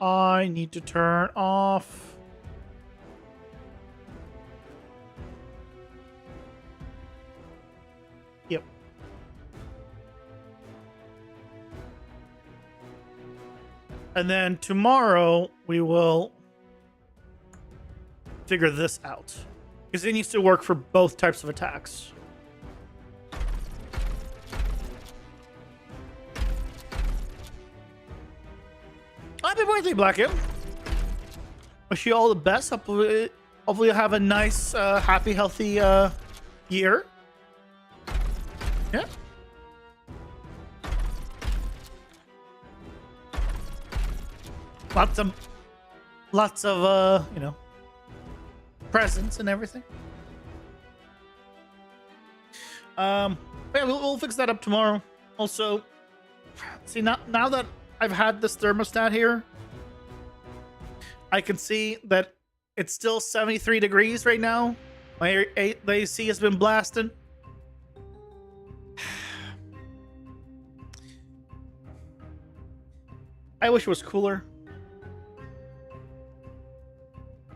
I need to turn off. Yep. And then tomorrow we will figure this out. Because it needs to work for both types of attacks. Happy birthday, Black Imp. Wish you all the best. Hopefully you'll have a nice, happy, healthy year. Yeah. Lots of you know, presents and everything. Yeah, we'll fix that up tomorrow. Also, see, now that I've had this thermostat here, I can see that it's still 73 degrees right now. The AC has been blasting. I wish it was cooler.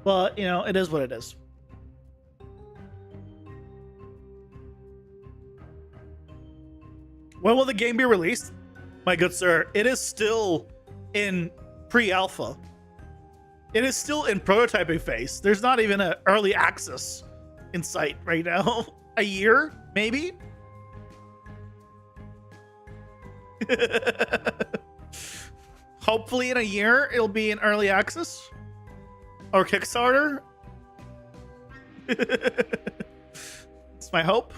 But, you know, it is what it is. When will the game be released? My good sir, it is still in pre-alpha. It is still in prototyping phase. There's not even an early access in sight right now. A year, maybe? Hopefully in a year, it'll be in early access. Or Kickstarter. It's my hope.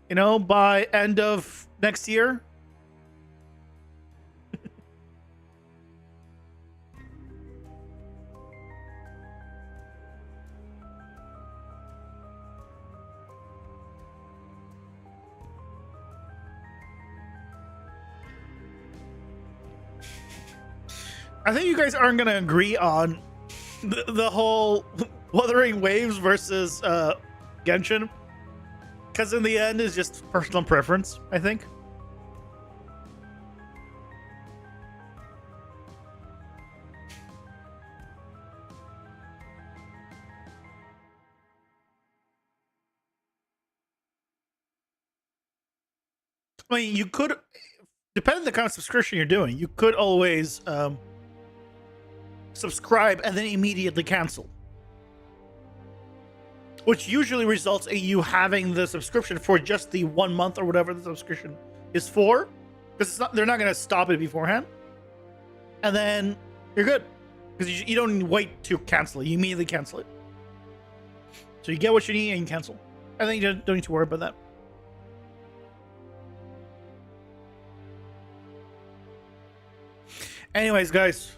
You know, by end of next year. I think you guys aren't going to agree on the whole Wuthering Waves versus Genshin. Because in the end, it's just personal preference, I think. I mean, you could, depending on the kind of subscription you're doing, you could always subscribe and then immediately cancel, which usually results in you having the subscription for just the 1 month or whatever the subscription is for, because they're not going to stop it beforehand, and then you're good because you don't wait to cancel it. You immediately cancel it, so you get what you need and you cancel. I think you don't need to worry about that. Anyways, guys,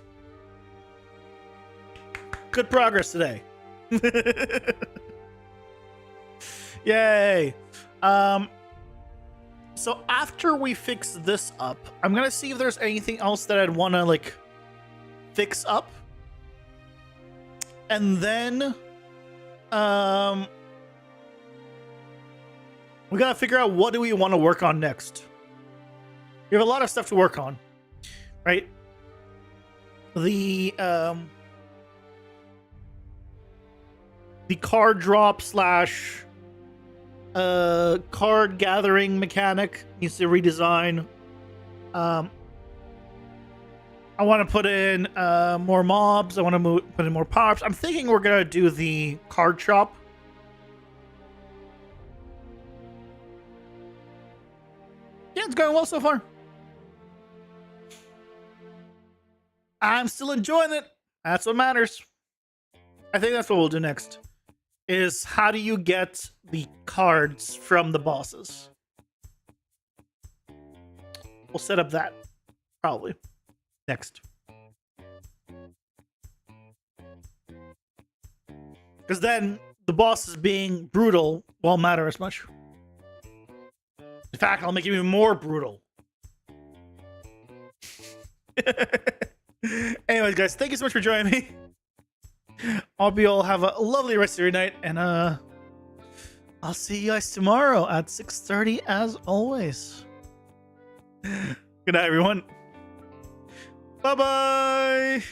good progress today. Yay. So after we fix this up, I'm gonna see if there's anything else that I'd want to like fix up, and then we gotta figure out what do we want to work on next. We have a lot of stuff to work on, right? The card drop slash card gathering mechanic needs to redesign. I want to put in more mobs. I want to put in more power-ups. I'm thinking we're gonna do the card shop. Yeah, it's going well so far. I'm still enjoying it. That's what matters. I think that's what we'll do next. Is how do you get the cards from the bosses? We'll set up that probably next. Because then the bosses being brutal won't matter as much. In fact, I'll make it even more brutal. Anyways, guys, thank you so much for joining me. Hope you all have a lovely rest of your night, and I'll see you guys tomorrow at 6:30 as always. Good night, everyone. Bye-bye.